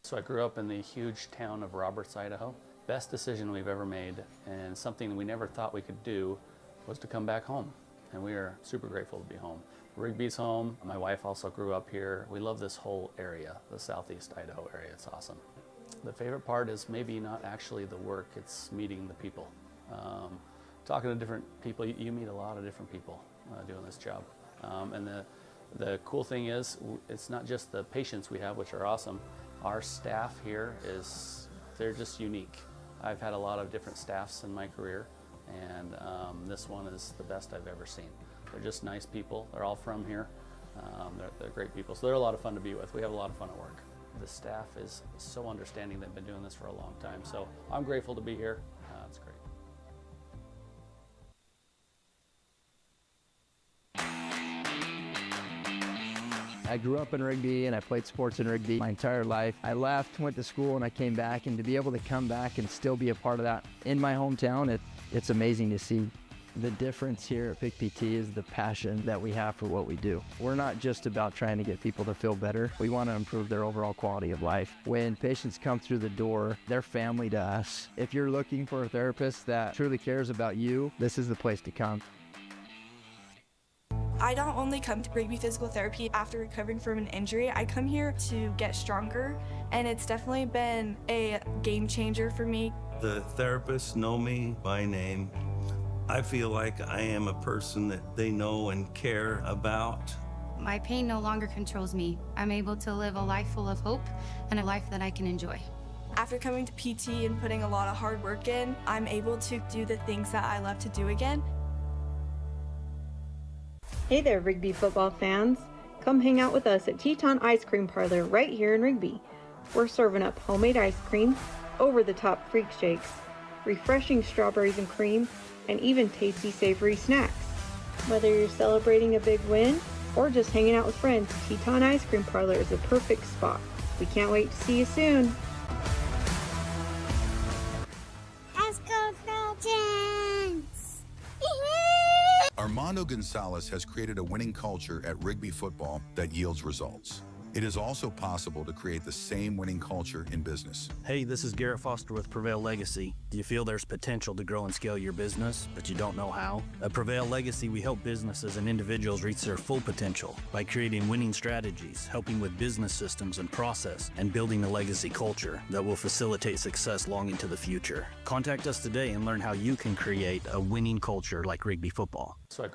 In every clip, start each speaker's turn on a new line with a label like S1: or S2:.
S1: So I grew up in the huge town of Roberts, Idaho. Best decision we've ever made, and something we never thought we could do, was to come back home. And we are super grateful to be home. Rigby's home. My wife also grew up here. We love this whole area, the southeast Idaho area. It's awesome. The favorite part is maybe not actually the work, it's meeting the people. Talking to different people, you meet a lot of different people doing this job. And the cool thing is, it's not just the patients we have, which are awesome. Our staff here they're just unique. I've had a lot of different staffs in my career, and this one is the best I've ever seen. They're just nice people. They're all from here. They're great people. So they're a lot of fun to be with. We have a lot of fun at work. The staff is so understanding. They've been doing this for a long time. So I'm grateful to be here. It's great.
S2: I grew up in Rigby and I played sports in Rigby my entire life. I left, went to school, and I came back, and to be able to come back and still be a part of that in my hometown, it's amazing to see. The difference here at Pick PT is the passion that we have for what we do. We're not just about trying to get people to feel better. We want to improve their overall quality of life. When patients come through the door, they're family to us. If you're looking for a therapist that truly cares about you, this is the place to come.
S3: I don't only come to Rigby Physical Therapy after recovering from an injury. I come here to get stronger, and it's definitely been a game changer for me.
S4: The therapists know me by name. I feel like I am a person that they know and care about.
S5: My pain no longer controls me. I'm able to live a life full of hope and a life that I can enjoy.
S3: After coming to PT and putting a lot of hard work in, I'm able to do the things that I love to do again.
S6: Hey there, Rigby football fans. Come hang out with us at Teton Ice Cream Parlor right here in Rigby. We're serving up homemade ice cream, over-the-top freak shakes, refreshing strawberries and cream, and even tasty savory snacks. Whether you're celebrating a big win or just hanging out with friends, Teton Ice Cream Parlor is a perfect spot. We can't wait to see you soon.
S7: Let's go Trojans!
S8: Armando Gonzalez has created a winning culture at Rigby football that yields results. It is also possible to create the same winning culture in business.
S9: Hey, this is Garrett Foster with Prevail Legacy. Do you feel there's potential to grow and scale your business, but you don't know how? At Prevail Legacy, we help businesses and individuals reach their full potential by creating winning strategies, helping with business systems and process, and building a legacy culture that will facilitate success long into the future. Contact us today and learn how you can create a winning culture like Rigby football.
S1: So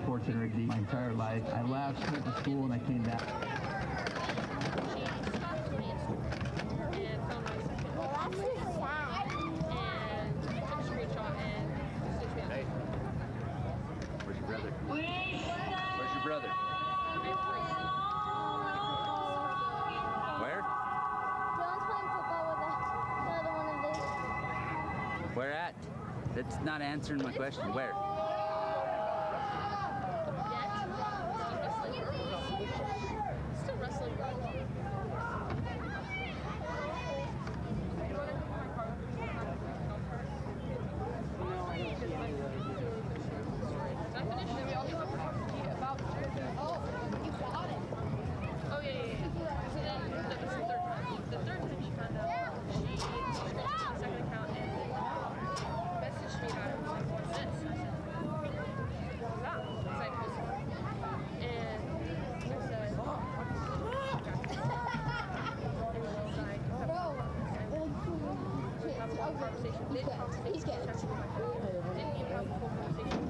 S2: Sports in Rigby my entire life. I left, went to school, and I came back.
S10: Hey, where's your brother? Where's your brother? Where?
S7: John's playing football with another one of these.
S10: Where at?
S11: That's not answering my question. Where?
S12: Still wrestling. Oh, yeah, yeah, yeah. So then, that was the third time. The third time she found out, she scratched my second account and messaged me about it. Was like, what's this? I said, what was that? Because I posted it. And I said, and was like, have a full conversation. Didn't talk to me. Didn't even have a full conversation.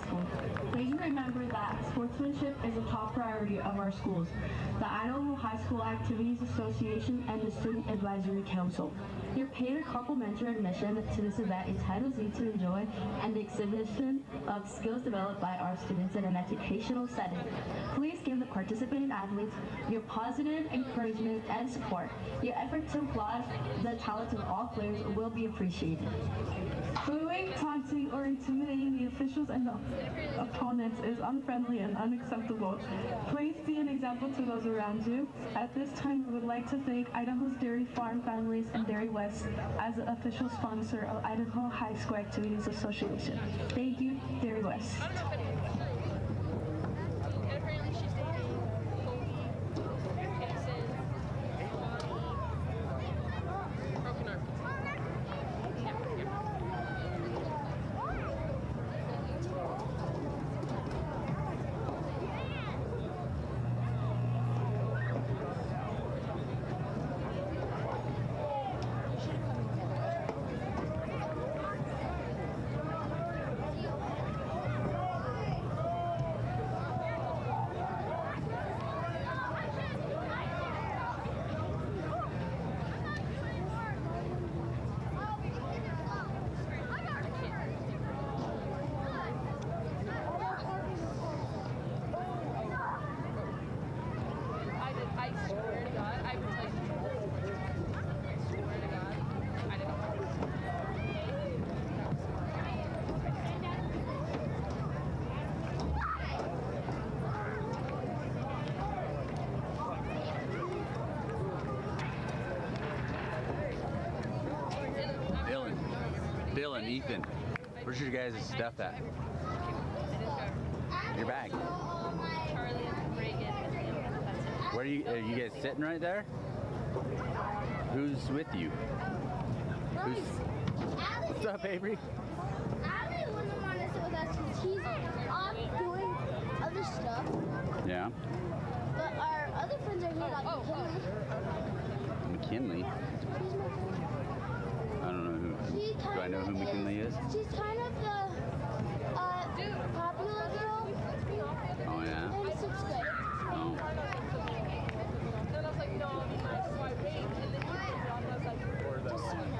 S13: School. Please remember that sportsmanship is a top priority of our schools, the Idaho High School Activities Association, and the Student Advisory Council. You're paid a complimentary admission to this event entitles you to enjoy and the exhibition of skills developed by our students in an educational setting. Please give the participating athletes your positive encouragement and support. Your effort to applaud the talent of all players will be appreciated. Booing, taunting, or intimidating the officials and the opponents is unfriendly and unacceptable. Please be an example to those around you. At this time, we would like to thank Idaho's Dairy Farm Families and Dairy West as the official sponsor of Idaho High School Activities Association. Thank you, Dairy West.
S12: And apparently she's dating Kobe, Mason, broken arm. I swear to God, I would tell you the truth. I swear to God, I didn't know.
S11: Dylan, Ethan, where's your guys' stuff at? Your bag.
S12: Charlie and Reagan.
S11: Where are you guys sitting right there? Who's with you? What's up, Avery?
S7: Allie wouldn't want to sit with us because he's off doing other stuff.
S11: Yeah.
S7: But our other friends are here, like
S11: McKinley?
S7: McKinley.
S11: I don't know who. Do I know who McKinley is?
S7: She's kind of the popular girl
S11: Oh, yeah?
S7: in 6th grade.
S11: Oh.
S12: Then I was like, no, I mean, like, why wait? And then you came around and I was like,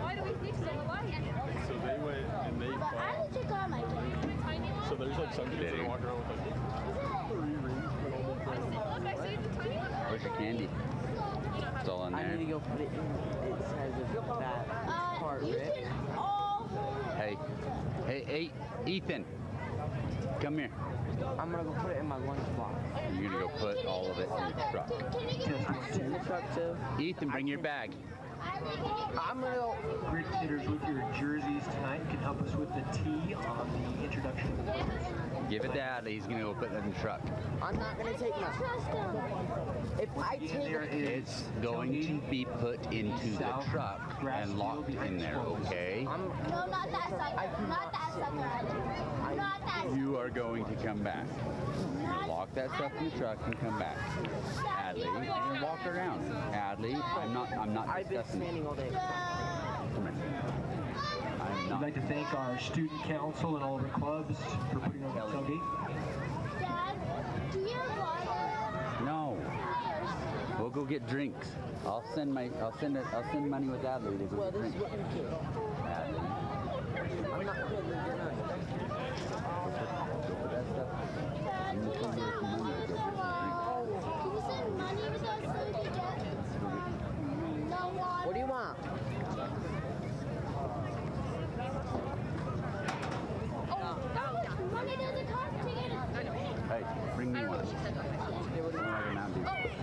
S12: why do we think so alike?
S14: So they went and they
S7: But I didn't take on my game.
S14: So there's like some kids that are walking around with like 3 rings.
S12: Look, I saved the tiny one.
S11: Where's your candy? It's all in there.
S15: I need to go put it in. It says that part,
S7: You
S15: Rick.
S7: can all hold it.
S11: Hey, Ethan, come here.
S15: I'm gonna go put it in my lunchbox.
S11: You're gonna go put all of it in the truck.
S7: Can you get
S15: Sit in the truck too.
S11: Ethan, bring your bag.
S15: I'm gonna go.
S16: Great hitters with your jerseys tonight can help us with the T on the introduction.
S11: Give it to Adley. He's gonna go put it in the truck.
S15: I'm not gonna take my. If I take
S11: It's going to be put into the truck and locked in there, okay?
S7: No, not that sucker. Not that sucker. Not that sucker.
S11: You are going to come back. You're gonna lock that stuff in the truck and come back. Adley, you're gonna walk around. Adley, I'm not
S15: I've been
S11: discussing.
S15: standing all day.
S11: Come here. I'm
S16: We'd
S11: not.
S16: like to thank our student council and all of our clubs for putting on the tailgate.
S7: Dad, do you have water?
S11: No. We'll go get drinks. I'll send money with Adley to go
S15: Well,
S11: get
S15: this is
S11: drinks.
S15: what you get.
S11: Adley.
S15: I'm not putting it in.
S11: I'm gonna send you some money to go get some drinks.
S7: Can you send money with us so we can get no water?
S15: What do you want?
S7: Money doesn't cost to get it.
S11: Hey, bring me one.
S12: She said that. Oh,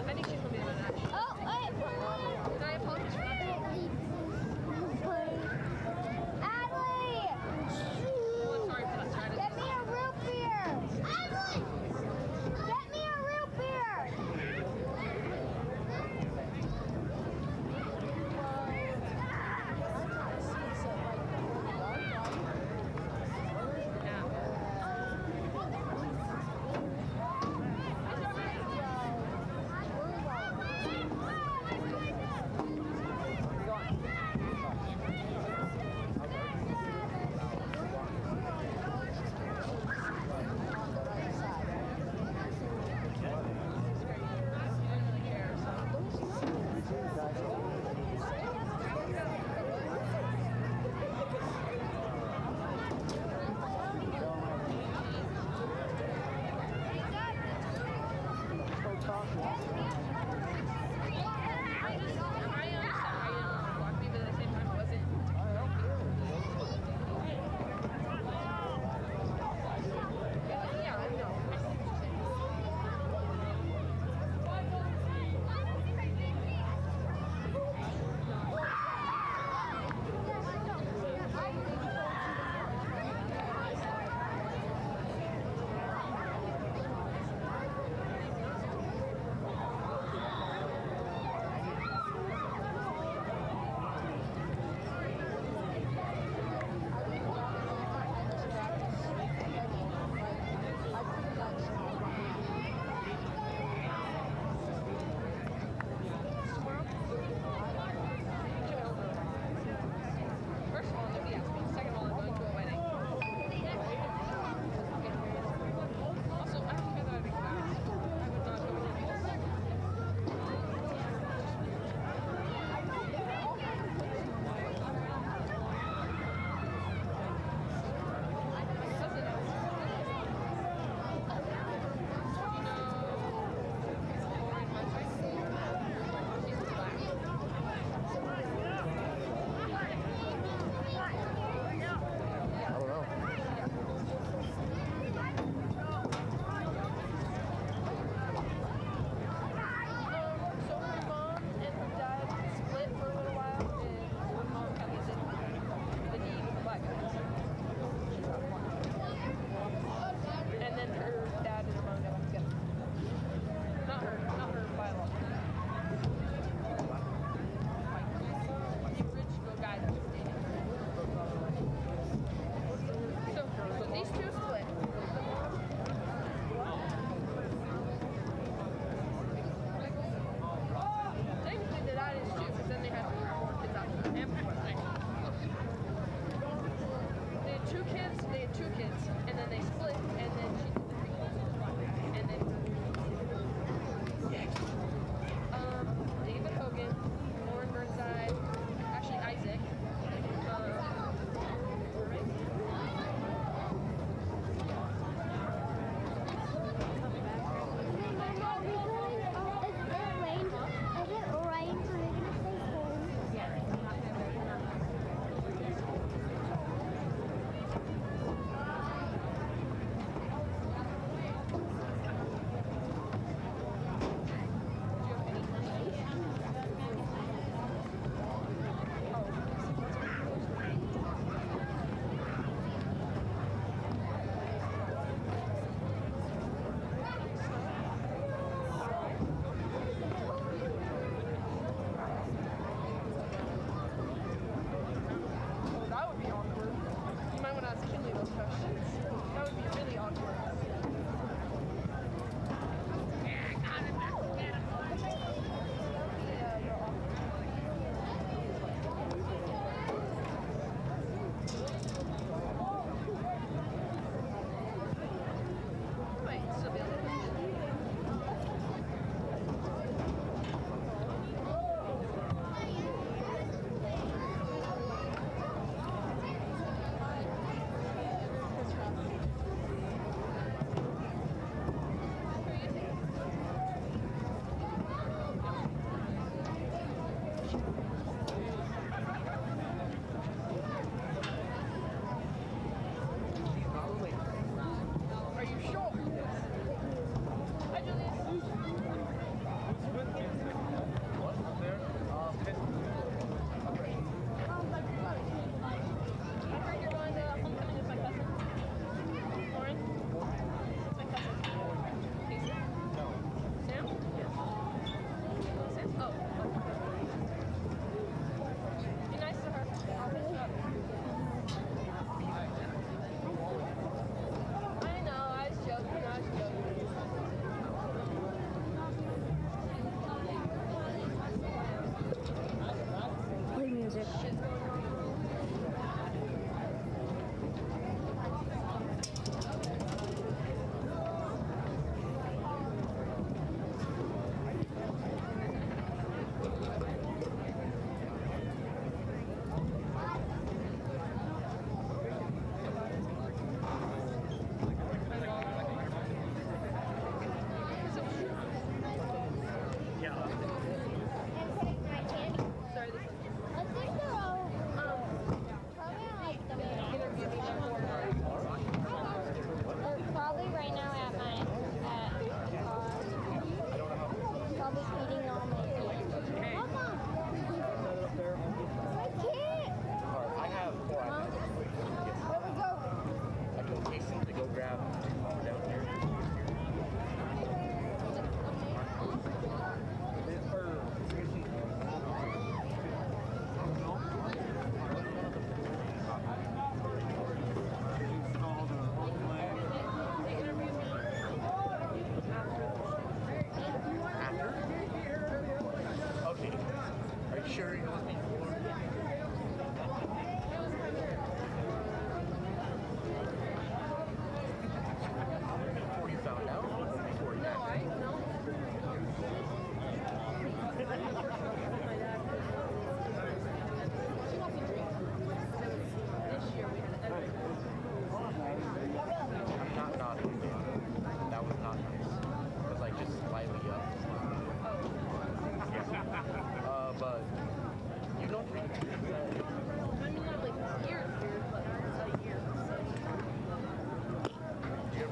S12: I think she's gonna be the one
S7: Oh, wait.
S12: Did I apologize for that?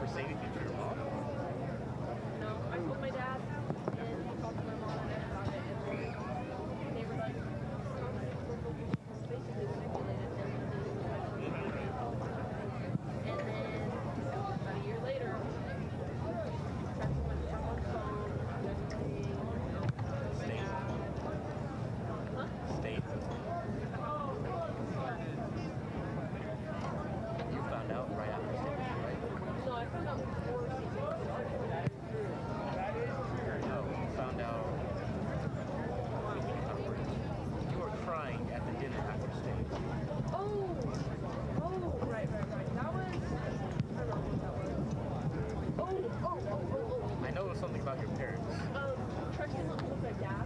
S14: ever say anything to your mom?
S12: No, I told my dad, and he talked to my mom and about it, and they were like, basically manipulated him into doing what he wanted. And then about a year later, that's when he got on the phone, everything, my dad. Huh?
S14: State. You found out right after state, right?
S12: No, I found out before season started.
S14: No, you found out. You were crying at the dinner after state.
S12: Oh, right. That was, I don't know what that was. Oh.
S14: I know it was something about your parents.
S12: Trexton went with my dad,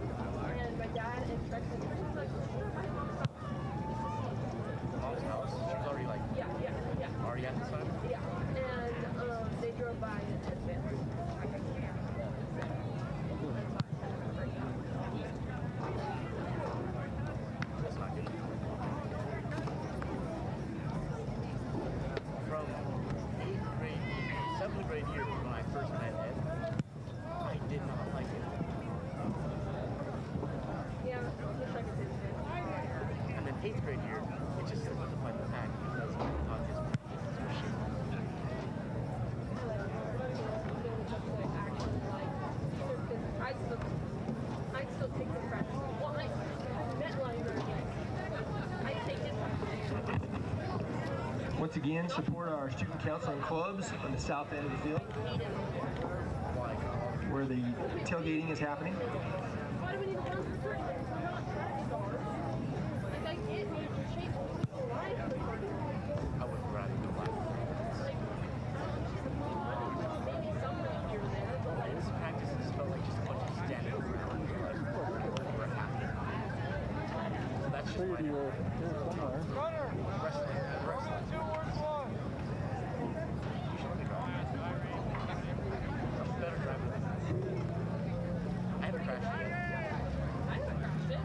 S12: and my dad and Trexton's like, my mom's house.
S14: Mom's house? She was already like,
S12: Yeah.
S14: already at the time?
S12: Yeah, and they drove by and his family.
S14: That's not good. From 8th grade, 7th grade year when I first met Ed, I did not like it.
S12: Yeah, wish I could say the same.
S14: And then 8th grade year, it just solidified the fact because I thought his practices were shit.
S12: I'd still take the practice. Well, I met Liger. I'd take his practice.
S16: Once again, support our student council and clubs on the south end of the field where the tailgating is happening.
S12: Why do we need to run for certain things? We're not track stars. Like, I get me to shape life.
S14: I would rather go back.
S12: Maybe somebody here and there, but like,
S14: His practices felt like just a bunch of standing around for a half an hour. So that's just my wrestling. You should let me drive. I'm a better driver than that. I haven't crashed yet.
S12: I haven't crashed it.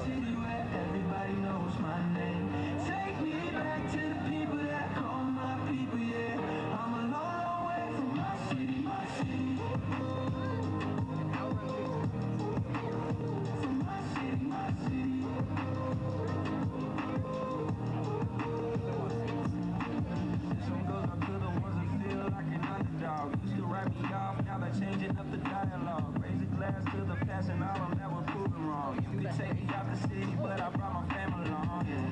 S17: City where everybody knows my name. Take me back to the people that call my people, yeah. I'm a long way from my city, my city. From my city, my city. This one goes up to the ones that feel like an underdog. Used to write me off, now they're changing up the dialogue. Raise a glass to the past and all of them that were proven wrong. You could take me out the city, but I brought my family along. Yeah.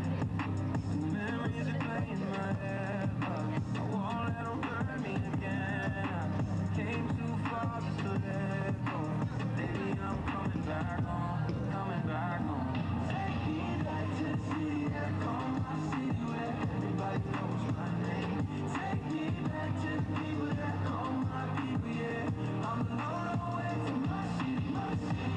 S17: Memories are playing in my head, but I won't let them burn me again. I came too far just to let go. Baby, I'm coming back home, coming back home. Take me back to the city that I call my city where everybody knows my name. Take me back to the people that call my people, yeah. I'm a long way from my city, my city.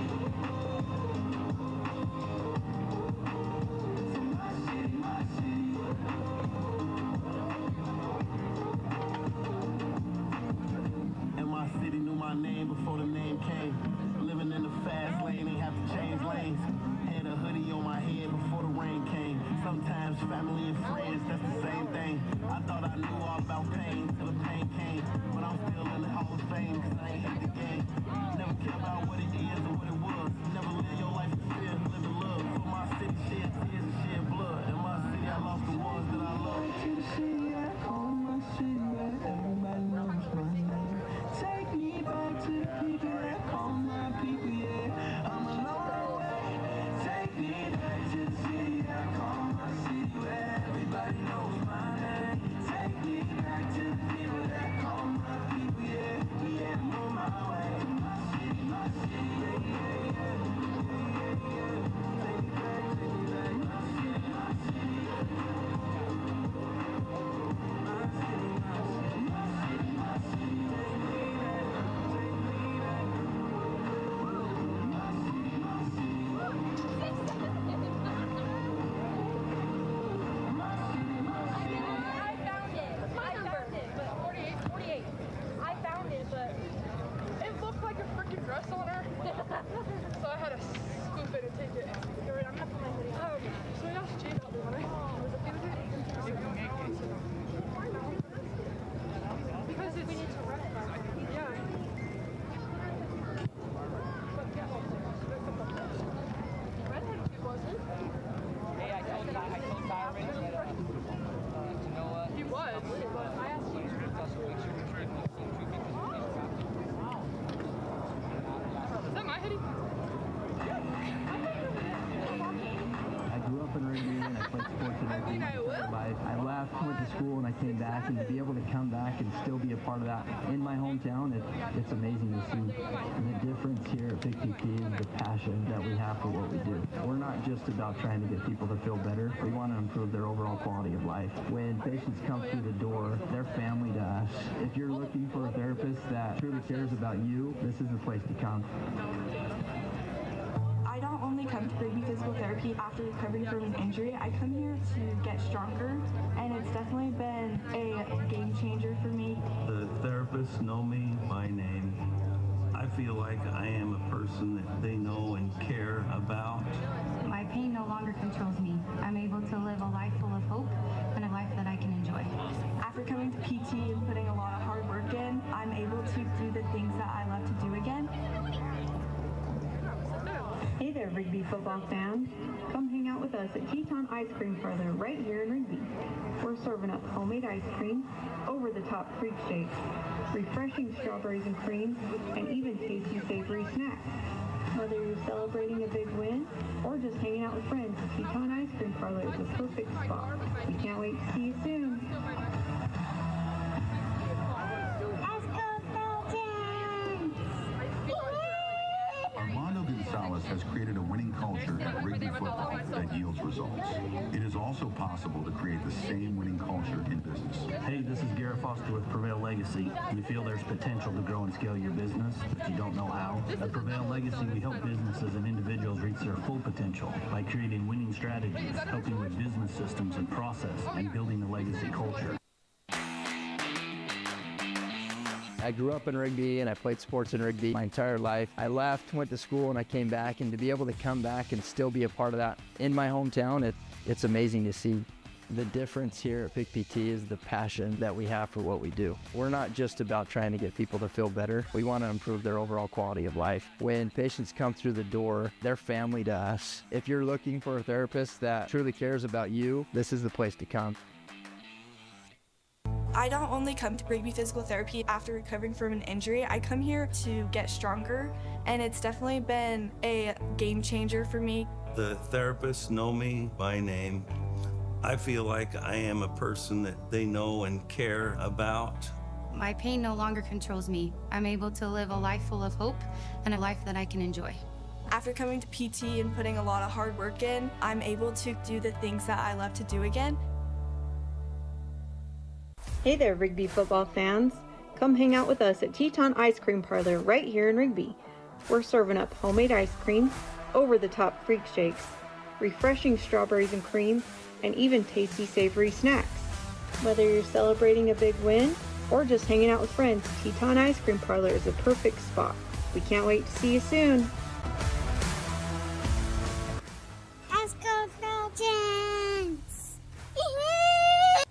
S2: came back, and to be able to come back and still be a part of that in my hometown, it's amazing to see. And the difference here at Big PP is the passion that we have for what we do. We're not just about trying to get people to feel better. We want to improve their overall quality of life. When patients come through the door, they're family to us. If you're looking for a therapist that truly cares about you, this is the place to come.
S3: I don't only come to Rigby Physical Therapy after recovering from an injury. I come here to get stronger, and it's definitely been a game changer for me.
S4: The therapists know me by name. I feel like I am a person that they know and care about.
S5: My pain no longer controls me. I'm able to live a life full of hope and a life that I can enjoy.
S3: After coming to PT and putting a lot of hard work in, I'm able to do the things that I love to do again.
S6: Hey there, Rigby football fans. Come hang out with us at Teton Ice Cream Parlor right here in Rigby. We're serving up homemade ice cream, over-the-top freak shakes, refreshing strawberries and cream, and even tasty savory snacks. Whether you're celebrating a big win or just hanging out with friends, Teton Ice Cream Parlor is the perfect spot. We can't wait to see you soon.
S8: Armando Gonzalez has created a winning culture at Rigby football that yields results. It is also possible to create the same winning culture in business.
S9: Hey, this is Garrett Foster with Prevail Legacy. You feel there's potential to grow and scale your business, but you don't know how? At Prevail Legacy, we help businesses and individuals reach their full potential by creating winning strategies, helping with business systems and process, and building a legacy culture.
S2: I grew up in Rigby and I played sports in Rigby my entire life. I left, went to school, and I came back, and to be able to come back and still be a part of that in my hometown, it's amazing to see. The difference here at Big PT is the passion that we have for what we do. We're not just about trying to get people to feel better. We want to improve their overall quality of life. When patients come through the door, they're family to us. If you're looking for a therapist that truly cares about you, this is the place to come.
S3: I don't only come to Rigby Physical Therapy after recovering from an injury. I come here to get stronger, and it's definitely been a game changer for me.
S4: The therapists know me by name. I feel like I am a person that they know and care about.
S5: My pain no longer controls me. I'm able to live a life full of hope and a life that I can enjoy.
S3: After coming to PT and putting a lot of hard work in, I'm able to do the things that I love to do again.
S6: Hey there, Rigby football fans. Come hang out with us at Teton Ice Cream Parlor right here in Rigby. We're serving up homemade ice cream, over-the-top freak shakes, refreshing strawberries and cream, and even tasty savory snacks. Whether you're celebrating a big win or just hanging out with friends, Teton Ice Cream Parlor is the perfect spot. We can't wait to see you soon.
S7: Let's go, Trojans!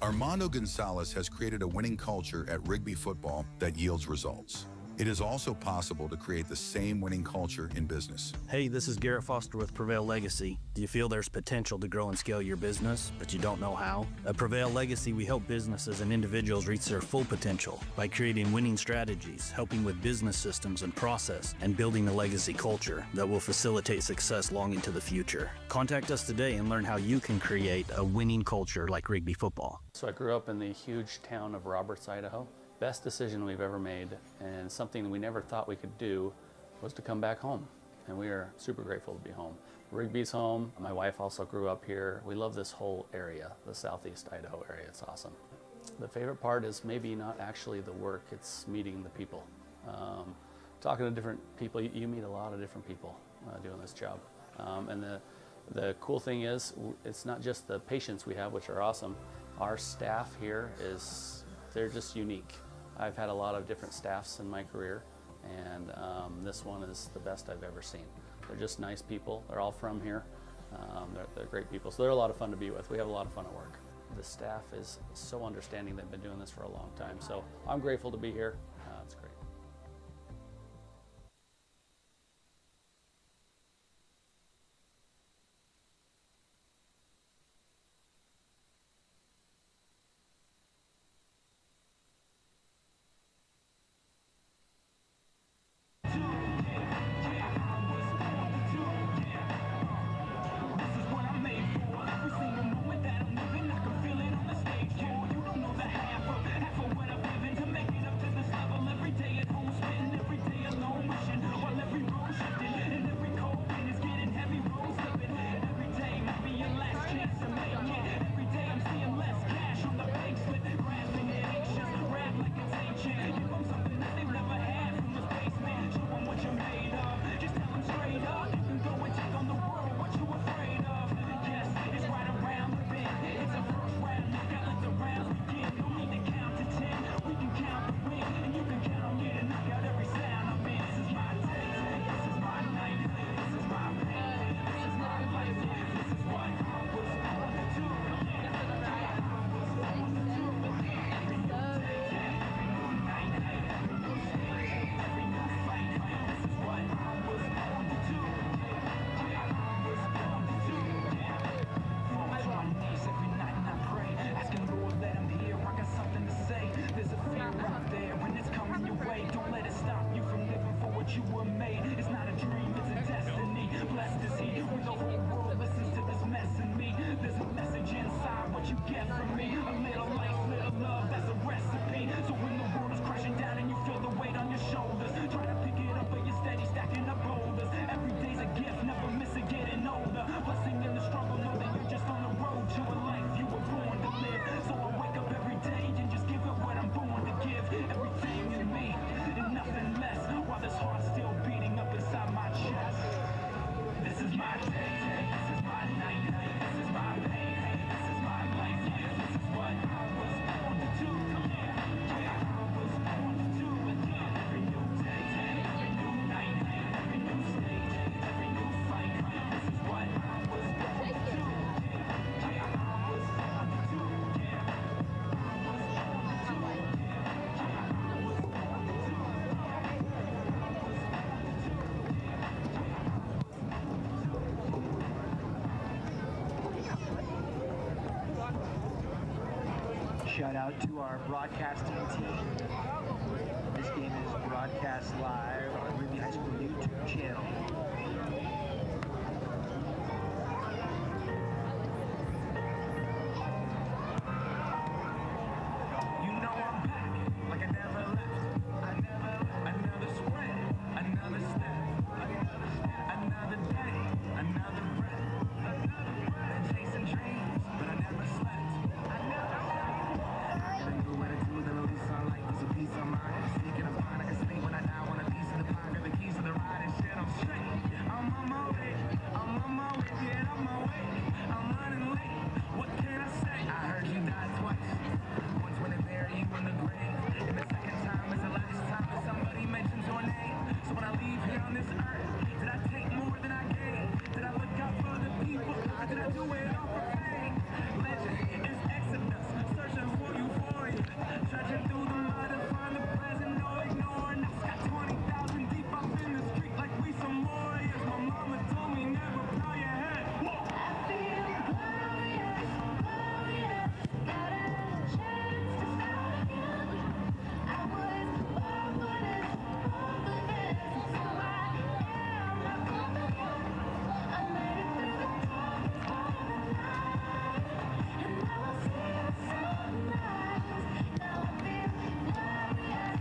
S8: Armando Gonzalez has created a winning culture at Rigby football that yields results. It is also possible to create the same winning culture in business.
S9: Hey, this is Garrett Foster with Prevail Legacy. Do you feel there's potential to grow and scale your business, but you don't know how? At Prevail Legacy, we help businesses and individuals reach their full potential by creating winning strategies, helping with business systems and process, and building a legacy culture that will facilitate success long into the future. Contact us today and learn how you can create a winning culture like Rigby football.
S1: So I grew up in the huge town of Roberts, Idaho. Best decision we've ever made, and something we never thought we could do was to come back home. And we are super grateful to be home. Rigby's home. My wife also grew up here. We love this whole area, the southeast Idaho area. It's awesome. The favorite part is maybe not actually the work, it's meeting the people. Talking to different people, you meet a lot of different people doing this job. And the cool thing is, it's not just the patients we have, which are awesome. Our staff here they're just unique. I've had a lot of different staffs in my career, and this one is the best I've ever seen. They're just nice people. They're all from here. They're great people. So they're a lot of fun to be with. We have a lot of fun at work. The staff is so understanding. They've been doing this for a long time. So I'm grateful to be here. It's great.
S16: shout out to our broadcasting team. This game is broadcast live on Rigby High School YouTube channel. You know I'm back, like I never left. Another sprint, another step, another day, another breath. Been chasing dreams, but I never slept. Sunlight was a piece of mine. Sneaking a pine, I can sleep when I die. Want a piece of the pie, got the keys to the ride and shit. I'm straight. I'm on my way, get on my way. I'm running late. What can I say? I heard you died twice. Once when they bury you in the grave, and the second time is the last time that somebody mentions your name. So when I leave here on this earth, did I take more than I gave? Did I look out for the people? Or did I do it all for fame? Legend is Exodus, searching for euphoria. Trudging through the mud to find the present, no ignoring. Got 20,000 deep up in the street like we some warriors. My mama told me never bow your head. I feel glorious, glorious. Got a chance to start again. I was born for this, so I am not confident. I made it through the darkest part of the night, and now I see the sunrise. Now I feel glorious,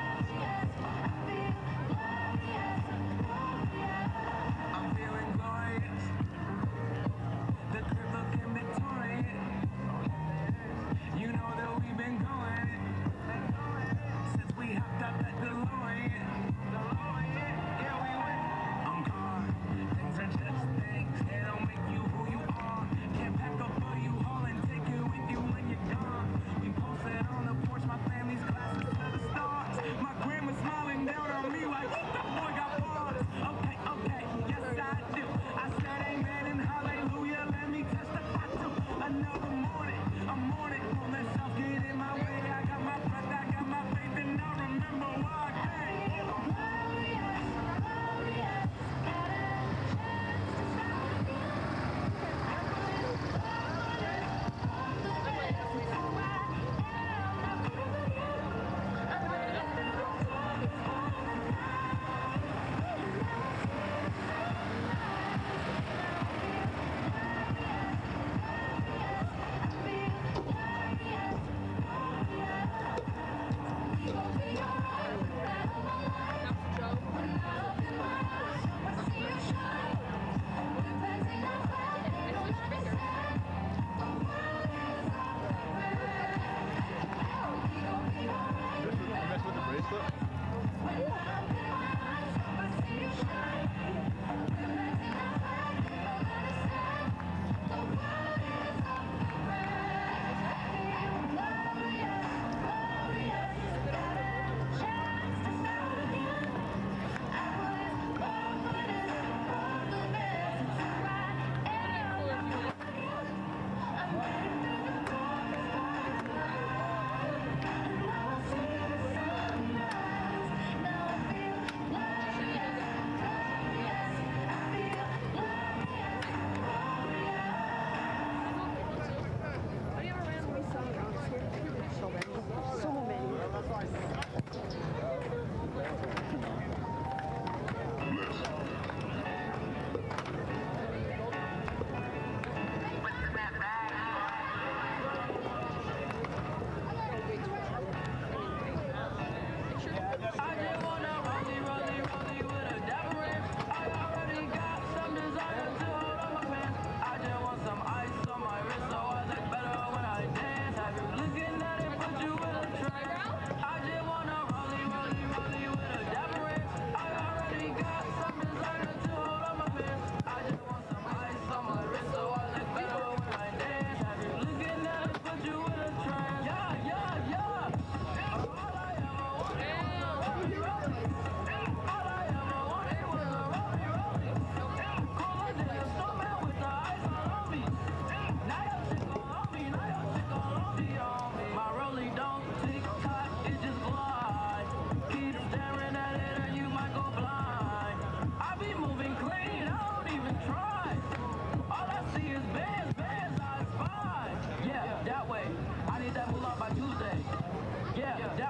S16: glorious. I feel glorious, glorious. I'm feeling glorious. The crib looking victorious. You know that we've been going since we hopped up at DeLorean. Yeah, we went. I'm gone. Things are just things. They don't make you who you are. Can't pack up for you haul and take it with you when you're gone. We posted on the porch, my family's glasses to the stars. My grandma smiling down on me like, that boy got bars. Okay, yes I do. I said amen and hallelujah. Let me testify to another morning. A morning won't let self get in my way. I got my breath, I got my faith, and I remember why I came. Glorious, glorious. Got a chance to start again. I was born for this, so I am not confident. I made it through the darkest part of the night, and now I see the sunrise. Now I feel glorious, glorious. I feel glorious, glorious. We gon' be alright, right on my life. When I open my eyes, I see you shine. We're planting our flag, ain't no understand. The world is our friend. We gon' be alright,
S10: Mess with the bracelet?
S16: when I open my eyes, I see you shine. We're planting our flag, ain't no understand. The world is our friend. Glorious, glorious. Got a chance to start again. I was born for this, so I am not confident. I made it through the darkest part of the night, and now I see the sunrise. Now I feel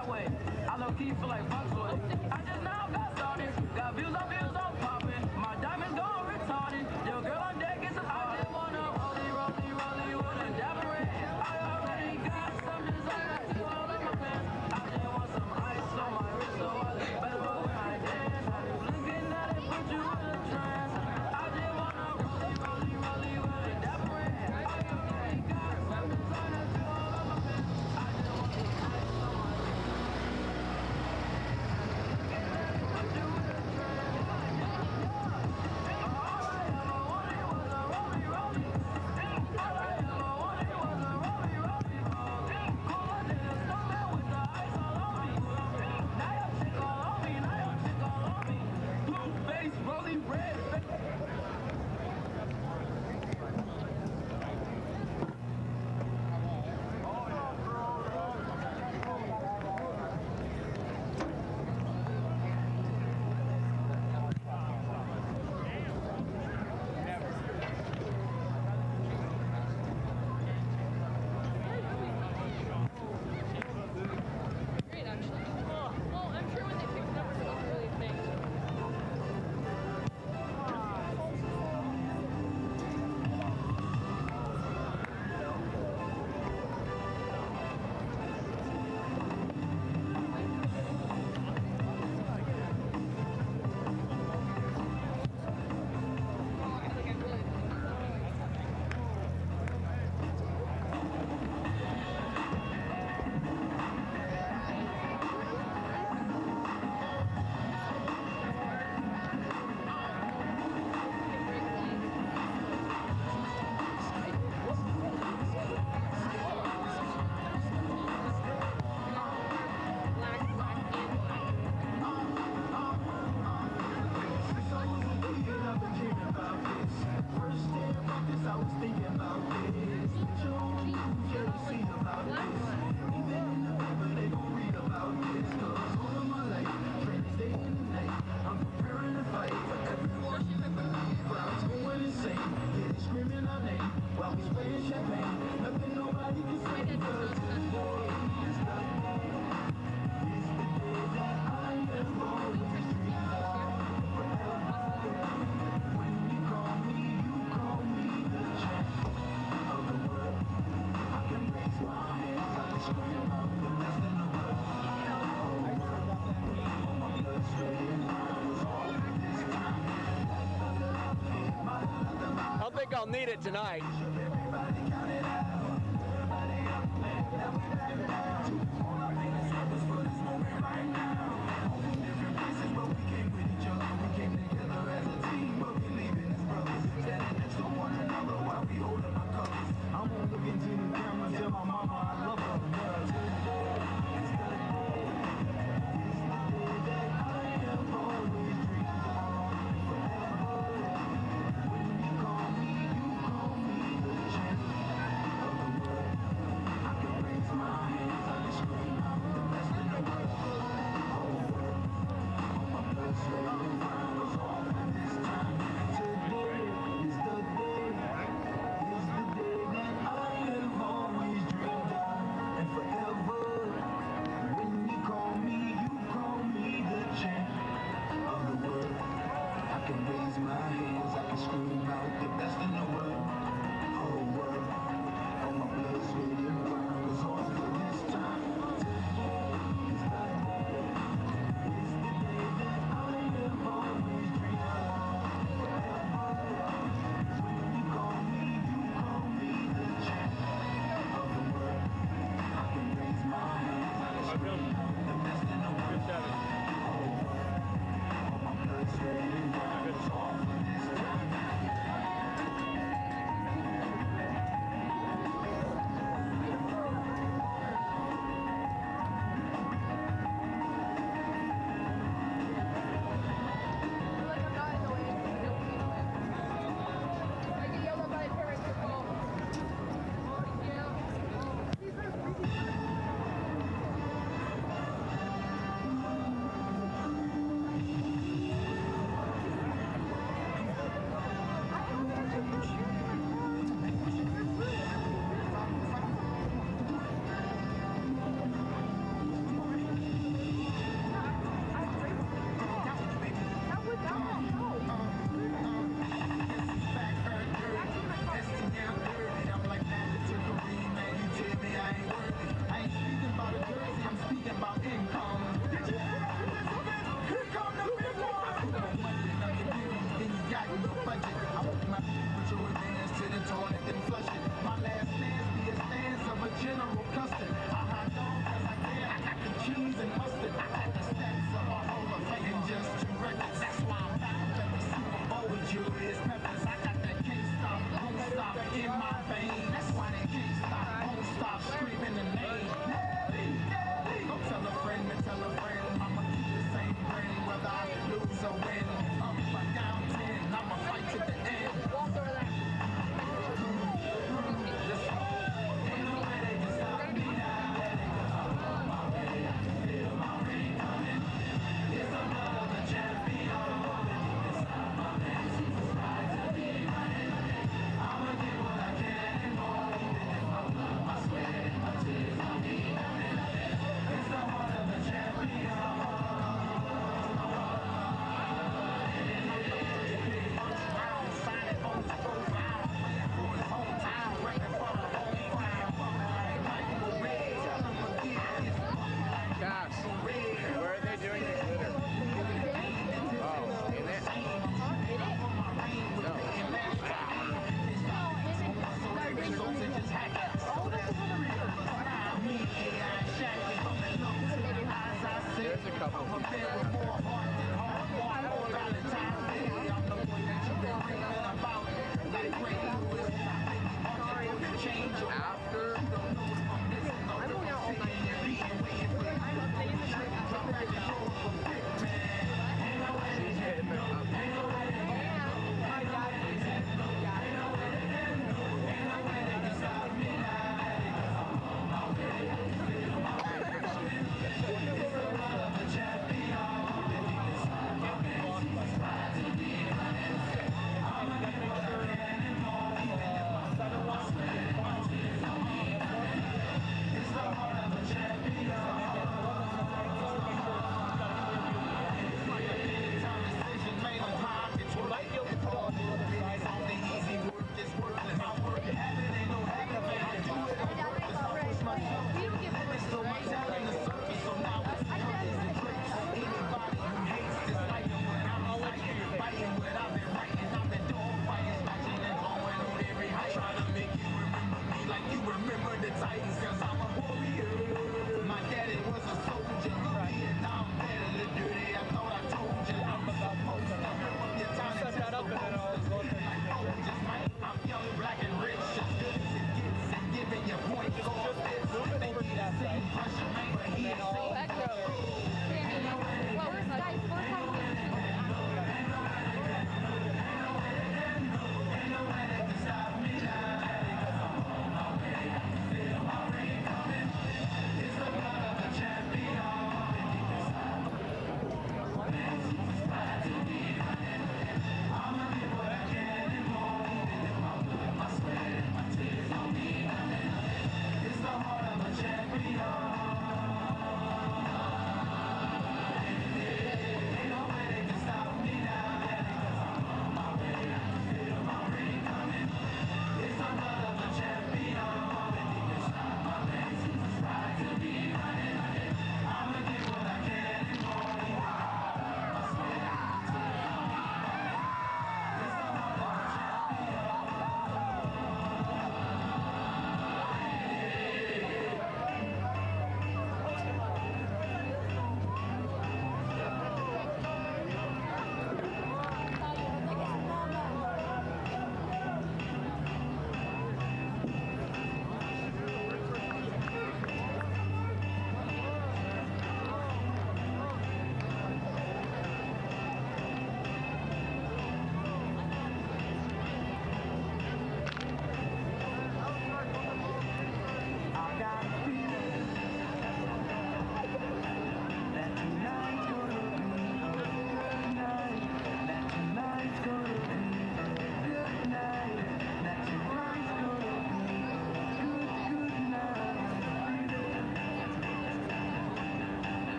S17: that way. I low key feel like Foxwood. I just now got started. Got views on popping. My diamonds gone retarded. Your girl on deck is a I just wanna rollie with a dapper red. I already got some designer to all in my pants. I just want some ice on my wrist so I look better when I dance. I be looking at it, put you in a trance. I just wanna rollie with a dapper red. I already got some designer to all in my pants. I just want some ice on my wrist.
S12: Great, actually. Well, I'm sure when they pick numbers, it was really a thing.
S14: I think I'll need it tonight. couple. After. I'm going out all night.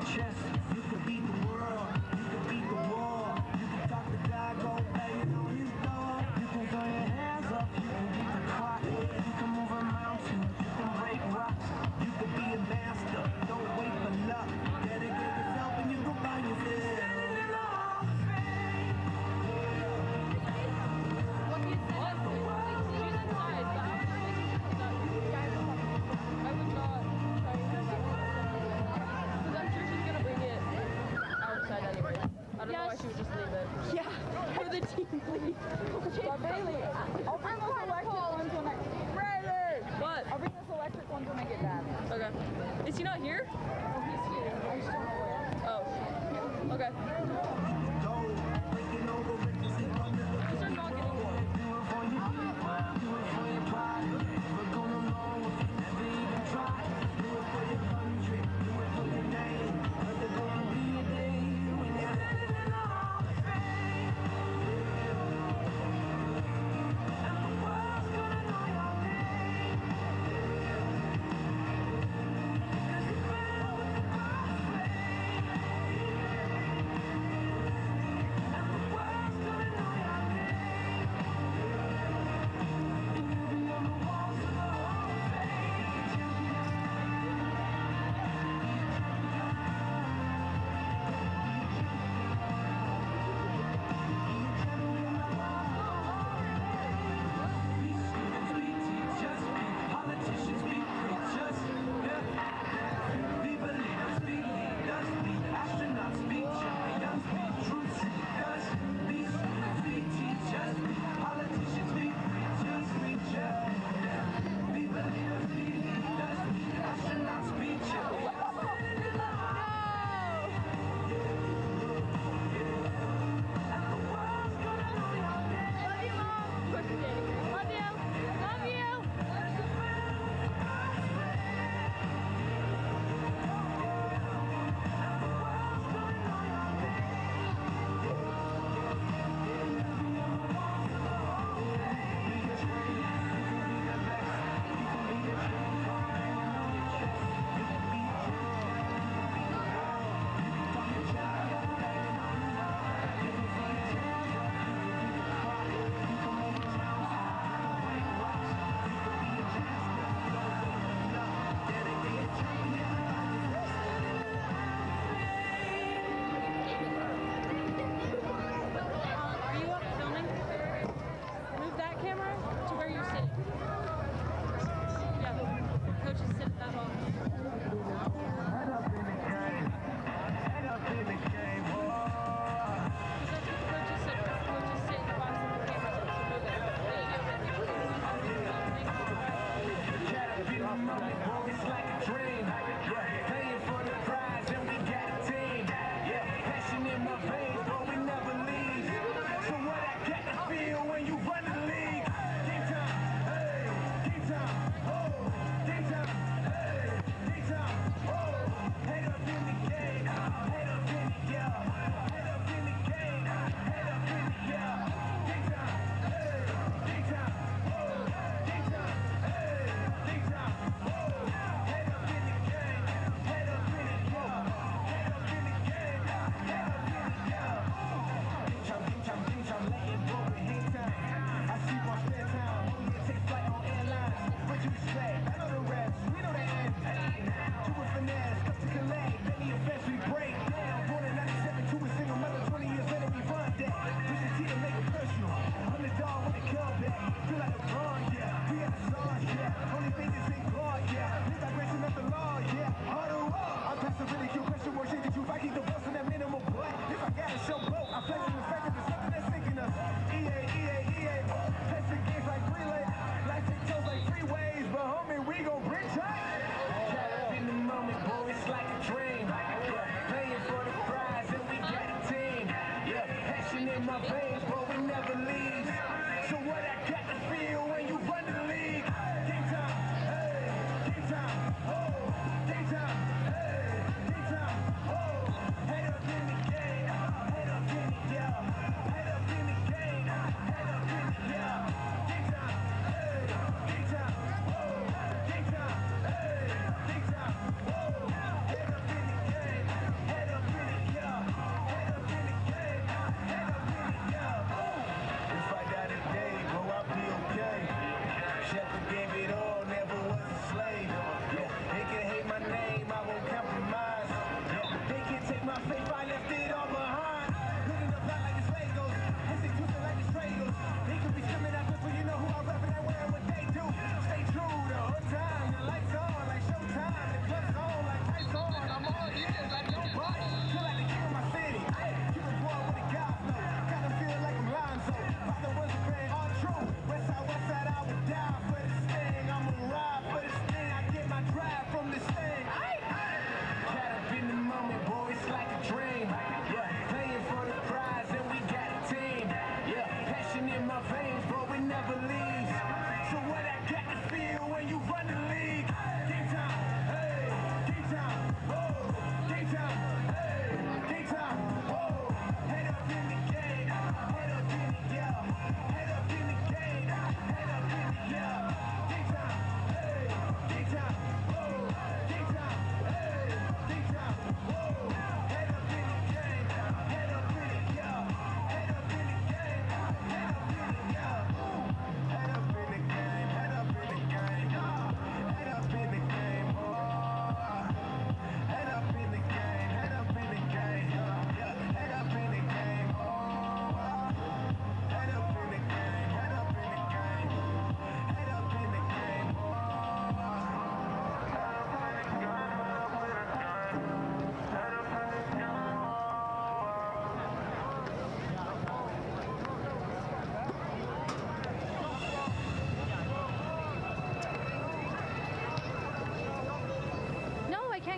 S17: your chest. You can beat the world, you can beat the war. You can talk to God, go banging on his door. You can throw your hands up, you can beat the clock. You can move a mountain, you can break rocks. You can be a master, don't wait for luck. Dedicate yourself and you go find yourself.
S12: I would not try and do that. Because I'm sure she's gonna bring it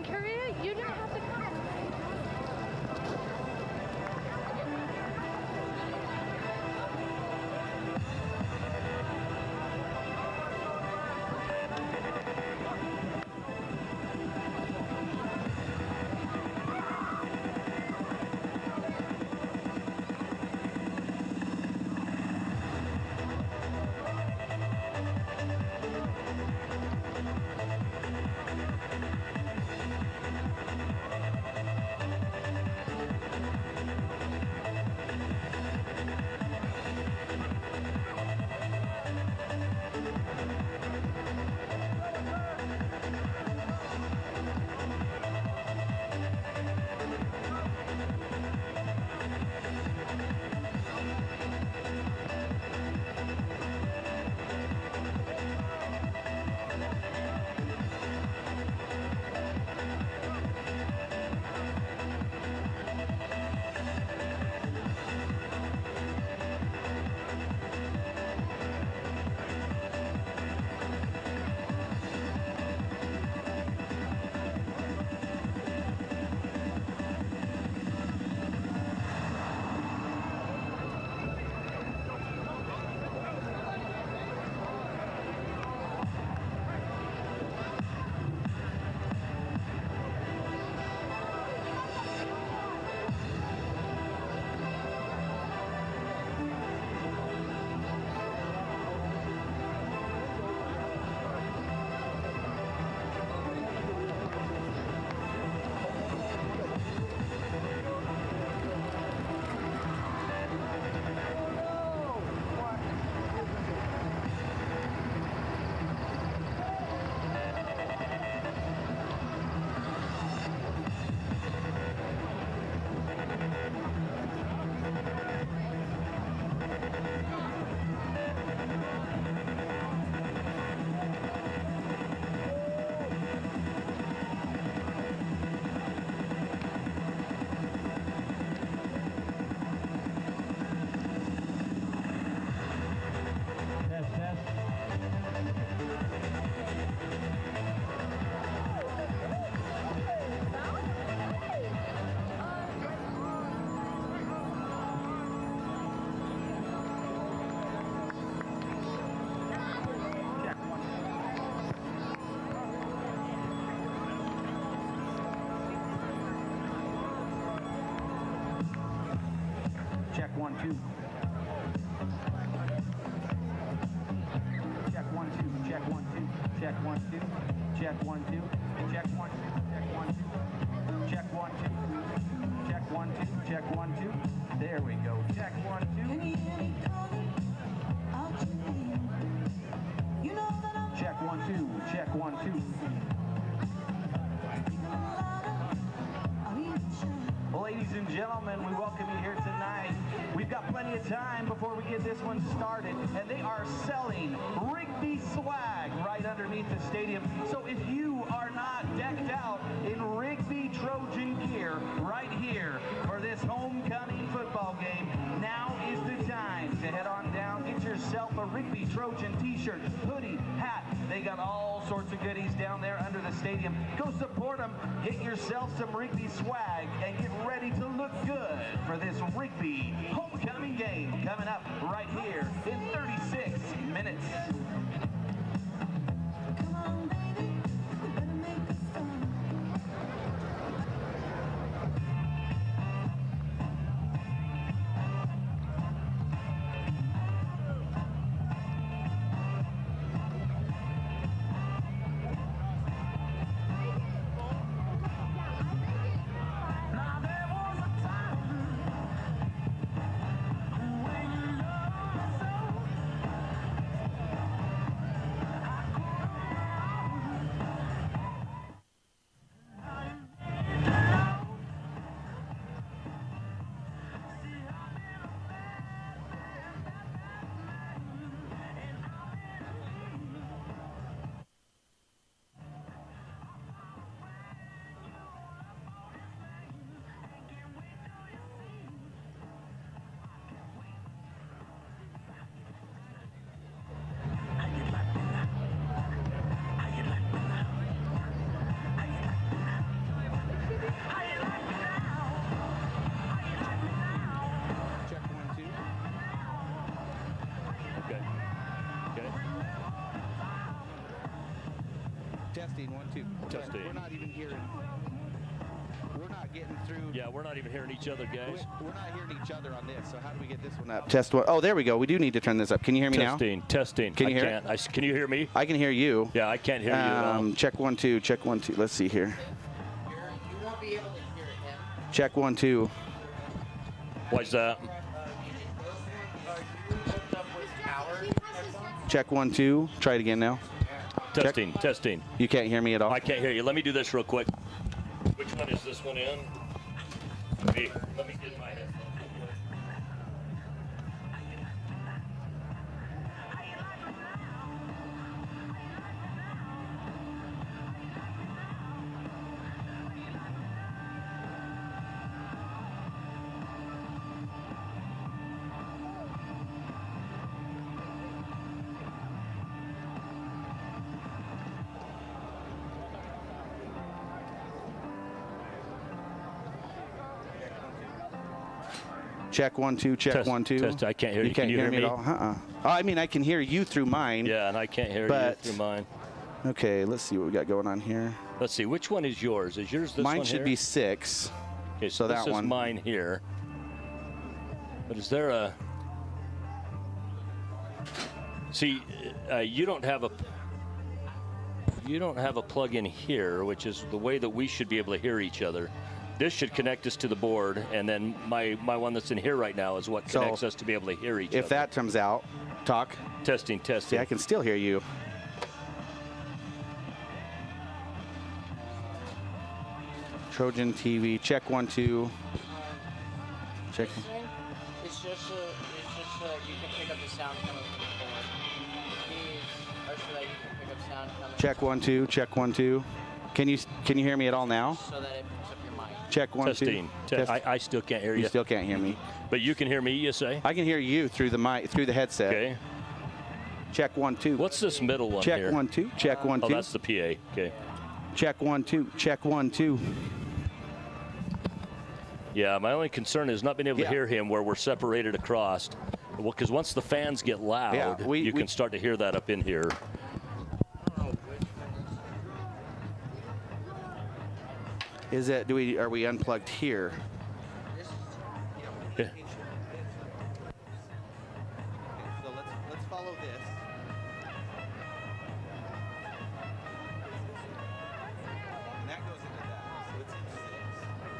S12: in Korea, you don't have to come.
S16: Check 1, 2. Check 1, 2. Check 1, 2. Check 1, 2. Check 1, 2. Check 1, 2. Check 1, 2. Check 1, 2. Check 1, 2. Check 1, 2. There we go. Check 1, 2. Check 1, 2. Check 1, 2. Ladies and gentlemen, we welcome you here tonight. We've got plenty of time before we get this one started, and they are selling Rigby swag right underneath the stadium. So if you are not decked out in Rigby Trojan gear right here for this homecoming football game, now is the time to head on down, get yourself a Rigby Trojan t-shirt, hoodie, hat. They got all sorts of goodies down there under the stadium. Go support them, get yourself some Rigby swag, and get ready to look good for this Rigby homecoming game coming up right here in 36 minutes.
S11: Testing, 1, 2.
S10: Testing.
S11: We're not even hearing. We're not getting through.
S10: Yeah, we're not even hearing each other, guys.
S11: We're not hearing each other on this. So how do we get this one up? Test one. Oh, there we go. We do need to turn this up. Can you hear me now?
S10: Testing.
S11: Can you hear
S10: it? Can you hear me?
S11: I can hear you.
S10: Yeah, I can't hear you.
S11: Check 1, 2. Check 1, 2. Let's see here.
S15: You won't be able to hear him.
S11: Check 1, 2.
S10: Why's that?
S11: Check 1, 2. Try it again now.
S10: Testing.
S11: You can't hear me at all?
S10: I can't hear you. Let me do this real quick. Which one is this one in? Let me get my headphones.
S11: Check 1, 2. Check 1, 2.
S10: Test. I can't hear you.
S11: You can't hear me at all? Oh, I mean, I can hear you through mine.
S10: Yeah, and I can't hear you through mine.
S11: Okay, let's see what we got going on here.
S10: Let's see. Which one is yours? Is yours this one here?
S11: Mine should be 6.
S10: Okay,
S11: so that
S10: this
S11: one.
S10: is mine here. But is there a... See, you don't have a plug in here, which is the way that we should be able to hear each other. This should connect us to the board, and then my one that's in here right now is what connects us to be able to hear each other.
S11: If that comes out, talk.
S10: Testing.
S11: See, I can still hear you. Trojan TV, check 1, 2. Check.
S15: It's just so you can pick up the sound coming from the board. These are so that you can pick up sound coming.
S11: Check 1, 2. Check 1, 2. Can you hear me at all now?
S15: So that it picks up your mic.
S11: Check 1, 2.
S10: Testing. I still can't hear you.
S11: You still can't hear me.
S10: But you can hear me, you say?
S11: I can hear you through the mic, through the headset.
S10: Okay.
S11: Check 1, 2.
S10: What's this middle one
S11: check
S10: here?
S11: Check 1, 2. Check 1, 2.
S10: Oh, that's the PA. Okay.
S11: Check 1, 2. Check 1, 2.
S10: Yeah, my only concern is not being able to hear him where we're separated across. Well, because once the fans get loud, you can start to hear that up in here.
S11: Is it? Are we unplugged here?
S10: Yeah.
S11: So let's follow this. And that goes into that. So it's in 6.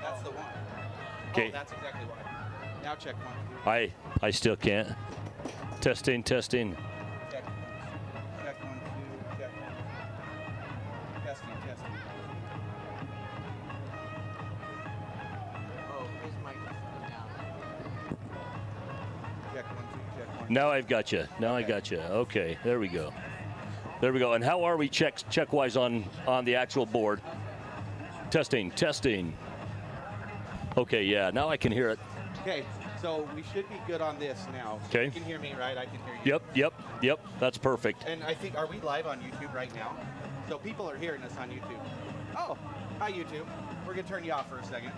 S11: That's the one.
S10: Okay.
S11: Oh, that's exactly why. Now check 1, 2.
S10: I still can't. Testing.
S11: Check 1, 2. Check 1. Testing.
S15: Oh, his mic is down.
S11: Check 1, 2. Check 1.
S10: Now I've got you. I got you. Okay, there we go. And how are we check-wise on the actual board? Testing. Okay, yeah, now I can hear it.
S11: Okay, so we should be good on this now.
S10: Okay.
S11: You can hear me, right? I can hear you.
S10: Yep. That's perfect.
S11: And I think, are we live on YouTube right now? So people are hearing us on YouTube. Oh, hi YouTube. We're gonna turn you off for a second.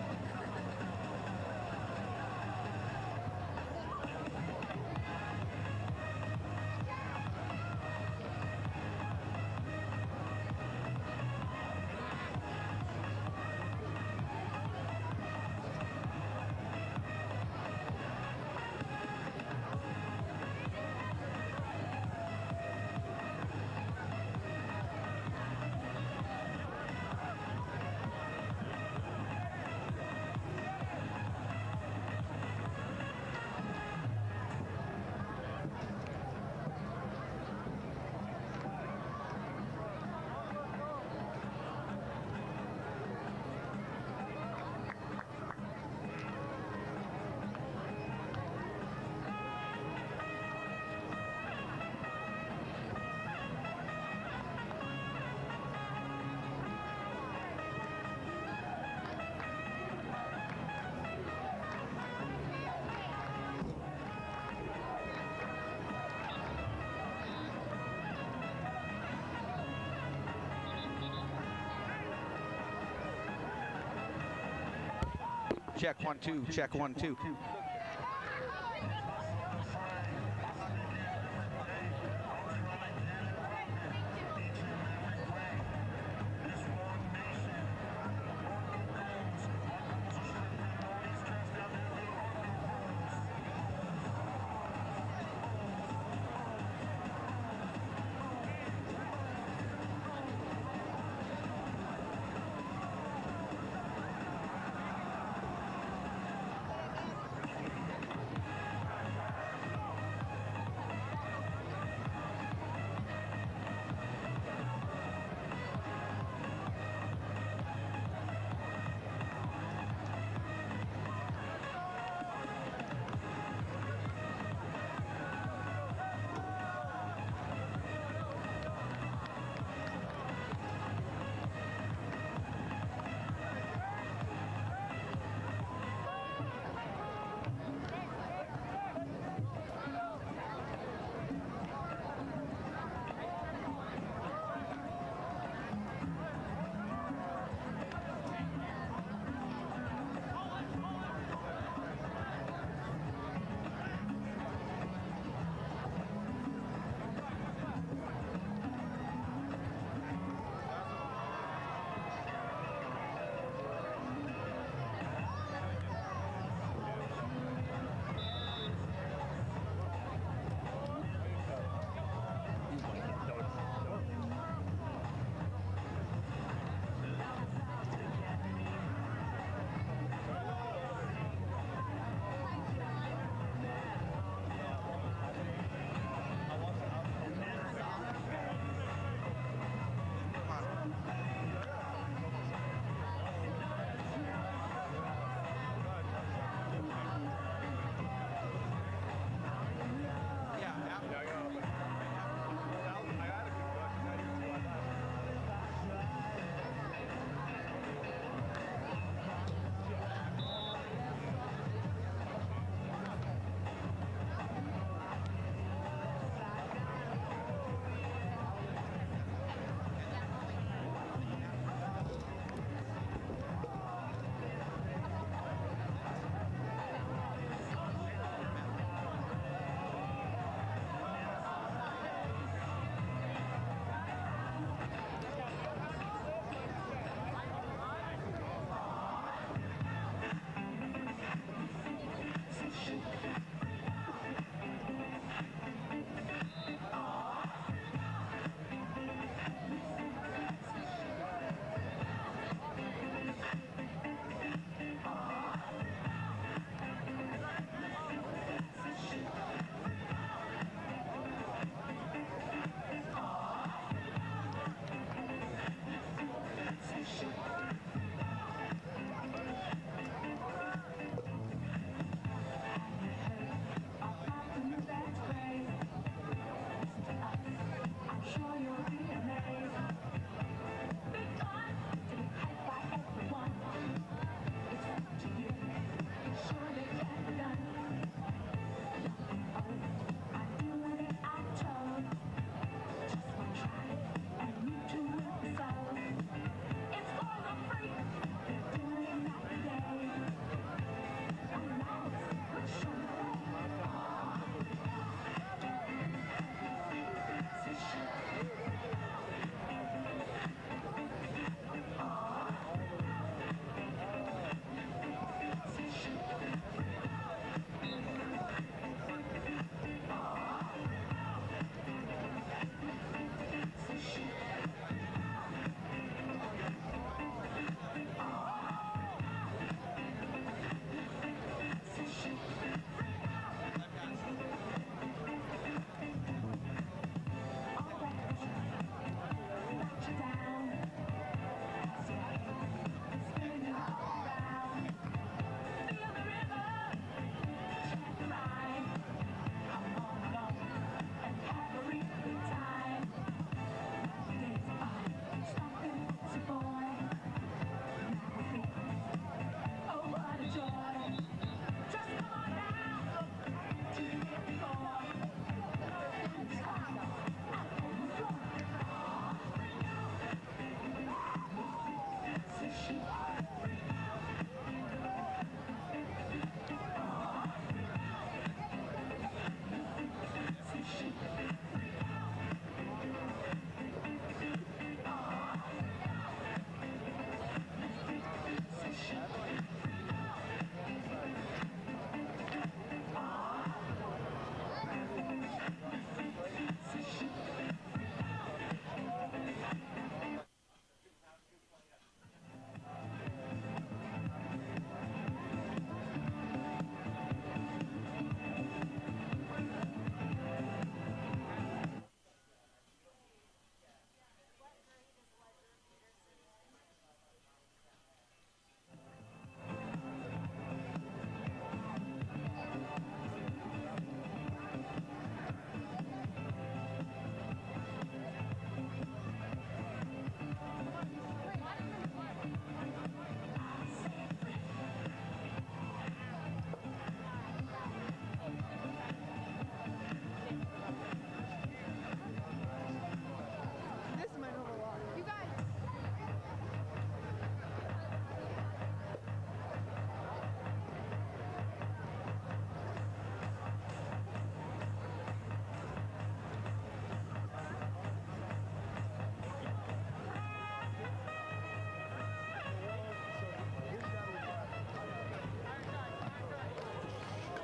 S11: Check 1, 2. Check 1, 2.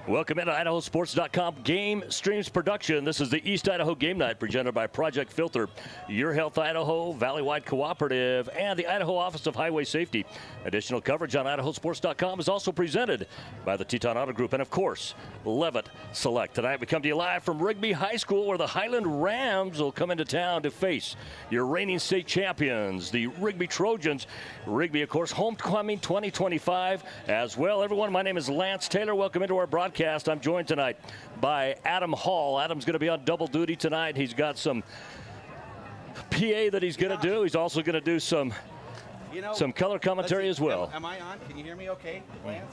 S10: Welcome into IdahoSports.com Game Streams production. This is the East Idaho Game Night presented by Project Filter, Your Health Idaho, Valleywide Cooperative, and the Idaho Office of Highway Safety. Additional coverage on IdahoSports.com is also presented by the Teton Auto Group and, of course, Levitt Select. Tonight we come to you live from Rigby High School, where the Highland Rams will come into town to face your reigning state champions, the Rigby Trojans. Rigby, of course, homecoming 2025 as well. Everyone, my name is Lance Taylor. Welcome into our broadcast. I'm joined tonight by Adam Hall. Adam's going to be on double duty tonight. He's got some PA that he's going to do. He's also going to do some color commentary as well.
S14: Am I on? Can you hear me okay, Lance?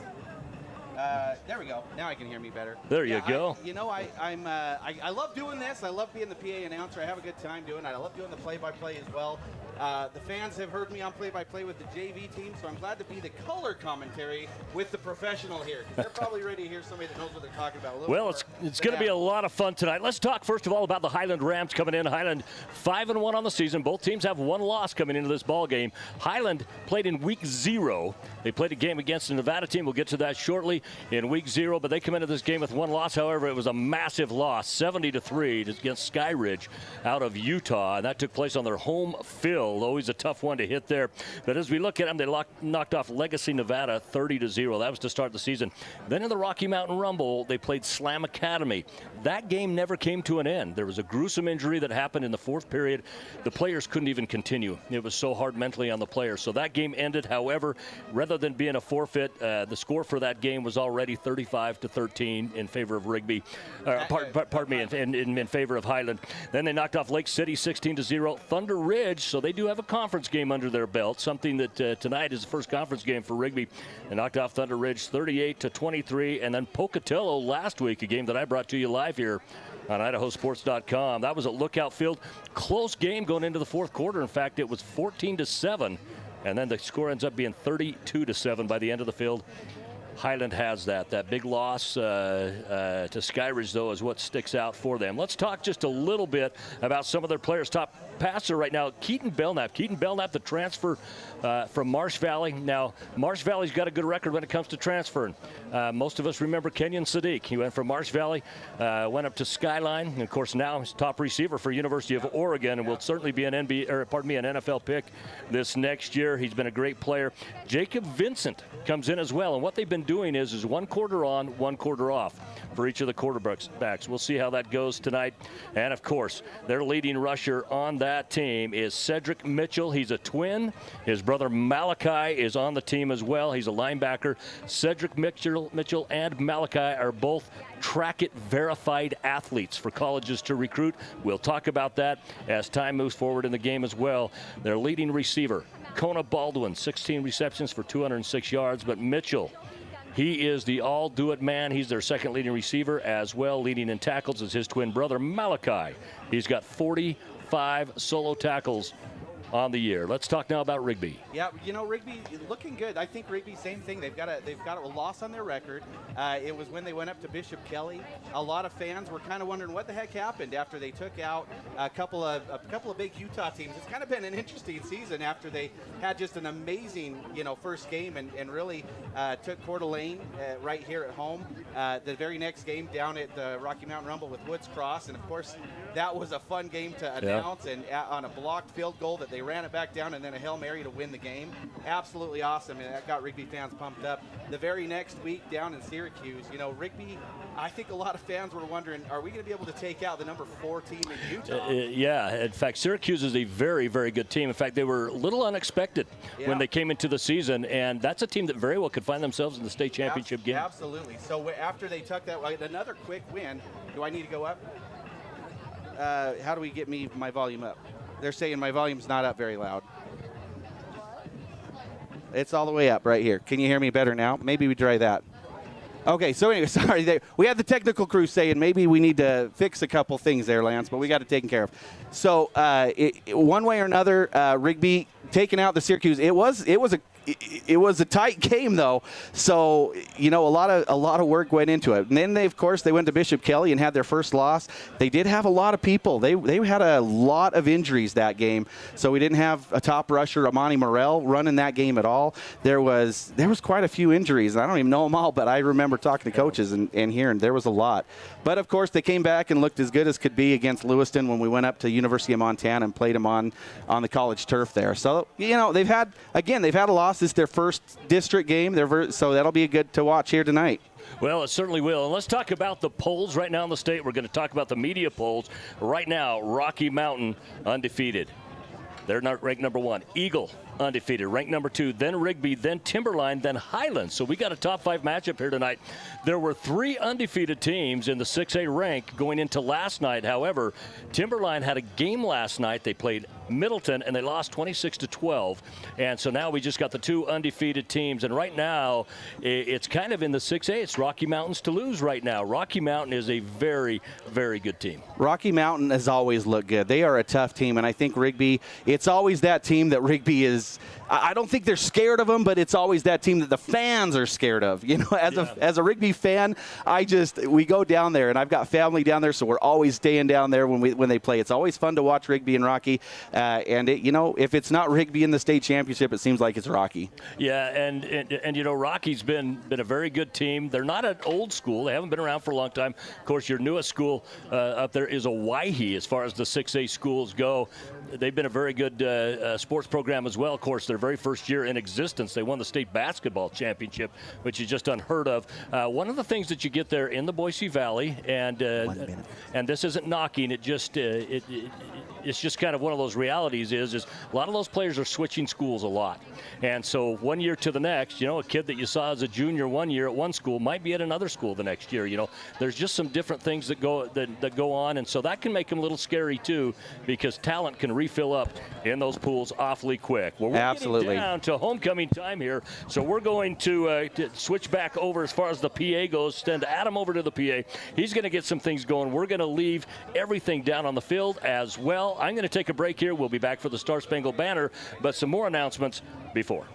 S14: There we go. Now I can hear me better.
S10: There you go.
S14: I love doing this. I love being the PA announcer. I have a good time doing it. I love doing the play-by-play as well. The fans have heard me on play-by-play with the JV team, so I'm glad to be the color commentary with the professional here, because they're probably ready to hear somebody that knows what they're talking about.
S10: Well, it's going to be a lot of fun tonight. Let's talk first of all about the Highland Rams coming in. Highland 5-1 on the season. Both teams have one loss coming into this ball game. Highland played in week 0. They played a game against the Nevada team. We'll get to that shortly in week 0, but they come into this game with one loss. However, it was a massive loss, 70-3 against Sky Ridge out of Utah, and that took place on their home field. Always a tough one to hit there. But as we look at them, they knocked off Legacy Nevada 30-0. That was to start the season. Then in the Rocky Mountain Rumble, they played Slam Academy. That game never came to an end. There was a gruesome injury that happened in the 4th period. The players couldn't even continue. It was so hard mentally on the players. So that game ended. However, rather than being a forfeit, the score for that game was already 35-13 in favor of Rigby. Pardon me, in favor of Highland. Then they knocked off Lake City 16-0. Thunder Ridge, so they do have a conference game under their belt, something that tonight is the first conference game for Rigby. They knocked off Thunder Ridge 38-23, and then Pocatello last week, a game that I brought to you live here on IdahoSports.com. That was at Lookout Field. Close game going into the 4th quarter. In fact, it was 14-7, and then the score ends up being 32-7 by the end of the field. Highland has that big loss to Skyridge, though, is what sticks out for them. Let's talk just a little bit about some of their players. Top passer right now, Keaton Belknap. Keaton Belknap, the transfer from Marsh Valley. Now, Marsh Valley's got a good record when it comes to transferring. Most of us remember Kenyon Sadiq. He went from Marsh Valley, went up to Skyline, and of course now he's top receiver for University of Oregon, and will certainly be an NFL pick this next year. He's been a great player. Jacob Vincent comes in as well, and what they've been doing is 1 quarter on, 1 quarter off for each of the quarterbacks. We'll see how that goes tonight. And of course, their leading rusher on that team is Cedric Mitchell. He's a twin. His brother Malachi is on the team as well. He's a linebacker. Cedric Mitchell and Malachi are both track it verified athletes for colleges to recruit. We'll talk about that as time moves forward in the game as well. Their leading receiver, Kona Baldwin, 16 receptions for 206 yards, but Mitchell, he is the all-do-it man. He's their second leading receiver as well. Leading in tackles is his twin brother, Malachi. He's got 45 solo tackles on the year. Let's talk now about Rigby.
S14: Yeah, Rigby looking good. I think Rigby, same thing. They've got a loss on their record. It was when they went up to Bishop Kelly. A lot of fans were kind of wondering what the heck happened after they took out a couple of big Utah teams. It's kind of been an interesting season after they had just an amazing, first game and really took Coeur d'Alene right here at home. The very next game down at the Rocky Mountain Rumble with Woods Cross, and of course that was a fun game to announce, and on a blocked field goal that they ran it back down, and then a Hail Mary to win the game. Absolutely awesome, and that got Rigby fans pumped up. The very next week down in Syracuse, Rigby, I think a lot of fans were wondering, are we going to be able to take out the number 4 team in Utah?
S10: Yeah, in fact, Syracuse is a very, very good team. In fact, they were a little unexpected when they came into the season, and that's a team that very well could find themselves in the state championship game.
S14: Absolutely. So after they took that, another quick win. Do I need to go up? How do we get my volume up? They're saying my volume's not up very loud. It's all the way up right here. Can you hear me better now? Maybe we try that. Okay, so anyway, sorry. We had the technical crew saying maybe we need to fix a couple things there, Lance, but we got it taken care of. So one way or another, Rigby taking out the Syracuse, it was it was a tight game, though. So, a lot of work went into it. And then, of course, they went to Bishop Kelly and had their first loss. They did have a lot of people. They had a lot of injuries that game. So we didn't have a top rusher, Amani Morrell, running that game at all. There was quite a few injuries. I don't even know them all, but I remember talking to coaches and hearing there was a lot. But, of course, they came back and looked as good as could be against Lewiston when we went up to University of Montana and played them on the college turf there. So, they've had a loss. This is their first district game. So that'll be good to watch here tonight.
S10: Well, it certainly will. And let's talk about the polls right now in the state. We're going to talk about the media polls. Right now, Rocky Mountain undefeated. They're not ranked number 1. Eagle undefeated, ranked number 2. Then Rigby, then Timberline, then Highland. So we got a top 5 matchup here tonight. There were 3 undefeated teams in the 6A rank going into last night. However, Timberline had a game last night. They played Middleton, and they lost 26-12. And so now we just got the 2 undefeated teams. And right now, it's kind of in the 6A. It's Rocky Mountains to lose right now. Rocky Mountain is a very, very good team.
S14: Rocky Mountain has always looked good. They are a tough team, and I think Rigby, it's always that team that Rigby is. I don't think they're scared of them, but it's always that team that the fans are scared of. As a Rigby fan, we go down there, and I've got family down there, so we're always staying down there when they play. It's always fun to watch Rigby and Rocky, and if it's not Rigby in the state championship, it seems like it's Rocky.
S10: Yeah, and Rocky's been a very good team. They're not an old school. They haven't been around for a long time. Of course, your newest school up there is Owyhee as far as the 6A schools go. They've been a very good sports program as well. Of course, their very first year in existence, they won the state basketball championship, which is just unheard of. One of the things that you get there in the Boise Valley, and this isn't knocking, it's just kind of one of those realities is a lot of those players are switching schools a lot. And so one year to the next, a kid that you saw as a junior one year at one school might be at another school the next year. There's just some different things that go on, and so that can make them a little scary too, because talent can refill up in those pools awfully quick. Well, we're
S14: Absolutely.
S10: getting down to homecoming time here, so we're going to switch back over as far as the PA goes, send Adam over to the PA. He's going to get some things going. We're going to leave everything down on the field as well. I'm going to take a break here. We'll be back for the Star Spangled Banner, but some more announcements before.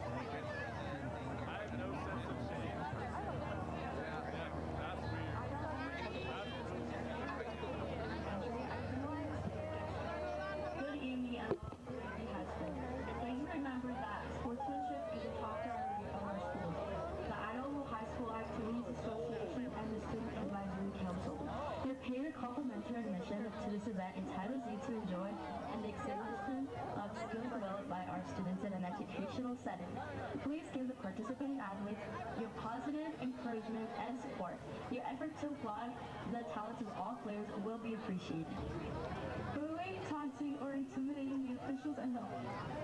S13: Remember that sportsmanship is a top priority of our schools. The Idaho High School Activities Association and the Student Advisory Council. You're paid a complimentary admission to this event entitles you to enjoy and the exhibition of skills developed by our students in an educational setting. Please give the participating athletes your positive encouragement and support. Your effort to applaud the talents of all players will be appreciated. Booing, taunting, or intimidating the officials and the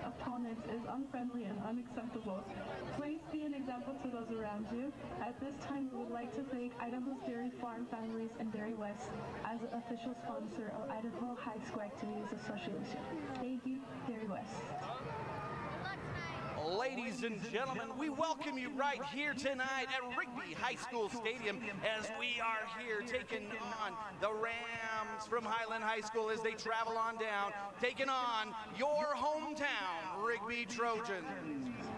S13: opponents is unfriendly and unacceptable. Please be an example to those around you. At this time, we would like to thank Idaho's Dairy Farm Families and Dairy West as the official sponsor of Idaho High School Activities Association. Thank you, Dairy West.
S14: Ladies and gentlemen, we welcome you right here tonight at Rigby High School Stadium as we are here taking on the Rams from Highland High School as they travel on down, taking on your hometown Rigby Trojans.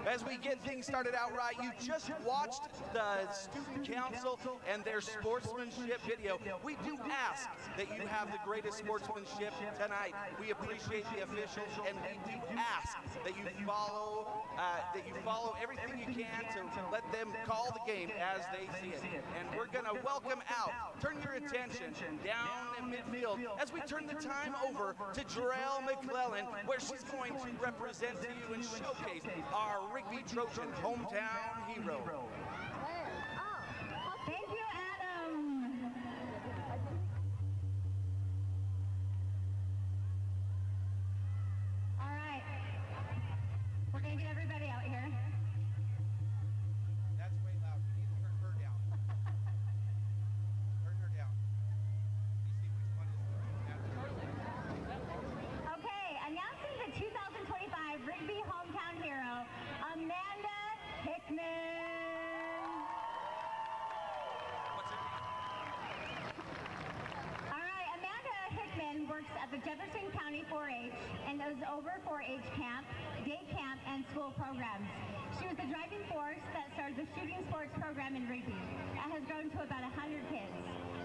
S14: As we get things started out right, you just watched the Student Council and their sportsmanship video. We do ask that you have the greatest sportsmanship tonight. We appreciate the officials, and we do ask that you follow everything you can to let them call the game as they see it. And we're going to welcome out, turn your attention down in midfield as we turn the time over to Jarrell McClellan, where she's going to represent to you and showcase our Rigby Trojan hometown hero.
S7: Thank you, Adam. All right. We're going to get everybody out here.
S14: That's way loud. You need to turn her down. Turn her down. You see which one is
S7: Okay, announcing the 2025 Rigby hometown hero, Amanda Hickman. All right, Amanda Hickman works at the Jefferson County 4-H and
S18: was over 4-H camp, day camp, and school programs. She was the driving force that started the shooting sports program in Rigby that has grown to about 100 kids.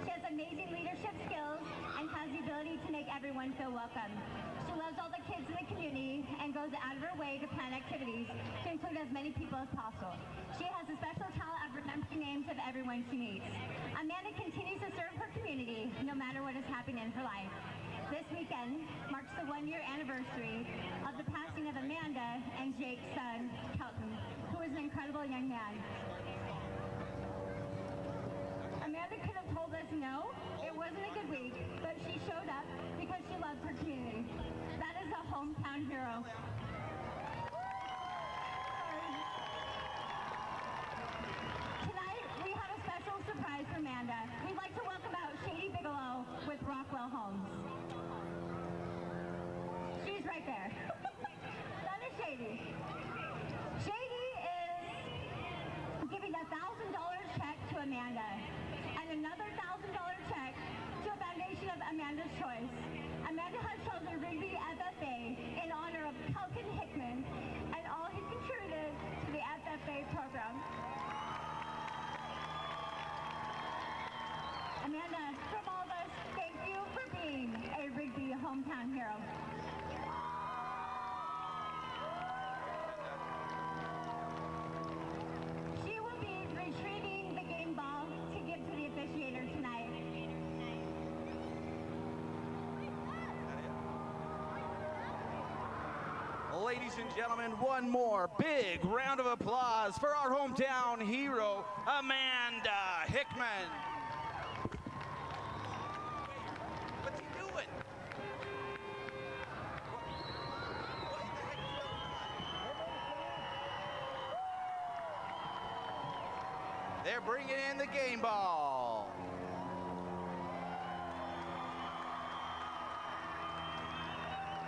S18: She has amazing leadership skills and has the ability to make everyone feel welcome. She loves all the kids in the community and goes out of her way to plan activities to include as many people as possible. She has a special talent of remembering names of everyone she meets. Amanda continues to serve her community no matter what is happening in her life. This weekend marks the one-year anniversary of the passing of Amanda and Jake's son, Kelton, who is an incredible young man. Amanda could have told us no, it wasn't a good week, but she showed up because she loves her community. That is a hometown hero. Tonight, we have a special surprise for Amanda. We'd like to welcome out Shady Bigelow with Rockwell Homes. She's right there. That is Shady. Shady is giving a $1,000 check to Amanda and another $1,000 check to a foundation of Amanda's choice. Amanda has chosen Rigby FFA in honor of Kelton Hickman and all he contributed to the FFA program. Amanda, from all of us, thank you for being a Rigby hometown hero. She will be retrieving the game ball to give to the officiator tonight.
S14: Ladies and gentlemen, one more big round of applause for our hometown hero, Amanda Hickman. What's he doing? They're bringing in the game ball.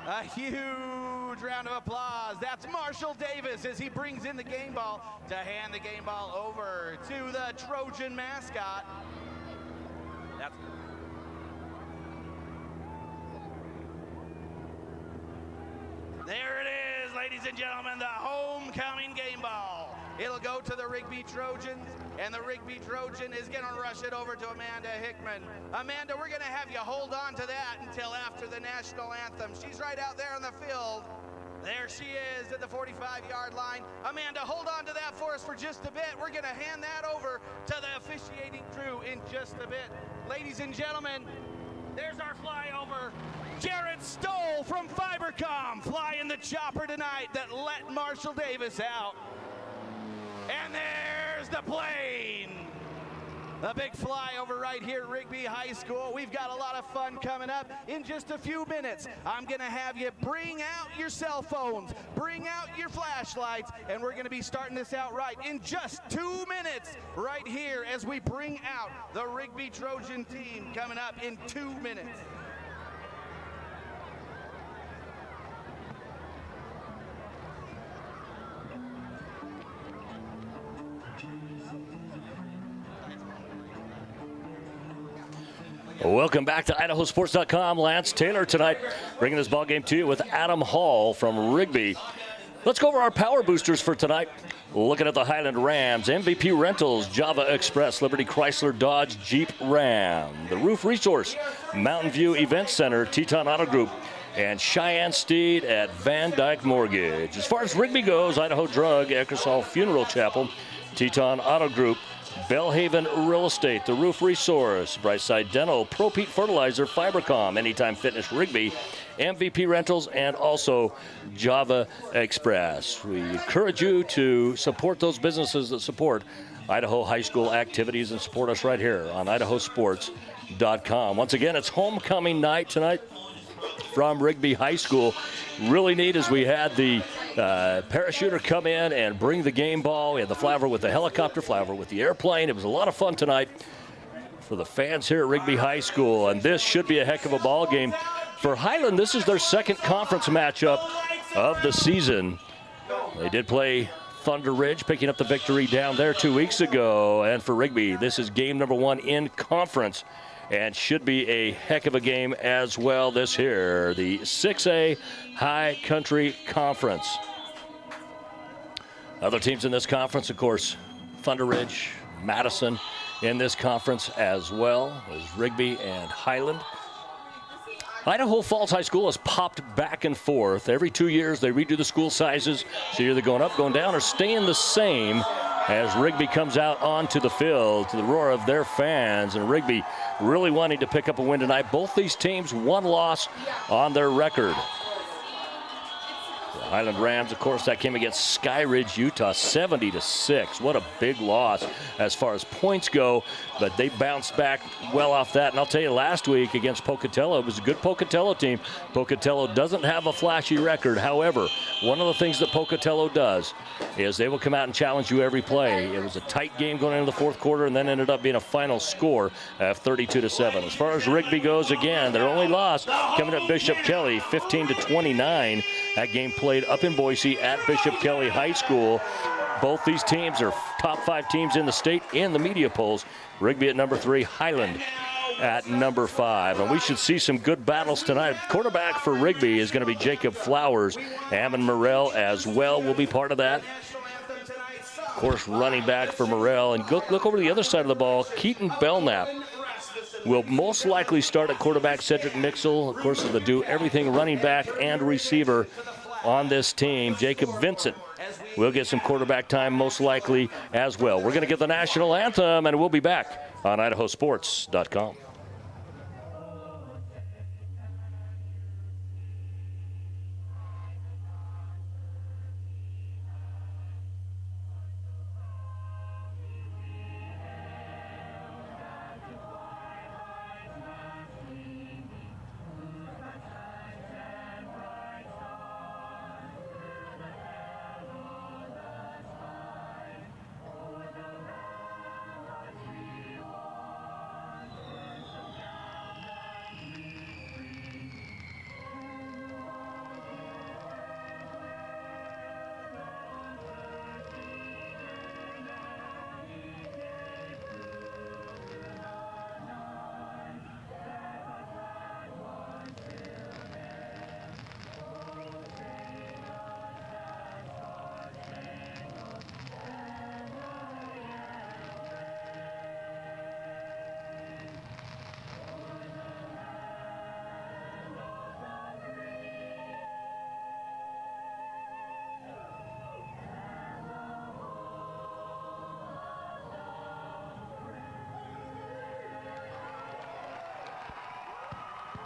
S14: A huge round of applause. That's Marshall Davis as he brings in the game ball to hand the game ball over to the Trojan mascot. There it is, ladies and gentlemen, the homecoming game ball. It'll go to the Rigby Trojans, and the Rigby Trojan is going to rush it over to Amanda Hickman. Amanda, we're going to have you hold on to that until after the national anthem. She's right out there on the field. There she is at the 45-yard line. Amanda, hold on to that for us for just a bit. We're going to hand that over to the officiating crew in just a bit. Ladies and gentlemen, there's our flyover. Jared Stoll from Fibercom flying the chopper tonight that let Marshall Davis out. And there's the plane. A big flyover right here at Rigby High School. We've got a lot of fun coming up in just a few minutes. I'm going to have you bring out your cell phones, bring out your flashlights, and we're going to be starting this out right in just 2 minutes right here as we bring out the Rigby Trojan team coming up in 2 minutes.
S10: Welcome back to IdahoSports.com. Lance Taylor tonight bringing this ball game to you with Adam Hall from Rigby. Let's go over our power boosters for tonight. Looking at the Highland Rams, MVP Rentals, Java Express, Liberty Chrysler Dodge Jeep Ram, the Roof Resource, Mountain View Event Center, Teton Auto Group, and Cheyenne Steed at Van Dyke Mortgage. As far as Rigby goes, Idaho Drug, Eckersall Funeral Chapel, Teton Auto Group, Bellhaven Real Estate, the Roof Resource, Brightside Dental, Pro Pete Fertilizer, Fibercom, Anytime Fitness Rigby, MVP Rentals, and also Java Express. We encourage you to support those businesses that support Idaho high school activities and support us right here on IdahoSports.com. Once again, it's homecoming night tonight from Rigby High School. Really neat as we had the parachuter come in and bring the game ball. We had the flyover with the helicopter, flyover with the airplane. It was a lot of fun tonight for the fans here at Rigby High School, and this should be a heck of a ball game. For Highland, this is their second conference matchup of the season. They did play Thunder Ridge, picking up the victory down there 2 weeks ago. And for Rigby, this is game number 1 in conference and should be a heck of a game as well this here. The 6A High Country Conference. Other teams in this conference, of course, Thunder Ridge, Madison in this conference as well as Rigby and Highland. Idaho Falls High School has popped back and forth. Every 2 years they redo the school sizes, so you're either going up, going down, or staying the same as Rigby comes out onto the field to the roar of their fans. And Rigby really wanting to pick up a win tonight. Both these teams, one loss on their record. The Highland Rams, of course, that came against Sky Ridge, Utah, 70-6. What a big loss as far as points go, but they bounced back well off that. And I'll tell you, last week against Pocatello, it was a good Pocatello team. Pocatello doesn't have a flashy record. However, one of the things that Pocatello does is they will come out and challenge you every play. It was a tight game going into the fourth quarter and then ended up being a final score of 32-7. As far as Rigby goes, again, their only loss coming at Bishop Kelly, 15-29. That game played up in Boise at Bishop Kelly High School. Both these teams are top 5 teams in the state in the media polls. Rigby at number 3, Highland at number 5. And we should see some good battles tonight. Quarterback for Rigby is going to be Jacob Flowers. Ammon Morrell as well will be part of that. Of course, running back for Morrell. And look over the other side of the ball. Keaton Belknap will most likely start at quarterback. Cedric Mixel, of course, is the do everything running back and receiver on this team. Jacob Vincent will get some quarterback time most likely as well. We're going to get the national anthem, and we'll be back on idahosports.com.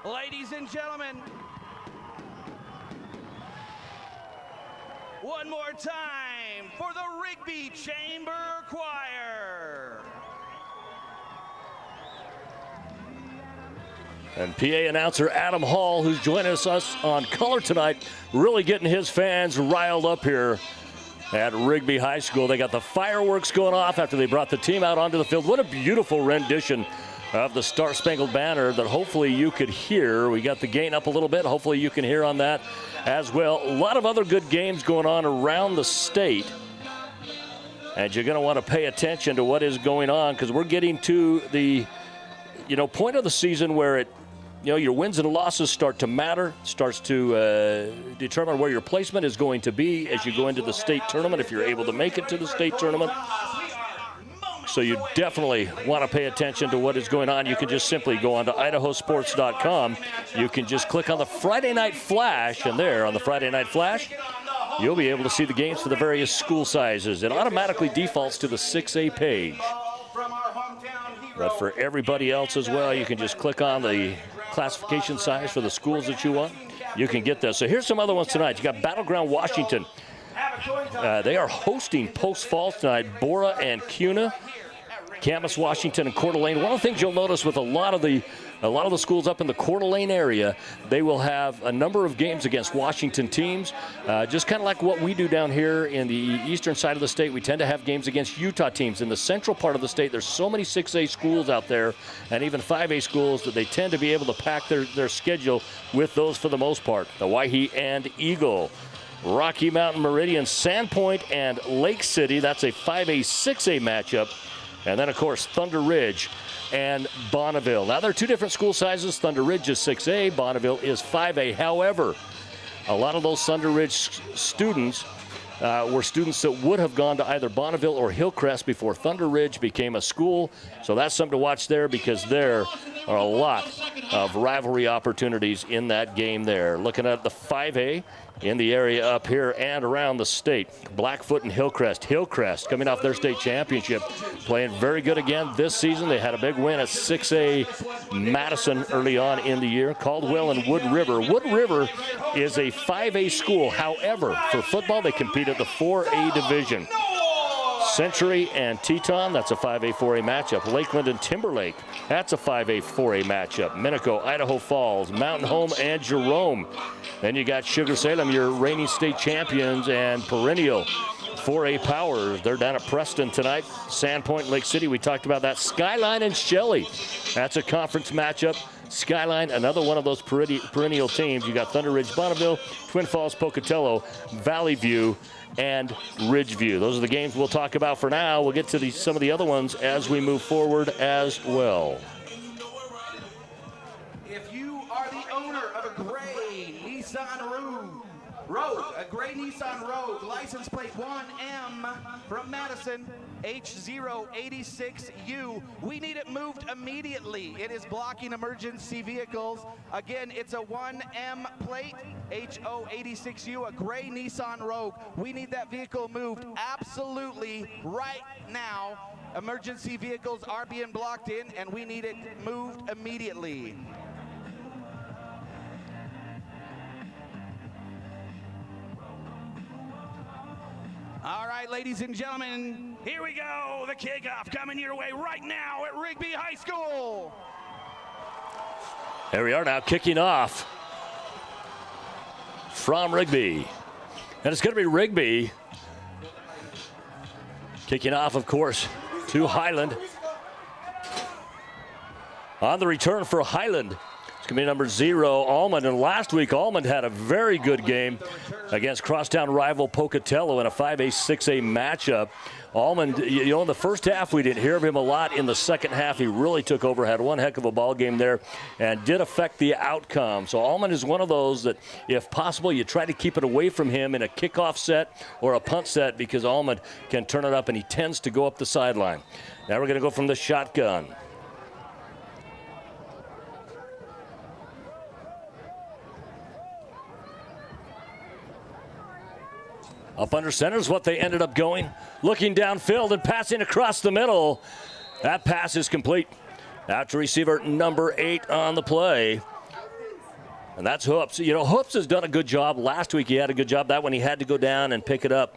S19: Ladies and gentlemen, one more time for the Rigby Chamber Choir.
S10: And PA announcer Adam Hall, who's joining us on color tonight, really getting his fans riled up here at Rigby High School. They got the fireworks going off after they brought the team out onto the field. What a beautiful rendition of the Star Spangled Banner that hopefully you could hear. We got the gain up a little bit. Hopefully you can hear on that as well. A lot of other good games going on around the state. And you're going to want to pay attention to what is going on, because we're getting to the, point of the season where your wins and losses start to matter, starts to determine where your placement is going to be as you go into the state tournament, if you're able to make it to the state tournament. So you definitely want to pay attention to what is going on. You can just simply go on to idahosports.com. You can just click on the Friday Night Flash, and there on the Friday Night Flash, you'll be able to see the games for the various school sizes. It automatically defaults to the 6A page. But for everybody else as well, you can just click on the classification size for the schools that you want. You can get this. So here's some other ones tonight. You got Battleground Washington. They are hosting Post Falls tonight. Bora and Cuna, Camas, Washington, and Coeur d'Alene. One of the things you'll notice with a lot of the schools up in the Coeur d'Alene area, they will have a number of games against Washington teams. Just kind of like what we do down here in the eastern side of the state. We tend to have games against Utah teams. In the central part of the state, there's so many 6A schools out there and even 5A schools that they tend to be able to pack their schedule with those for the most part. The Waihe and Eagle, Rocky Mountain, Meridian, Sandpoint, and Lake City. That's a 5A, 6A matchup. And then, of course, Thunder Ridge and Bonneville. Now, they're two different school sizes. Thunder Ridge is 6A, Bonneville is 5A. However, a lot of those Thunder Ridge students were students that would have gone to either Bonneville or Hillcrest before Thunder Ridge became a school. So that's something to watch there, because there are a lot of rivalry opportunities in that game there. Looking at the 5A in the area up here and around the state. Blackfoot and Hillcrest. Hillcrest coming off their state championship, playing very good again this season. They had a big win at 6A Madison early on in the year. Caldwell and Wood River. Wood River is a 5A school. However, for football, they compete at the 4A division. Century and Teton, that's a 5A, 4A matchup. Lakeland and Timberlake, that's a 5A, 4A matchup. Minico, Idaho Falls, Mountain Home, and Jerome. Then you got Sugar Salem, your reigning state champions, and perennial 4A powers. They're down at Preston tonight. Sandpoint, Lake City, we talked about that. Skyline and Shelley, that's a conference matchup. Skyline, another one of those perennial teams. You got Thunder Ridge, Bonneville, Twin Falls, Pocatello, Valley View, and Ridgeview. Those are the games we'll talk about for now. We'll get to some of the other ones as we move forward as well.
S14: If you are the owner of a gray Nissan Rogue, a gray Nissan Rogue, license plate 1M from Madison, H086U. We need it moved immediately. It is blocking emergency vehicles. Again, it's a 1M plate, H086U, a gray Nissan Rogue. We need that vehicle moved absolutely right now. Emergency vehicles are being blocked in, and we need it moved immediately. All right, ladies and gentlemen, here we go. The kickoff coming your way right now at Rigby High School.
S10: There we are now, kicking off from Rigby. And it's going to be Rigby kicking off, of course, to Highland. On the return for Highland, it's going to be number 0, Almond. And last week, Almond had a very good game against crosstown rival Pocatello in a 5A, 6A matchup. Almond, you know, in the first half, we didn't hear of him a lot. In the second half, he really took over, had one heck of a ball game there, and did affect the outcome. So Almond is one of those that, if possible, you try to keep it away from him in a kickoff set or a punt set, because Almond can turn it up, and he tends to go up the sideline. Now we're going to go from the shotgun. Up under center is what they ended up going. Looking downfield and passing across the middle. That pass is complete. Out to receiver number 8 on the play. And that's Hoops. You know, Hoops has done a good job. Last week he had a good job. That one he had to go down and pick it up.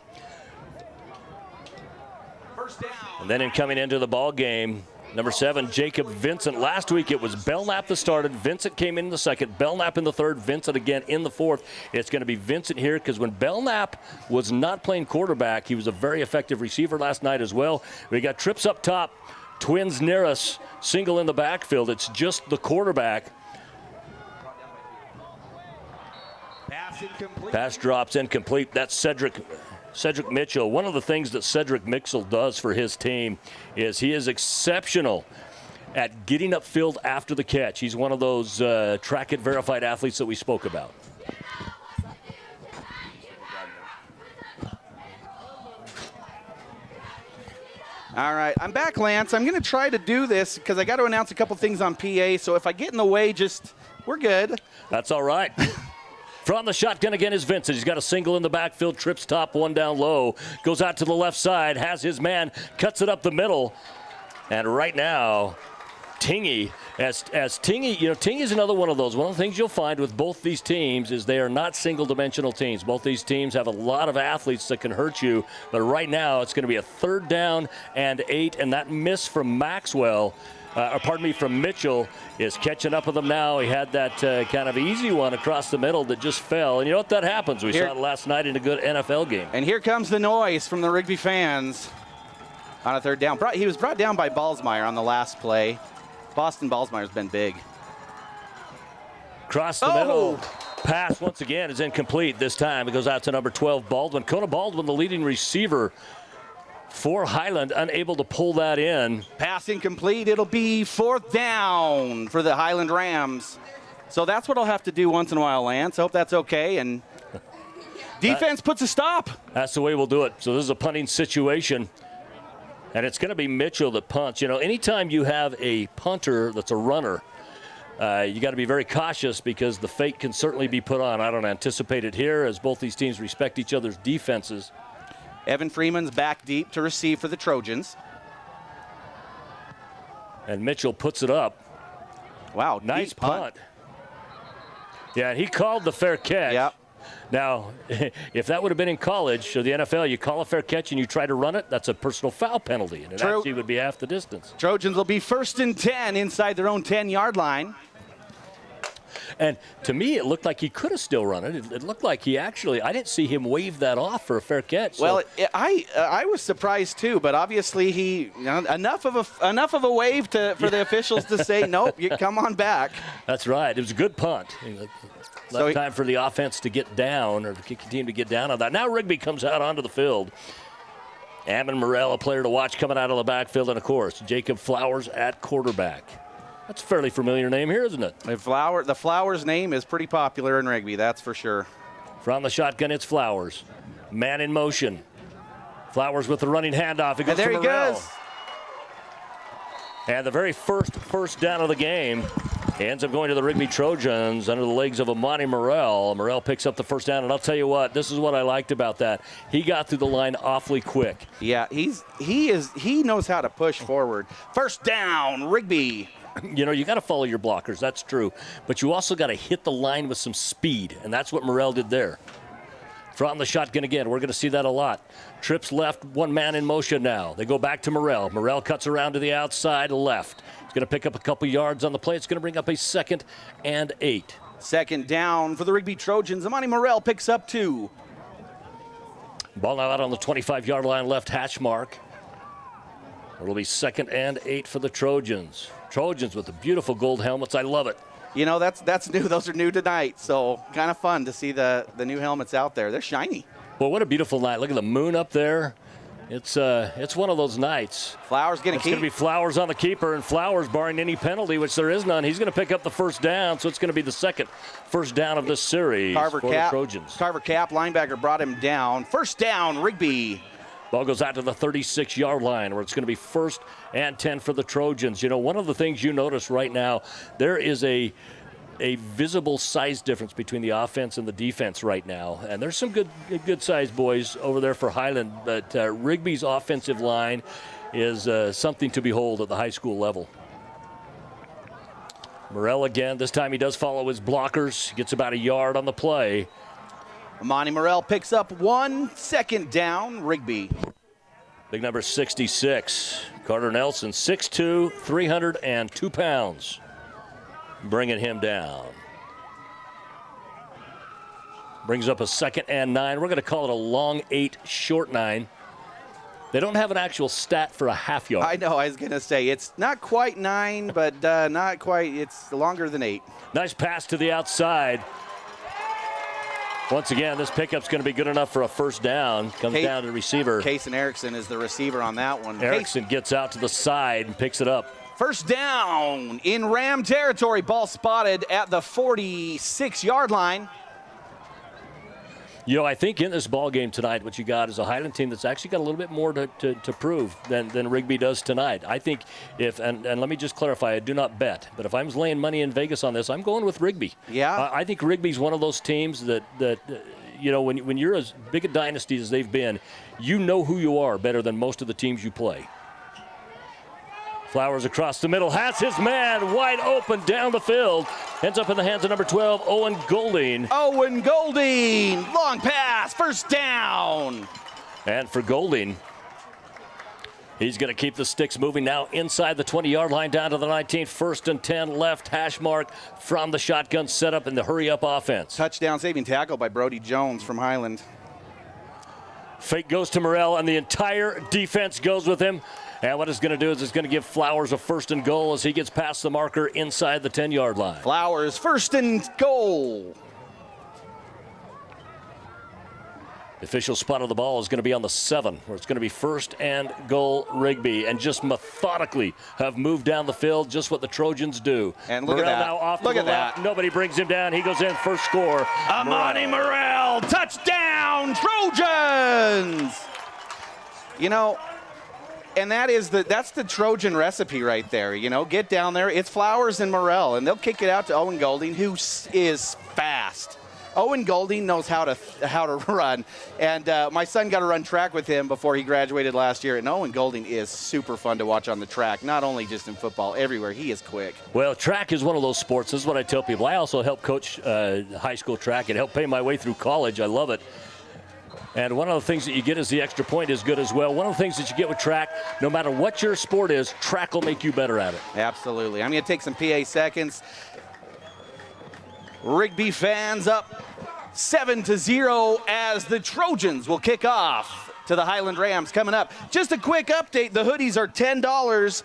S10: And then in coming into the ball game, number 7, Jacob Vincent. Last week it was Belknap that started. Vincent came in the second. Belknap in the third. Vincent again in the fourth. It's going to be Vincent here, because when Belknap was not playing quarterback, he was a very effective receiver last night as well. We got trips up top. Twins near us. Single in the backfield. It's just the quarterback. Pass drops incomplete. That's Cedric Mitchell. One of the things that Cedric Mitchell does for his team is he is exceptional at getting upfield after the catch. He's one of those track it verified athletes that we spoke about.
S14: All right, I'm back, Lance. I'm going to try to do this because I got to announce a couple things on PA. So if I get in the way, we're good.
S10: That's all right. From the shotgun again is Vincent. He's got a single in the backfield, trips top, one down low, goes out to the left side, has his man, cuts it up the middle. And right now, Tingy, as Tingy, you know, Tingy's another one of those. One of the things you'll find with both these teams is they are not single-dimensional teams. Both these teams have a lot of athletes that can hurt you. But right now, it's going to be a 3rd down and 8, and that miss from Maxwell, from Mitchell, is catching up with him now. He had that kind of easy one across the middle that just fell. And you know what? That happens. We saw it last night in a good NFL game.
S14: And here comes the noise from the Rigby fans on a 3rd down. He was brought down by Balsmeyer on the last play. Boston Balsmeyer's been big.
S10: Across the middle. Pass once again is incomplete. This time it goes out to number 12, Baldwin. Kona Baldwin, the leading receiver for Highland, unable to pull that in.
S14: Pass incomplete. It'll be 4th down for the Highland Rams. So that's what I'll have to do once in a while, Lance. Hope that's okay. And defense puts a stop.
S10: That's the way we'll do it. So this is a punting situation. And it's going to be Mitchell that punts. You know, anytime you have a punter that's a runner, you got to be very cautious because the fake can certainly be put on. I don't anticipate it here as both these teams respect each other's defenses.
S14: Evan Freeman's back deep to receive for the Trojans.
S10: And Mitchell puts it up.
S14: Wow,
S10: nice punt. Yeah, and he called the fair catch.
S14: Yep.
S10: Now, if that would have been in college or the NFL, you call a fair catch and you try to run it, that's a personal foul penalty, and it actually would be half the distance.
S14: Trojans will be 1st and 10 inside their own 10-yard line.
S10: And to me, it looked like he could have still run it. It looked like he actually, I didn't see him wave that off for a fair catch.
S14: Well, I was surprised too, but obviously he enough of a wave for the officials to say nope, you come on back.
S10: That's right. It was a good punt. Left time for the offense to get down, or the kicking team to get down on that. Now Rigby comes out onto the field. Ammon Morrell, a player to watch coming out of the backfield, and of course Jacob Flowers at quarterback. That's a fairly familiar name here, isn't it?
S14: The Flowers name is pretty popular in Rigby, that's for sure.
S10: From the shotgun, it's Flowers. Man in motion. Flowers with the running handoff. It goes
S14: there
S10: to
S14: he
S10: Morrell.
S14: goes.
S10: And the very first down of the game ends up going to the Rigby Trojans under the legs of Amani Morrell. Morrell picks up the first down, and I'll tell you what, this is what I liked about that. He got through the line awfully quick.
S14: Yeah, he knows how to push forward. 1st down, Rigby.
S10: You know, you got to follow your blockers, that's true. But you also got to hit the line with some speed, and that's what Morrell did there. From the shotgun again, we're going to see that a lot. Trips left, one man in motion now. They go back to Morrell. Morrell cuts around to the outside left. He's going to pick up a couple yards on the play. It's going to bring up a 2nd and 8.
S14: 2nd down for the Rigby Trojans. Amani Morrell picks up 2.
S10: Ball now out on the 25-yard line, left hash mark. It'll be 2nd and 8 for the Trojans. Trojans with the beautiful gold helmets. I love it.
S14: You know, that's new. Those are new tonight, so kind of fun to see the new helmets out there. They're shiny.
S10: Well, what a beautiful night. Look at the moon up there. It's one of those nights.
S14: Flowers getting
S10: It's going to be Flowers on the keeper, and Flowers, barring any penalty, which there is none, he's going to pick up the 1st down, so it's going to be the 2nd first down of this series for the Trojans.
S14: Carver Cap, linebacker, brought him down. 1st down, Rigby.
S10: Ball goes out to the 36-yard line where it's going to be 1st and 10 for the Trojans. You know, one of the things you notice right now, there is a visible size difference between the offense and the defense right now. And there's some good sized boys over there for Highland, but Rigby's offensive line is something to behold at the high school level. Morrell again. This time he does follow his blockers. Gets about a yard on the play.
S14: Amani Morrell picks up 1, 2nd down, Rigby.
S10: Big number 66, Carter Nelson, 6'2", 302 pounds. Bringing him down. Brings up a 2nd and 9. We're going to call it a long 8, short 9. They don't have an actual stat for a half yard.
S14: I know, I was going to say, it's not quite 9, but not quite, it's longer than 8.
S10: Nice pass to the outside. Once again, this pickup's going to be good enough for a 1st down. Comes down to the receiver.
S14: Kaysen Erickson is the receiver on that one.
S10: Erickson gets out to the side and picks it up.
S14: 1st down in Ram territory. Ball spotted at the 46-yard line.
S10: You know, I think in this ball game tonight, what you got is a Highland team that's actually got a little bit more to prove than Rigby does tonight. I think and let me just clarify, I do not bet, but if I was laying money in Vegas on this, I'm going with Rigby.
S14: Yeah.
S10: I think Rigby's one of those teams that you know, when you're as big a dynasty as they've been, you know who you are better than most of the teams you play. Flowers across the middle, has his man wide open down the field. Ends up in the hands of number 12, Owen Golding.
S14: Owen Golding, long pass, 1st down.
S10: And for Golding, he's going to keep the sticks moving now inside the 20-yard line down to the 19. 1st and 10 left, hash mark from the shotgun setup in the hurry-up offense.
S14: Touchdown saving tackle by Brody Jones from Highland.
S10: Fake goes to Morrell, and the entire defense goes with him. And what it's going to do is it's going to give Flowers a 1st and goal as he gets past the marker inside the 10-yard line.
S14: Flowers, 1st and goal.
S10: The official spot of the ball is going to be on the 7, where it's going to be first and goal Rigby, and just methodically have moved down the field, just what the Trojans do.
S14: And look at that.
S10: Now off
S14: Look
S10: to
S14: at
S10: the left.
S14: that.
S10: Nobody brings him down. He goes in, first score.
S14: Amani Morrell, touchdown, Trojans! You know, and that's the Trojan recipe right there. You know, get down there. It's Flowers and Morrell, and they'll kick it out to Owen Golding, who is fast. Owen Golding knows how to run, and my son got to run track with him before he graduated last year, and Owen Golding is super fun to watch on the track, not only just in football, everywhere. He is quick.
S10: Well, track is one of those sports. This is what I tell people. I also help coach high school track and help pay my way through college. I love it. And one of the things that you get is the extra point is good as well. One of the things that you get with track, no matter what your sport is, track will make you better at it.
S14: Absolutely. I'm going to take some PA seconds. Rigby fans up 7-0 as the Trojans will kick off to the Highland Rams coming up. Just a quick update. The hoodies are $10.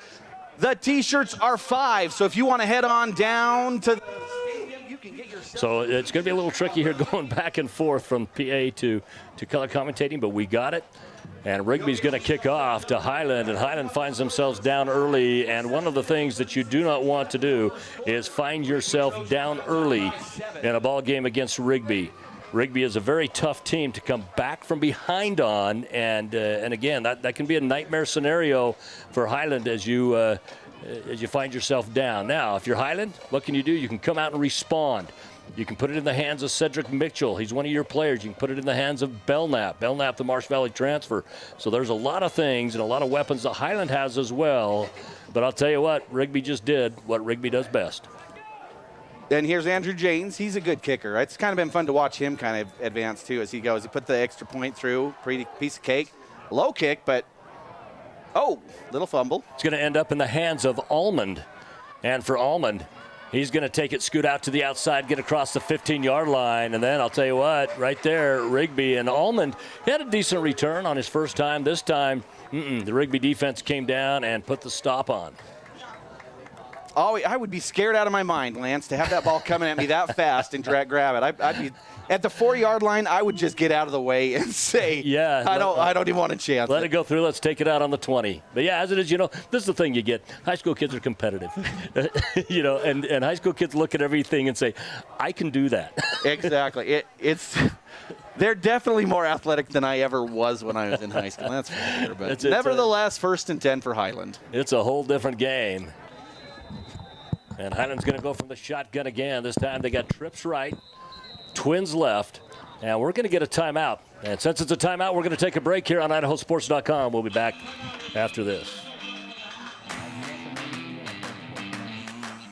S14: The T-shirts are $5. So if you want to head on down to the stadium, you can get your...
S10: So it's going to be a little tricky here going back and forth from PA to color commentating, but we got it. And Rigby's going to kick off to Highland, and Highland finds themselves down early. And one of the things that you do not want to do is find yourself down early in a ball game against Rigby. Rigby is a very tough team to come back from behind on, and again, that can be a nightmare scenario for Highland as you find yourself down. Now, if you're Highland, what can you do? You can come out and respond. You can put it in the hands of Cedric Mitchell. He's one of your players. You can put it in the hands of Belknap. Belknap, the Marsh Valley transfer. So there's a lot of things and a lot of weapons that Highland has as well. But I'll tell you what, Rigby just did what Rigby does best.
S14: And here's Andrew James. He's a good kicker. It's kind of been fun to watch him kind of advance, too, as he goes. He put the extra point through. Pretty piece of cake. Low kick, but, oh, little fumble.
S10: It's going to end up in the hands of Almond. And for Almond, he's going to take it, scoot out to the outside, get across the 15-yard line. And then I'll tell you what, right there, Rigby and Almond, he had a decent return on his first time. This time, the Rigby defense came down and put the stop on.
S14: Oh, I would be scared out of my mind, Lance, to have that ball coming at me that fast and grab it. I'd be at the 4-yard line. I would just get out of the way and say,
S10: "Yeah,
S14: I don't even want a chance."
S10: Let it go through. Let's take it out on the 20. But yeah, as it is, this is the thing you get. High school kids are competitive, and high school kids look at everything and say, "I can do that."
S14: Exactly. They're definitely more athletic than I ever was when I was in high school. That's for sure. But nevertheless, 1st and 10 for Highland.
S10: It's a whole different game. And Highland's going to go from the shotgun again. This time they got trips right, twins left, and we're going to get a timeout. And since it's a timeout, we're going to take a break here on IdahoSports.com. We'll be back after this.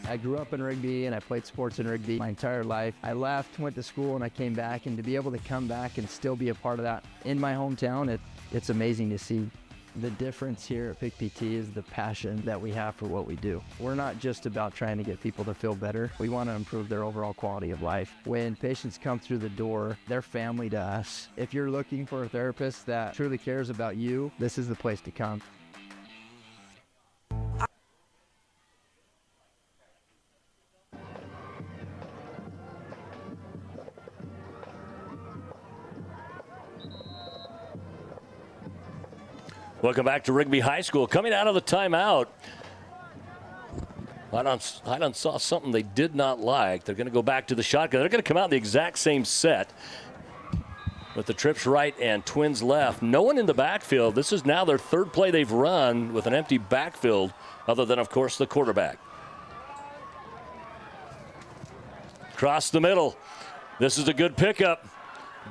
S2: I grew up in Rigby, and I played sports in Rigby my entire life. I left, went to school, and I came back, and to be able to come back and still be a part of that in my hometown, it's amazing to see. The difference here at PIC-PT is the passion that we have for what we do. We're not just about trying to get people to feel better. We want to improve their overall quality of life. When patients come through the door, they're family to us. If you're looking for a therapist that truly cares about you, this is the place to come.
S10: Welcome back to Rigby High School. Coming out of the timeout, Highland saw something they did not like. They're going to go back to the shotgun. They're going to come out in the exact same set with the trips right and twins left. No one in the backfield. This is now their 3rd play they've run with an empty backfield, other than, of course, the quarterback. Across the middle. This is a good pickup.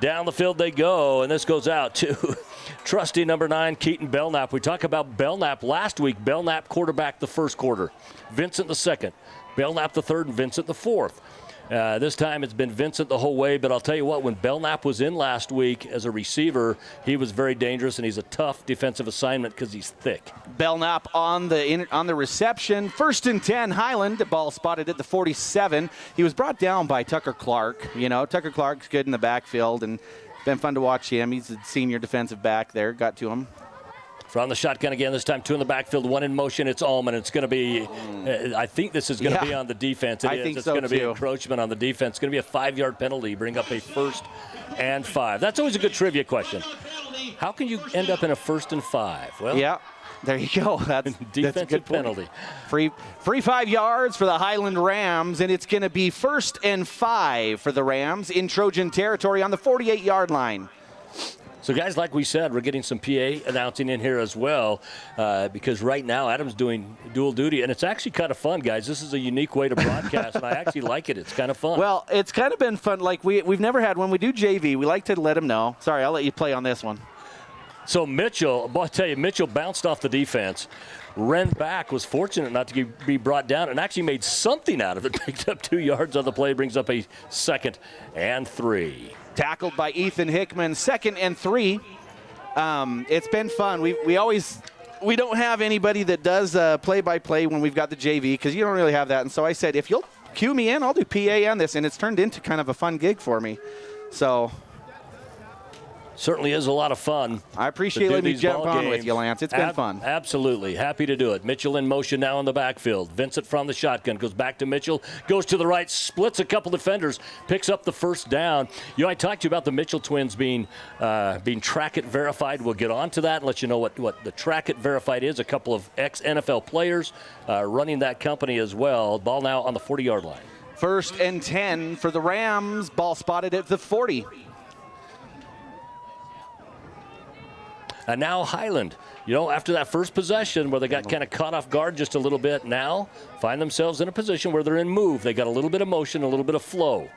S10: Down the field they go, and this goes out to trusty number 9, Keaton Belknap. We talked about Belknap last week. Belknap quarterback the first quarter. Vincent the second. Belknap the third, and Vincent the fourth. This time it's been Vincent the whole way, but I'll tell you what, when Belknap was in last week as a receiver, he was very dangerous, and he's a tough defensive assignment because he's thick.
S14: Belknap on the reception. 1st and 10, Highland. The ball spotted at the 47. He was brought down by Tucker Clark. Tucker Clark's good in the backfield, and been fun to watch him. He's a senior defensive back there. Got to him.
S10: From the shotgun again, this time 2 in the backfield, 1 in motion. It's Ullman. It's going to be, I think this is going to be on the defense.
S14: I think
S10: it's
S14: so,
S10: going to be
S14: too.
S10: encroachment on the defense. It's going to be a 5-yard penalty. Bring up a 1st and 5. That's always a good trivia question. How can you end up in a 1st and 5? Well,
S14: yeah. There you go. That's
S10: defensive
S14: that's a good point.
S10: penalty.
S14: Free 5 yards for the Highland Rams, and it's going to be 1st and 5 for the Rams in Trojan territory on the 48-yard line.
S10: So, guys, like we said, we're getting some PA announcing in here as well because right now Adam's doing dual duty, and it's actually kind of fun, guys. This is a unique way to broadcast, and I actually like it. It's kind of fun.
S14: Well, it's kind of been fun. Like, we've never had, when we do JV, we like to let them know. Sorry, I'll let you play on this one.
S10: So Mitchell, boy, I tell you, Mitchell bounced off the defense, ran back, was fortunate not to be brought down, and actually made something out of it. Picked up 2 yards on the play, brings up a 2nd and 3.
S14: Tackled by Ethan Hickman, 2nd and 3. It's been fun. We don't have anybody that does play-by-play when we've got the JV because you don't really have that. And so I said, if you'll cue me in, I'll do PA on this, and it's turned into kind of a fun gig for me. So.
S10: Certainly is a lot of fun.
S14: I appreciate letting me jump on with you, Lance. It's been fun.
S10: Absolutely. Happy to do it. Mitchell in motion now in the backfield. Vincent from the shotgun goes back to Mitchell, goes to the right, splits a couple defenders, picks up the 1st down. You know, I talked to you about the Mitchell twins being Track It verified. We'll get on to that and let you know what the Track It verified is. A couple of ex-NFL players running that company as well. Ball now on the 40-yard line.
S14: 1st and 10 for the Rams. Ball spotted at the 40.
S10: And now Highland, you know, after that first possession where they got kind of caught off guard just a little bit, now find themselves in a position where they're in move. They got a little bit of motion, a little bit of flow.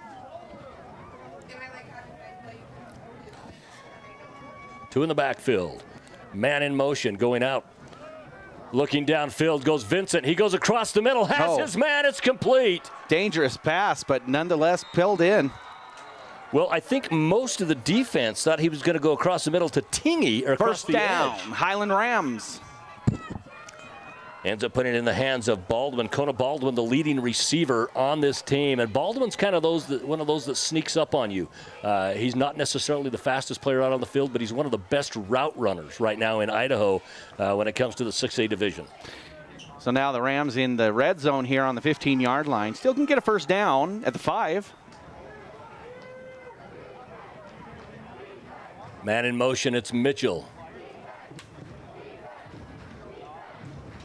S10: Two in the backfield. Man in motion, going out. Looking downfield goes Vincent. He goes across the middle, has his man, it's complete.
S14: Dangerous pass, but nonetheless pilled in.
S10: Well, I think most of the defense thought he was going to go across the middle to Tingy or across the
S14: down,
S10: edge.
S14: Highland Rams.
S10: Ends up putting it in the hands of Baldwin. Kona Baldwin, the leading receiver on this team. And Baldwin's kind of one of those that sneaks up on you. He's not necessarily the fastest player out on the field, but he's one of the best route runners right now in Idaho when it comes to the 6A division.
S14: So now the Rams in the red zone here on the 15-yard line. Still can get a 1st down at the 5.
S10: Man in motion, it's Mitchell.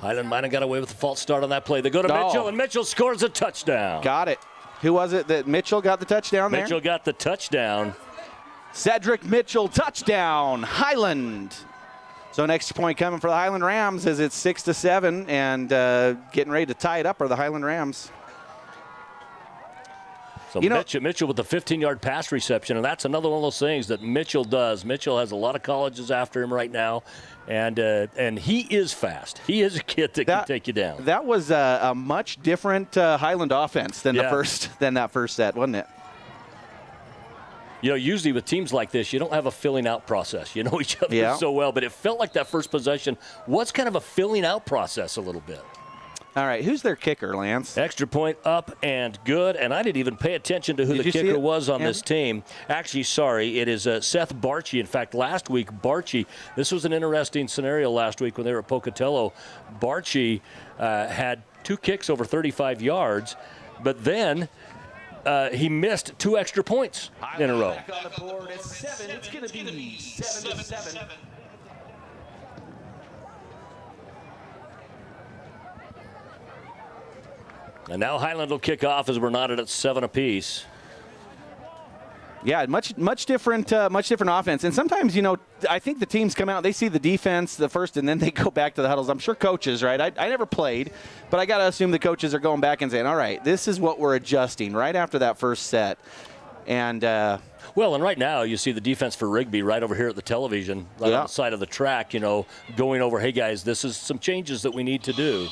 S10: Highland might have got away with a false start on that play. They go to Mitchell, and Mitchell scores a touchdown.
S14: Got it. Who was it that Mitchell got the touchdown there?
S10: Mitchell got the touchdown.
S14: Cedric Mitchell, touchdown, Highland. So next point coming for the Highland Rams as it's 6-7, and getting ready to tie it up are the Highland Rams.
S10: So Mitchell with the 15-yard pass reception, and that's another one of those things that Mitchell does. Mitchell has a lot of colleges after him right now, and he is fast. He is a kid that can take you down.
S14: That was a much different Highland offense than that first set, wasn't it?
S10: You know, usually with teams like this, you don't have a filling out process. You know each other so well, but it felt like that first possession was kind of a filling out process a little bit.
S14: All right, who's their kicker, Lance?
S10: Extra point up and good, and I didn't even pay attention to who the kicker was on this team. Actually, sorry, it is Seth Barchi. In fact, last week, Barchi, this was an interesting scenario last week when they were at Pocatello. Barchi had 2 kicks over 35 yards, but then he missed 2 extra points in a row.
S19: Back on the board at 7. It's going to be 7-7.
S10: And now Highland will kick off as we're knotted at 7 apiece.
S14: Yeah, much different offense. And sometimes, you know, I think the teams come out, they see the defense the first, and then they go back to the huddles. I'm sure coaches, right? I never played, but I got to assume the coaches are going back and saying, all right, this is what we're adjusting right after that first set. And
S10: well, and right now you see the defense for Rigby right over here at the television, right on the side of the track, you know, going over, hey, guys, this is some changes that we need to do.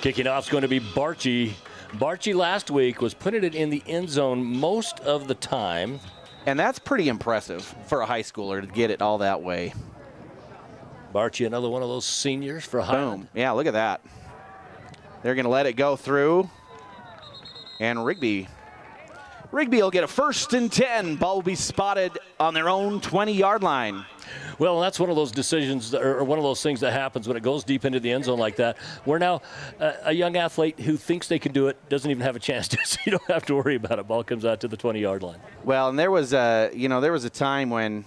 S10: Kicking off is going to be Barchi. Barchi last week was putting it in the end zone most of the time.
S14: And that's pretty impressive for a high schooler to get it all that way.
S10: Barchi, another one of those seniors for Highland.
S14: Boom. Yeah, look at that. They're going to let it go through. And Rigby Rigby will get a 1st and 10. Ball will be spotted on their own 20-yard line.
S10: Well, that's one of those decisions, or one of those things that happens when it goes deep into the end zone like that, where now a young athlete who thinks they can do it doesn't even have a chance to, so you don't have to worry about it. Ball comes out to the 20-yard line.
S14: Well, and there was a time when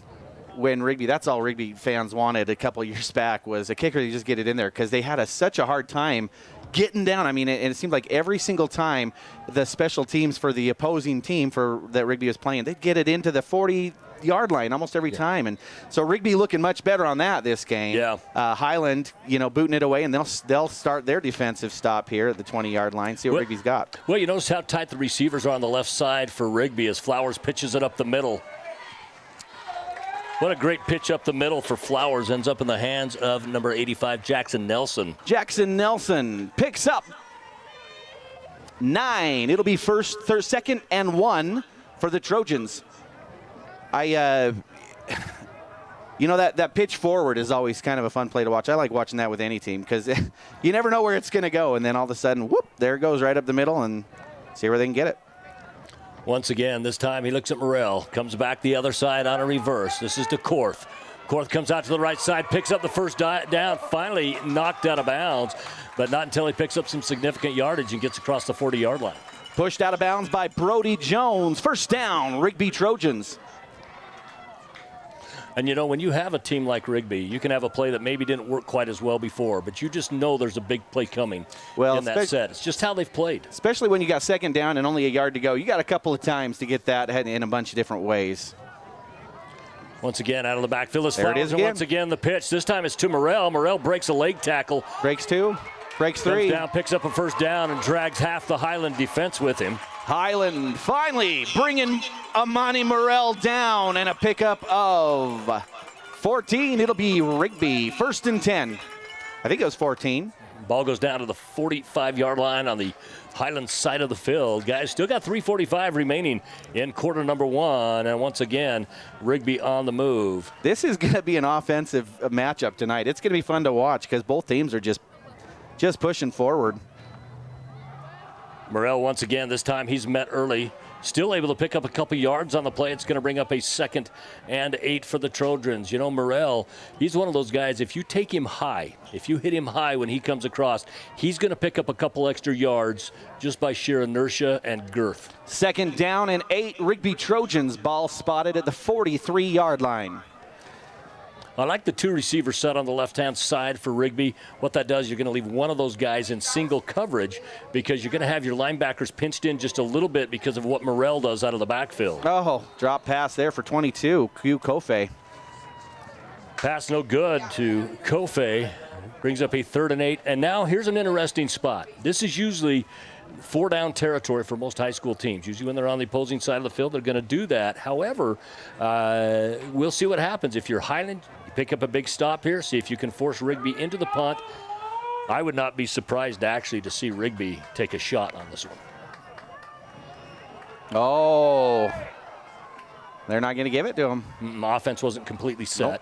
S14: Rigby, that's all Rigby fans wanted a couple years back, was a kicker to just get it in there, because they had such a hard time getting down. I mean, it seemed like every single time the special teams for the opposing team that Rigby was playing, they'd get it into the 40-yard line almost every time. And so Rigby looking much better on that this game.
S10: Yeah.
S14: Highland, booting it away, and they'll start their defensive stop here at the 20-yard line, see what Rigby's got.
S10: Well, you notice how tight the receivers are on the left side for Rigby as Flowers pitches it up the middle. What a great pitch up the middle for Flowers. Ends up in the hands of number 85, Jackson Nelson.
S14: Jackson Nelson picks up 9. It'll be 2nd and 1 for the Trojans. That pitch forward is always kind of a fun play to watch. I like watching that with any team, because you never know where it's going to go. And then all of a sudden, whoop, there it goes right up the middle, and see where they can get it.
S10: Once again, this time he looks at Morrell, comes back the other side on a reverse. This is to Korth. Korth comes out to the right side, picks up the first down, finally knocked out of bounds, but not until he picks up some significant yardage and gets across the 40-yard line.
S14: Pushed out of bounds by Brody Jones. 1st down, Rigby Trojans.
S10: And when you have a team like Rigby, you can have a play that maybe didn't work quite as well before, but you just know there's a big play coming in that set. It's just how they've played.
S14: Especially when you got 2nd down and only a yard to go. You got a couple of times to get that in a bunch of different ways.
S10: Once again, out of the backfield is
S14: Flowers.
S10: Flowers. And once again, the pitch. This time it's to Morrell. Morrell breaks a leg tackle.
S14: Breaks 2, breaks 3.
S10: Comes down, picks up a 1st down, and drags half the Highland defense with him.
S14: Highland finally bringing Amani Morrell down, and a pickup of 14. It'll be Rigby. 1st and 10. I think it was 14.
S10: Ball goes down to the 45-yard line on the Highland side of the field. Guys, still got 3:45 remaining in quarter number 1. And once again, Rigby on the move.
S14: This is going to be an offensive matchup tonight. It's going to be fun to watch, because both teams are just pushing forward.
S10: Morrell, once again, this time he's met early. Still able to pick up a couple yards on the play. It's going to bring up a 2nd and 8 for the Trojans. Morrell, he's one of those guys, if you take him high, if you hit him high when he comes across, he's going to pick up a couple extra yards just by sheer inertia and girth.
S14: 2nd down and 8, Rigby Trojans. Ball spotted at the 43-yard line.
S10: I like the 2 receiver set on the left-hand side for Rigby. What that does, you're going to leave one of those guys in single coverage, because you're going to have your linebackers pinched in just a little bit because of what Morrell does out of the backfield.
S14: Oh, drop pass there for 22, Q Kofe.
S10: Pass no good to Kofe. Brings up a 3rd and 8. And now here's an interesting spot. This is usually 4-down territory for most high school teams. Usually when they're on the opposing side of the field, they're going to do that. However, we'll see what happens. If you're Highland, you pick up a big stop here, see if you can force Rigby into the punt. I would not be surprised actually to see Rigby take a shot on this one.
S14: Oh, they're not going to give it to him.
S10: Offense wasn't completely set.
S14: Nope.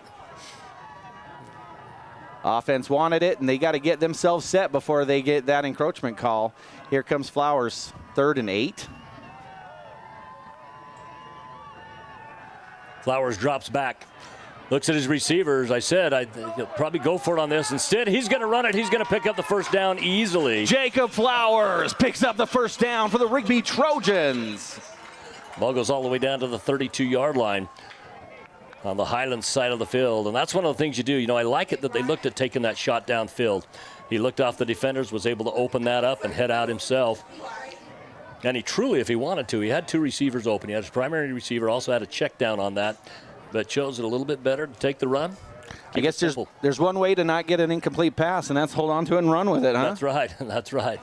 S14: Offense wanted it, and they got to get themselves set before they get that encroachment call. Here comes Flowers, 3rd and 8.
S10: Flowers drops back, looks at his receivers. I said he'll probably go for it on this. Instead, he's going to run it. He's going to pick up the 1st down easily.
S14: Jacob Flowers picks up the 1st down for the Rigby Trojans.
S10: Ball goes all the way down to the 32-yard line on the Highland side of the field. And that's one of the things you do. I like it that they looked at taking that shot downfield. He looked off the defenders, was able to open that up and head out himself. And he truly, if he wanted to, he had 2 receivers open. He had his primary receiver, also had a check down on that, but chose it a little bit better to take the run.
S14: I guess there's one way to not get an incomplete pass, and that's hold on to it and run with it, huh?
S10: That's right. That's right.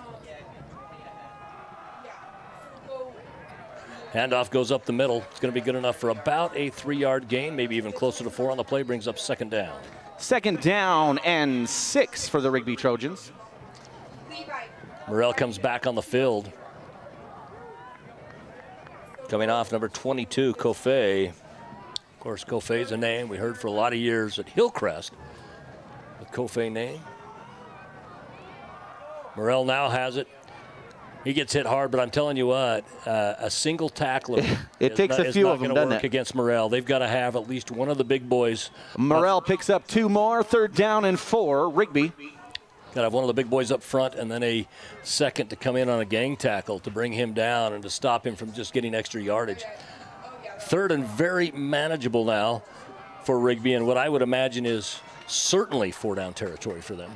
S10: Handoff goes up the middle. It's going to be good enough for about a 3-yard gain, maybe even closer to 4 on the play. Brings up 2nd down.
S14: 2nd down and 6 for the Rigby Trojans.
S10: Morrell comes back on the field. Coming off number 22, Kofe. Of course, Kofe is a name we heard for a lot of years at Hillcrest. The Kofe name. Morrell now has it. He gets hit hard, but I'm telling you what, a single tackler
S14: it takes a few of them, doesn't it?
S10: Against Morrell. They've got to have at least one of the big boys.
S14: Morrell picks up 2 more, 3rd down and 4. Rigby.
S10: Got to have one of the big boys up front and then a second to come in on a gang tackle to bring him down and to stop him from just getting extra yardage. 3rd and very manageable now for Rigby, and what I would imagine is certainly 4-down territory for them.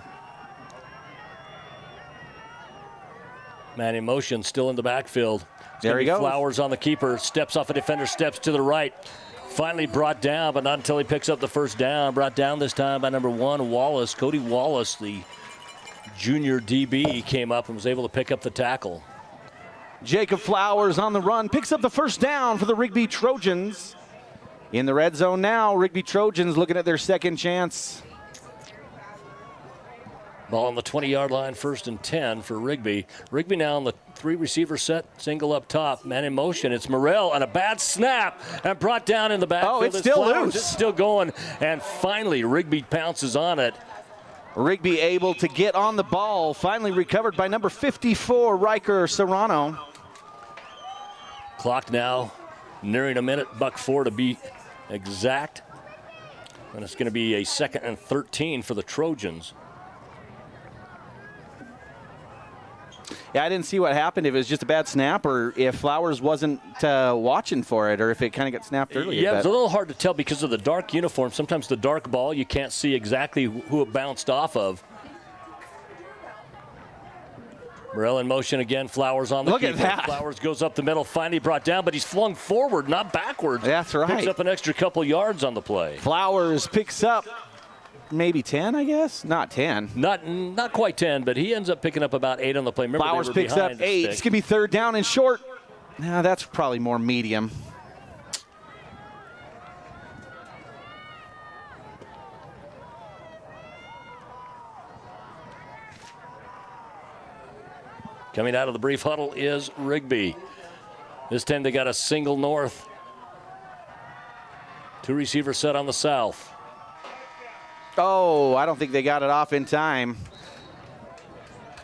S10: Man in motion, still in the backfield.
S14: There he goes.
S10: Flowers on the keeper, steps off a defender, steps to the right. Finally brought down, but not until he picks up the 1st down. Brought down this time by number 1, Wallace. Cody Wallace, the junior DB, came up and was able to pick up the tackle.
S14: Jacob Flowers on the run, picks up the 1st down for the Rigby Trojans. In the red zone now, Rigby Trojans looking at their 2nd chance.
S10: Ball on the 20-yard line, 1st and 10 for Rigby. Rigby now on the 3-receiver set, single up top, man in motion. It's Morrell, and a bad snap, and brought down in the backfield.
S14: Oh, it's still loose.
S10: It's still going, and finally Rigby pounces on it.
S14: Rigby able to get on the ball, finally recovered by number 54, Riker Serrano.
S10: Clock now nearing a minute, $1.04 to be exact. And it's going to be a 2nd and 13 for the Trojans.
S14: Yeah, I didn't see what happened, if it was just a bad snap or if Flowers wasn't watching for it, or if it kind of got snapped earlier.
S10: Yeah, it's a little hard to tell because of the dark uniform. Sometimes the dark ball, you can't see exactly who it bounced off of. Morrell in motion again, Flowers on the
S14: Look at that.
S10: Flowers goes up the middle, finally brought down, but he's flung forward, not backwards.
S14: That's right.
S10: Picks up an extra couple yards on the play.
S14: Flowers picks up maybe 10, I guess? Not 10.
S10: Not quite 10, but he ends up picking up about 8 on the play. Remember,
S14: Flowers picks up 8. It's going to be 3rd down and short. Now that's probably more medium.
S10: Coming out of the brief huddle is Rigby. This time they got a single north. 2 receiver set on the south.
S14: Oh, I don't think they got it off in time.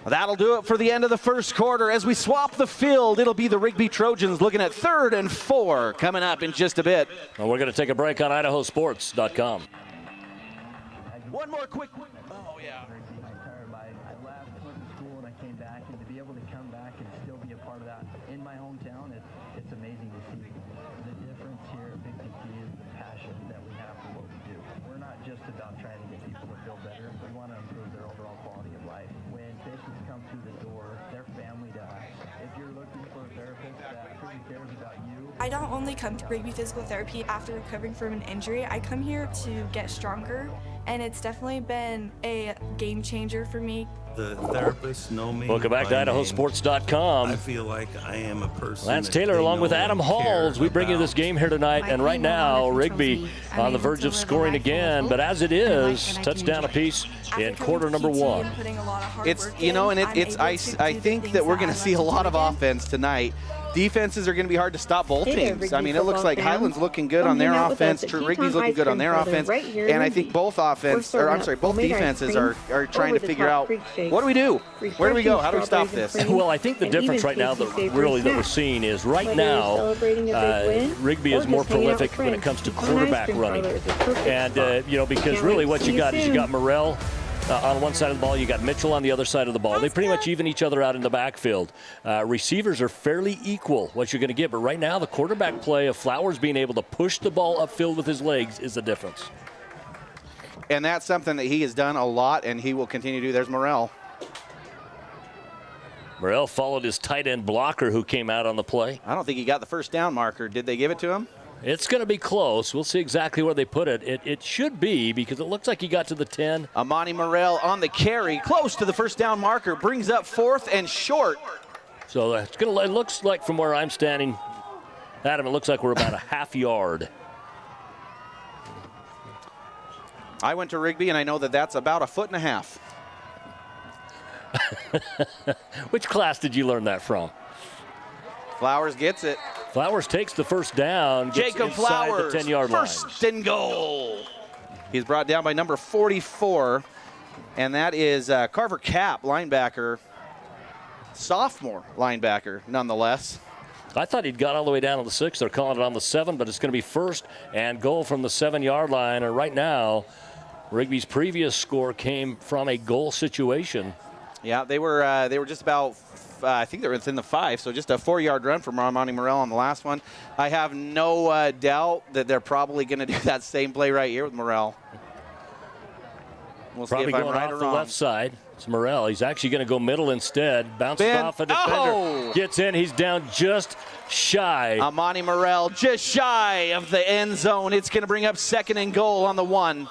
S14: That'll do it for the end of the 1st quarter. As we swap the field, it'll be the Rigby Trojans looking at 3rd and 4 coming up in just a bit.
S10: Well, we're going to take a break on IdahoSports.com.
S14: One more quick.
S2: Oh, yeah. My entire life. I left, went to school, and I came back. And to be able to come back and still be a part of that in my hometown, it's amazing to see. The difference here at Big TT is the passion that we have for what we do. We're not just about trying to get people to feel better. We want to improve their overall quality of life. When patients come through the door, they're family to us. If you're looking for a therapist that truly cares about you.
S3: I don't only come to Rigby Physical Therapy after recovering from an injury. I come here to get stronger, and it's definitely been a game changer for me.
S4: The therapists know me.
S10: Welcome back to IdahoSports.com.
S4: I feel like I am a person.
S10: Lance Taylor along with Adam Halls. We bring you this game here tonight, and right now Rigby on the verge of scoring again, but as it is, touchdown apiece in quarter number 1.
S14: It's, you know, and I think that we're going to see a lot of offense tonight. Defenses are going to be hard to stop both teams. I mean, it looks like Highland's looking good on their offense, Rigby's looking good on their offense, and I think both both defenses are trying to figure out, what do we do? Where do we go? How do we stop this?
S10: Well, I think the difference right now that we're seeing is right now Rigby is more prolific when it comes to quarterback running, and because really what you got is you got Morrell on one side of the ball, you got Mitchell on the other side of the ball. They pretty much even each other out in the backfield. Receivers are fairly equal, what you're going to get. But right now, the quarterback play of Flowers being able to push the ball upfield with his legs is the difference.
S14: And that's something that he has done a lot, and he will continue to do. There's Morrell.
S10: Morrell followed his tight end blocker who came out on the play.
S14: I don't think he got the 1st down marker. Did they give it to him?
S10: It's going to be close. We'll see exactly where they put it. It should be, because it looks like he got to the 10.
S14: Amani Morrell on the carry, close to the 1st down marker, brings up 4th and short.
S10: So it looks like from where I'm standing, Adam, it looks like we're about a half yard.
S14: I went to Rigby, and I know that that's about 1.5 feet.
S10: Which class did you learn that from?
S14: Flowers gets it.
S10: Flowers takes the 1st down.
S14: Jacob Flowers,
S10: the 10-yard line.
S14: 1st and goal. He's brought down by number 44, and that is Carver Cap, linebacker. sophomore linebacker, nonetheless.
S10: I thought he'd got all the way down to the 6. They're calling it on the 7, but it's going to be first and goal from the 7-yard line. And right now, Rigby's previous score came from a goal situation.
S14: Yeah, they were just about, I think they were within the 5, so just a 4-yard run from Armani Morrell on the last one. I have no doubt that they're probably going to do that same play right here with Morrell. We'll
S10: Probably
S14: see if
S10: going
S14: I'm right
S10: off
S14: or
S10: the
S14: wrong.
S10: left side. It's Morrell. He's actually going to go middle instead. Bounces
S14: Ben-
S10: off a defender.
S14: Oh!
S10: Gets in. He's down just shy.
S14: Amani Morrell just shy of the end zone. It's going to bring up 2nd and goal on the 1.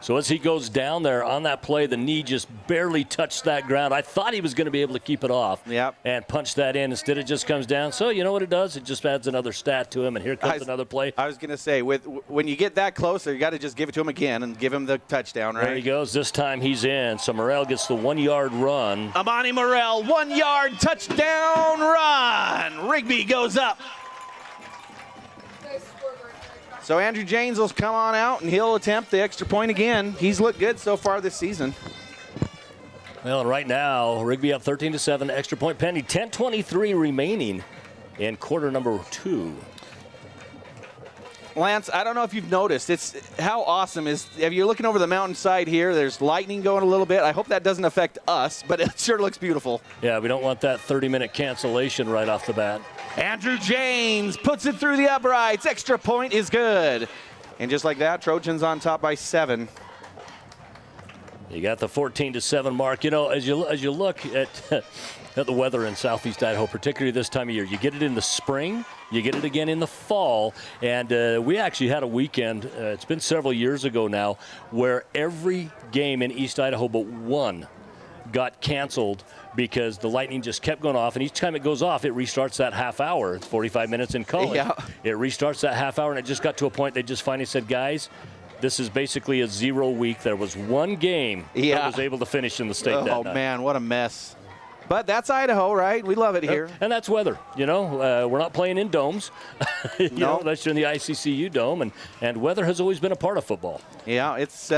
S10: So as he goes down there on that play, the knee just barely touched that ground. I thought he was going to be able to keep it off and punch that in. Instead, it just comes down. So you know what it does? It just adds another stat to him, and here comes another play.
S14: I was going to say, when you get that closer, you got to just give it to him again and give him the touchdown, right?
S10: There he goes. This time he's in. So Morrell gets the 1-yard run.
S14: Amani Morrell, 1-yard touchdown run. Rigby goes up. So Andrew James will come on out, and he'll attempt the extra point again. He's looked good so far this season.
S10: Well, and right now, Rigby up 13-7, extra point pending. 10:23 remaining in quarter number 2.
S14: Lance, I don't know if you've noticed, it's how awesome is, if you're looking over the mountainside here, there's lightning going a little bit. I hope that doesn't affect us, but it sure looks beautiful.
S10: Yeah, we don't want that 30-minute cancellation right off the bat.
S14: Andrew James puts it through the uprights. Extra point is good. And just like that, Trojans on top by 7.
S10: You got the 14-7 mark. You know, as you look at the weather in Southeast Idaho, particularly this time of year, you get it in the spring, you get it again in the fall, and we actually had a weekend, it's been several years ago now, where every game in East Idaho but one got canceled because the lightning just kept going off, and each time it goes off, it restarts that half hour. It's 45 minutes in college.
S14: Yeah.
S10: It restarts that half hour, and it just got to a point they just finally said, guys, this is basically a 0 week. There was one game that was able to finish in the state that night.
S14: Oh, man, what a mess. But that's Idaho, right? We love it here.
S10: And that's weather. You know, we're not playing in domes. you know, unless you're in the ICCU dome, and weather has always been a part of football.
S14: Yeah, it's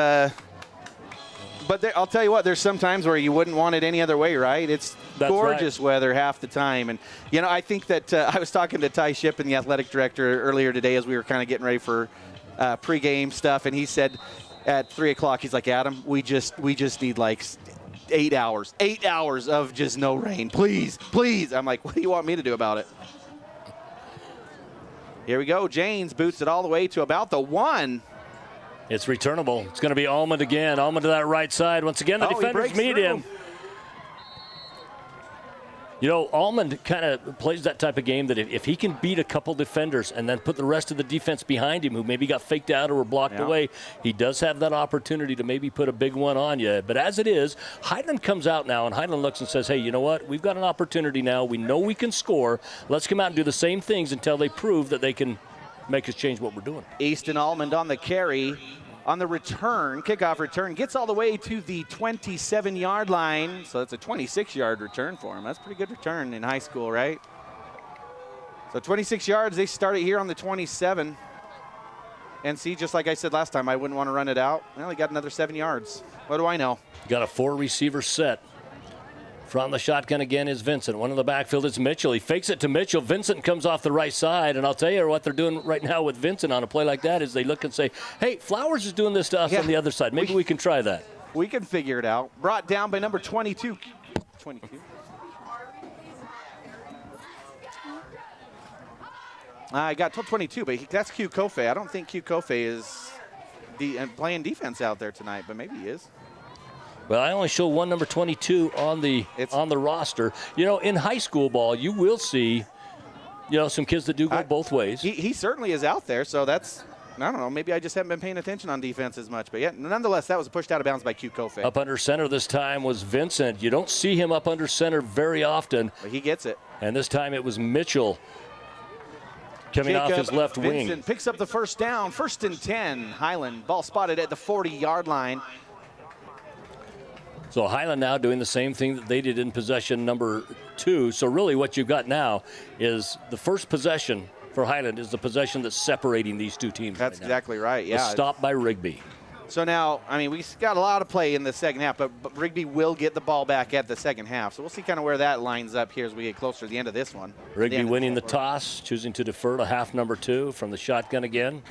S14: but I'll tell you what, there's some times where you wouldn't want it any other way, right? It's gorgeous weather half the time. And, you know, I think that I was talking to Ty Shippen, the athletic director, earlier today as we were kind of getting ready for pregame stuff, and he said at 3 o'clock, he's like, Adam, we just need like 8 hours. 8 hours of just no rain. Please, please. I'm like, what do you want me to do about it? Here we go. James boots it all the way to about the 1.
S10: It's returnable. It's going to be Almond again. Almond to that right side. Once again, the defenders meet him. You know, Almond kind of plays that type of game that if he can beat a couple defenders and then put the rest of the defense behind him who maybe got faked out or were blocked away, he does have that opportunity to maybe put a big one on you. But as it is, Highland comes out now, and Highland looks and says, hey, you know what? We've got an opportunity now. We know we can score. Let's come out and do the same things until they prove that they can make us change what we're doing.
S14: Easton Almond on the carry. On the return, kickoff return, gets all the way to the 27-yard line. So that's a 26-yard return for him. That's a pretty good return in high school, right? So 26 yards, they start it here on the 27. And see, just like I said last time, I wouldn't want to run it out. Well, he got another 7 yards. What do I know?
S10: Got a 4-receiver set. From the shotgun again is Vincent. One in the backfield is Mitchell. He fakes it to Mitchell. Vincent comes off the right side. And I'll tell you what they're doing right now with Vincent on a play like that is they look and say, hey, Flowers is doing this to us on the other side. Maybe we can try that.
S14: We can figure it out. Brought down by number 22. 22. I got told 22, but that's Q Kofe. I don't think Q Kofe is playing defense out there tonight, but maybe he is.
S10: Well, I only show one number 22 on the roster. You know, in high school ball, you will see, you know, some kids that do go both ways.
S14: He certainly is out there, so that's, I don't know, maybe I just haven't been paying attention on defense as much. But yeah, nonetheless, that was pushed out of bounds by Q Kofe.
S10: Up under center this time was Vincent. You don't see him up under center very often.
S14: But he gets it.
S10: And this time it was Mitchell coming off his left wing.
S14: Vincent picks up the first down, 1st and 10. Highland, ball spotted at the 40-yard line.
S10: So Highland now doing the same thing that they did in possession number 2. So really what you've got now is the first possession for Highland is the possession that's separating these two teams.
S14: That's exactly right, yeah.
S10: Stopped by Rigby.
S14: So now, I mean, we got a lot of play in the second half, but Rigby will get the ball back at the second half. So we'll see kind of where that lines up here as we get closer to the end of this one.
S10: Rigby winning the toss, choosing to defer to half number 2 from the shotgun again.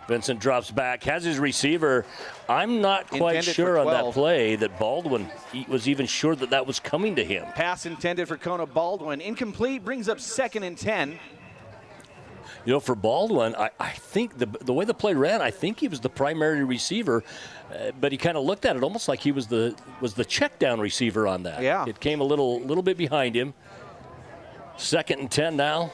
S10: Vincent drops back, has his receiver. I'm not quite
S14: Intended
S10: sure
S14: for
S10: on that
S14: 12.
S10: play that Baldwin was even sure that that was coming to him.
S14: Pass intended for Kona Baldwin. Incomplete, brings up 2nd and 10.
S10: You know, for Baldwin, I think the way the play ran, I think he was the primary receiver, but he kind of looked at it almost like he was the check down receiver on that.
S14: Yeah.
S10: It came a little bit behind him. 2nd and 10 now.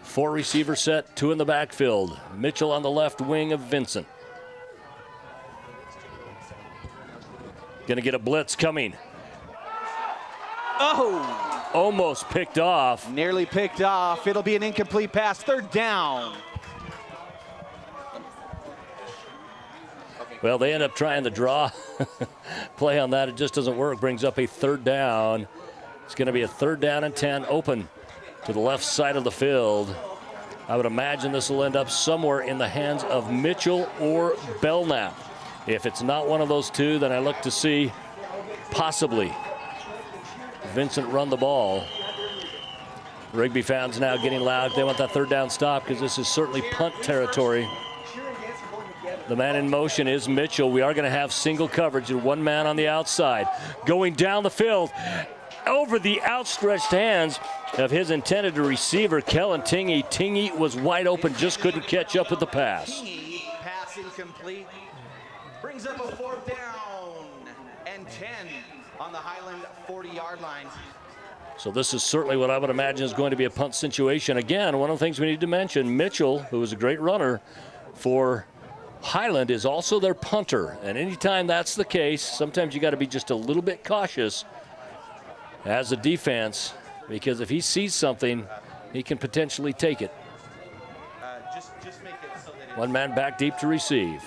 S10: 4 receiver set, 2 in the backfield. Mitchell on the left wing of Vincent. Gonna get a blitz coming.
S14: Oh!
S10: Almost picked off.
S14: Nearly picked off. It'll be an incomplete pass. 3rd down.
S10: Well, they end up trying to draw play on that. It just doesn't work. Brings up a 3rd down. It's going to be a 3rd down and 10 open to the left side of the field. I would imagine this will end up somewhere in the hands of Mitchell or Belknap. If it's not one of those two, then I look to see possibly Vincent run the ball. Rigby fans now getting loud. They want that 3rd down stop because this is certainly punt territory. The man in motion is Mitchell. We are going to have single coverage and 1 man on the outside. Going down the field over the outstretched hands of his intended receiver, Kellen Tingy. Tingy was wide open, just couldn't catch up with the pass.
S14: Pass incomplete. Brings up a 4th down and 10 on the Highland 40-yard line.
S10: So this is certainly what I would imagine is going to be a punt situation. Again, one of the things we need to mention, Mitchell, who is a great runner for Highland, is also their punter. And anytime that's the case, sometimes you got to be just a little bit cautious as a defense, because if he sees something, he can potentially take it.
S14: Just make it so that
S10: 1 man back deep to receive.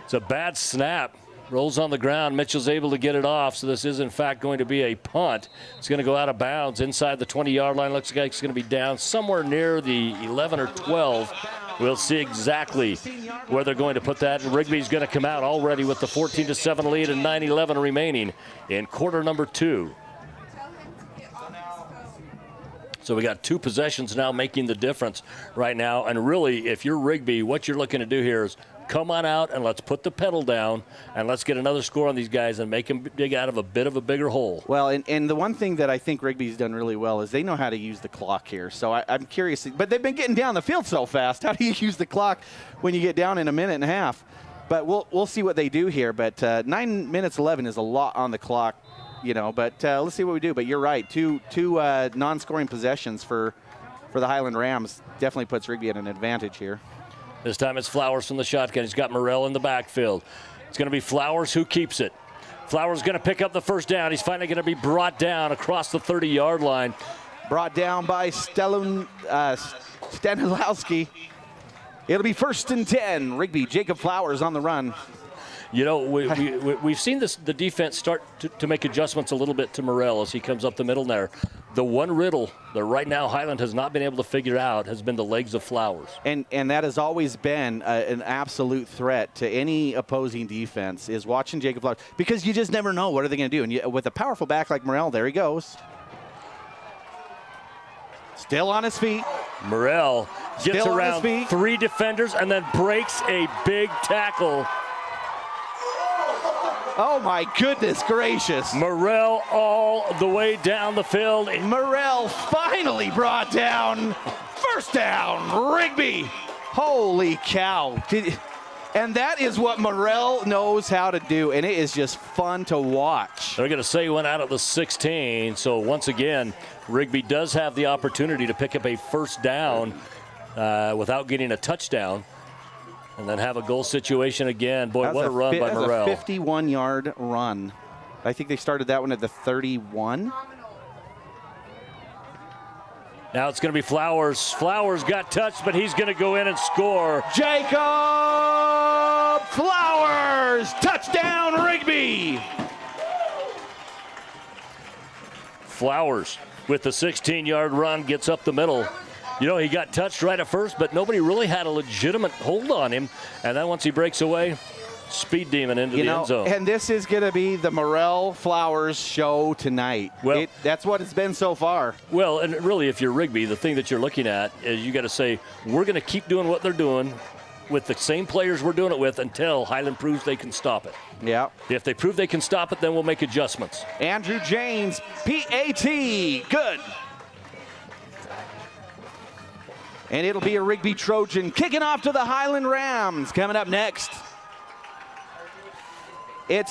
S10: It's a bad snap. Rolls on the ground. Mitchell's able to get it off, so this is, in fact, going to be a punt. It's going to go out of bounds inside the 20-yard line. Looks like it's going to be down somewhere near the 11 or 12. We'll see exactly where they're going to put that. And Rigby's going to come out already with the 14-7 lead and 9:11 remaining in quarter number 2. So we got 2 possessions now making the difference right now. And really, if you're Rigby, what you're looking to do here is come on out and let's put the pedal down and let's get another score on these guys and make them dig out of a bit of a bigger hole.
S14: Well, and the one thing that I think Rigby's done really well is they know how to use the clock here. So I'm curious, but they've been getting down the field so fast. How do you use the clock when you get down in a minute and a half? But we'll see what they do here. But 9 minutes 11 is a lot on the clock, you know. But let's see what we do. But you're right, two non-scoring possessions for the Highland Rams definitely puts Rigby at an advantage here.
S10: This time it's Flowers from the shotgun. He's got Morrell in the backfield. It's going to be Flowers who keeps it. Flowers going to pick up the 1st down. He's finally going to be brought down across the 30-yard line.
S14: Brought down by Stanilowski. It'll be 1st and 10. Rigby, Jacob Flowers on the run.
S10: You know, we've seen the defense start to make adjustments a little bit to Morrell as he comes up the middle there. The one riddle that right now Highland has not been able to figure out has been the legs of Flowers.
S14: And that has always been an absolute threat to any opposing defense is watching Jacob Flowers, because you just never know what are they going to do. And with a powerful back like Morrell, there he goes. Still on his feet.
S10: Morrell gets around 3 defenders and then breaks a big tackle.
S14: Oh, my goodness gracious.
S10: Morrell all the way down the field.
S14: Morrell finally brought down. 1st down, Rigby. Holy cow. And that is what Morrell knows how to do, and it is just fun to watch.
S10: They're going to say he went out of the 16, so once again, Rigby does have the opportunity to pick up a 1st down without getting a touchdown. And then have a goal situation again. Boy, what a run by Morrell.
S14: That's a 51-yard run. I think they started that one at the 31.
S10: Now it's going to be Flowers. Flowers got touched, but he's going to go in and score.
S14: Jacob Flowers! Touchdown, Rigby!
S10: Flowers with the 16-yard run gets up the middle. You know, he got touched right at first, but nobody really had a legitimate hold on him. And then once he breaks away, speed demon into the end zone.
S14: And this is going to be the Morel Flowers show tonight.
S10: Well,
S14: that's what it's been so far.
S10: Well, and really, if you're Rigby, the thing that you're looking at is you got to say, we're going to keep doing what they're doing with the same players we're doing it with until Highland proves they can stop it.
S14: Yeah.
S10: If they prove they can stop it, then we'll make adjustments.
S14: Andrew James, PAT, good. And it'll be a Rigby Trojan kicking off to the Highland Rams. Coming up next, I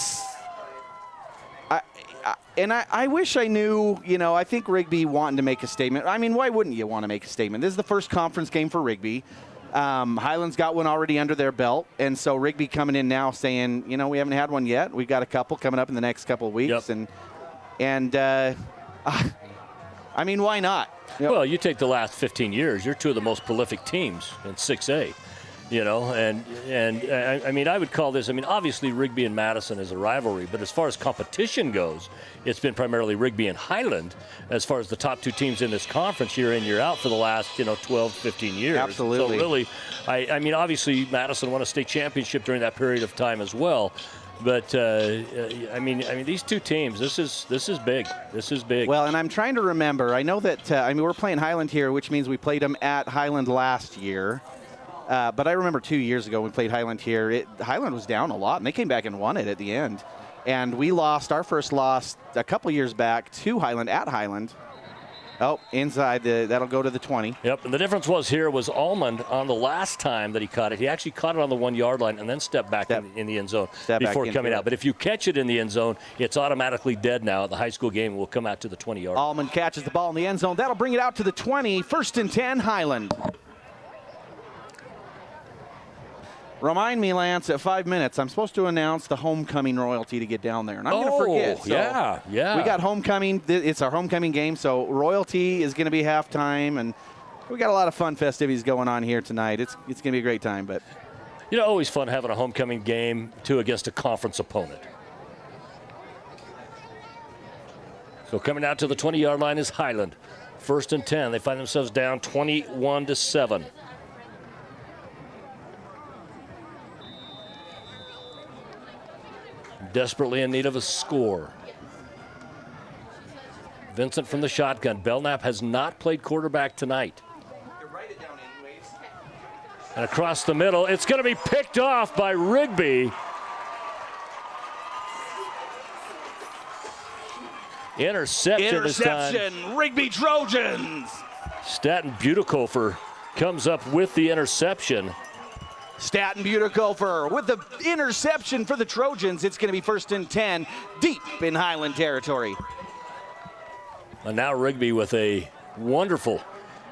S14: wish I knew, I think Rigby wanting to make a statement. I mean, why wouldn't you want to make a statement? This is the first conference game for Rigby. Highland's got one already under their belt, and so Rigby coming in now saying, we haven't had one yet. We've got a couple coming up in the next couple of weeks, and I mean, why not?
S10: Well, you take the last 15 years, you're two of the most prolific teams in 6A, and I mean, I would call this, obviously Rigby and Madison is a rivalry, but as far as competition goes, it's been primarily Rigby and Highland as far as the top two teams in this conference year in, year out for the last, 12, 15 years.
S14: Absolutely.
S10: So really, I mean, obviously Madison won a state championship during that period of time as well. But I mean, these two teams. This is big. This is big.
S14: Well, and I'm trying to remember. I know that. We're playing Highland here, which means we played them at Highland last year. But I remember 2 years ago we played Highland here. Highland was down a lot, and they came back and won it at the end. And we lost our first loss a couple years back to Highland at Highland. Oh, inside, that'll go to the 20.
S10: Yep, and the difference was Almond on the last time that he caught it. He actually caught it on the 1 yard line and then stepped back in the end zone before coming out. But if you catch it in the end zone, it's automatically dead now at the high school game. It will come out to the 20-yard.
S14: Almond catches the ball in the end zone. That'll bring it out to the 20. 1st and 10, Highland. Remind me, Lance, at 5 minutes, I'm supposed to announce the homecoming royalty to get down there. And I'm going to forget. So
S10: yeah.
S14: We got homecoming. It's our homecoming game, so royalty is going to be halftime. And we got a lot of fun festivities going on here tonight. It's going to be a great time. But
S10: always fun having a homecoming game, too, against a conference opponent. So coming out to the 20-yard line is Highland. 1st and 10. They find themselves down 21-7. Desperately in need of a score. Vincent from the shotgun. Belknap has not played quarterback tonight. And across the middle, it's going to be picked off by Rigby. Interception this time.
S14: Rigby Trojans.
S10: Staten Butekofer comes up with the interception.
S14: Staten Butekofer with the interception for the Trojans. It's going to be 1st and 10, deep in Highland territory.
S10: And now Rigby with a wonderful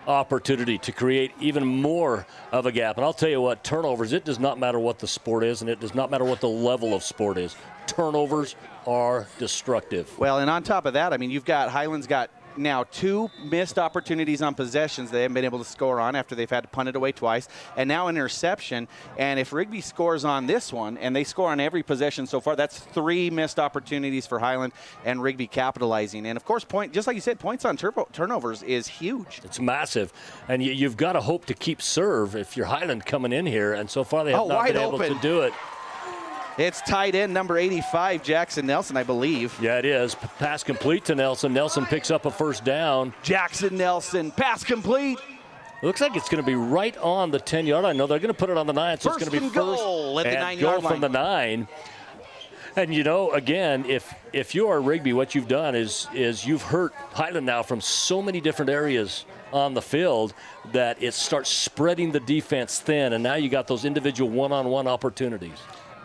S10: opportunity to create even more of a gap. And I'll tell you what, turnovers, it does not matter what the sport is, and it does not matter what the level of sport is. Turnovers are destructive.
S14: Well, and on top of that, Highland's got now 2 missed opportunities on possessions they haven't been able to score on after they've had to punt it away twice, and now an interception. And if Rigby scores on this one, and they score on every possession so far, that's 3 missed opportunities for Highland, and Rigby capitalizing. And of course, just like you said, points on turnovers is huge.
S10: It's massive, and you've got to hope to keep serve if you're Highland coming in here, and so far they have not been able to do it.
S14: It's tight end number 85, Jackson Nelson, I believe.
S10: Yeah, it is. Pass complete to Nelson. Nelson picks up a 1st down.
S14: Jackson Nelson, pass complete.
S10: Looks like it's going to be right on the 10-yard line. No, they're going to put it on the 9, so it's going to be
S14: goal at the 9-yard line.
S10: From the 9. And, again, if you are Rigby, what you've done is you've hurt Highland now from so many different areas on the field that it starts spreading the defense thin, and now you got those individual one-on-one opportunities.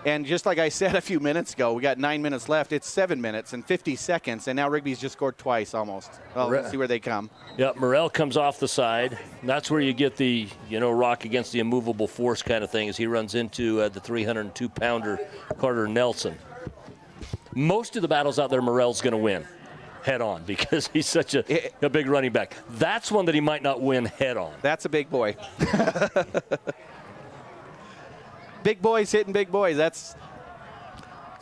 S14: And just like I said a few minutes ago, we got 9 minutes left. It's 7 minutes and 50 seconds, and now Rigby's just scored twice almost. Well, let's see where they come.
S10: Yep, Morel comes off the side. That's where you get the, rock against the immovable force kind of thing as he runs into the 302-pounder Carter Nelson. Most of the battles out there, Morel's going to win head on because he's such a big running back. That's one that he might not win head on.
S14: That's a big boy. Big boys hitting big boys.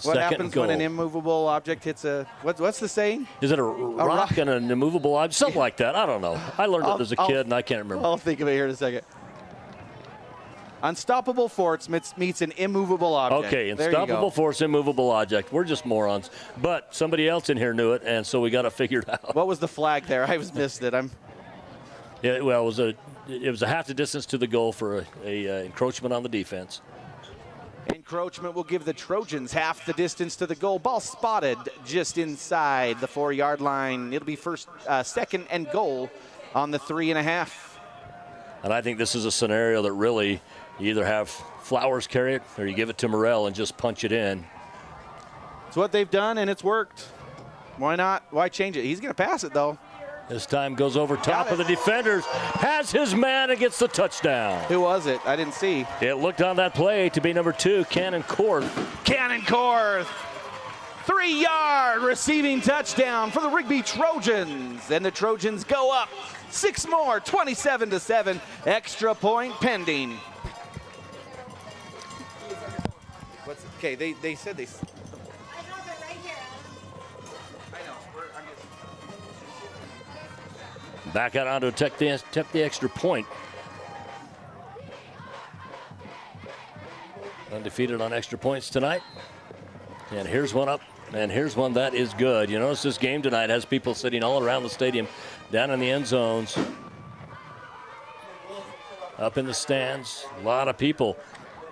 S14: What
S10: Second
S14: happens
S10: goal.
S14: when an immovable object hits a, what's the saying?
S10: Is it a rock and an immovable object? Something like that. I don't know. I learned it as a kid, and I can't remember.
S14: I'll think of it here in a second. Unstoppable force meets an immovable object.
S10: Okay,
S14: There you
S10: unstoppable
S14: go.
S10: force, immovable object. We're just morons. But somebody else in here knew it, and so we got it figured out.
S14: What was the flag there? I missed it.
S10: Yeah, well, it was a half the distance to the goal for a encroachment on the defense.
S14: Encroachment will give the Trojans half the distance to the goal. Ball spotted just inside the 4-yard line. It'll be second and goal on the 3.5.
S10: And I think this is a scenario that really you either have Flowers carry it or you give it to Morrell and just punch it in.
S14: It's what they've done, and it's worked. Why not? Why change it? He's going to pass it, though.
S10: This time goes over top of the defenders, has his man and gets the touchdown.
S14: Who was it? I didn't see.
S10: It looked on that play to be number 2, Cannon Korth.
S14: Cannon Korth, 3-yard receiving touchdown for the Rigby Trojans. And the Trojans go up 6 more, 27-7, extra point pending. Okay, they said they...
S10: Back out onto attempt the extra point. Undefeated on extra points tonight. And here's one up, and here's one that is good. You notice this game tonight has people sitting all around the stadium, down in the end zones, up in the stands, a lot of people.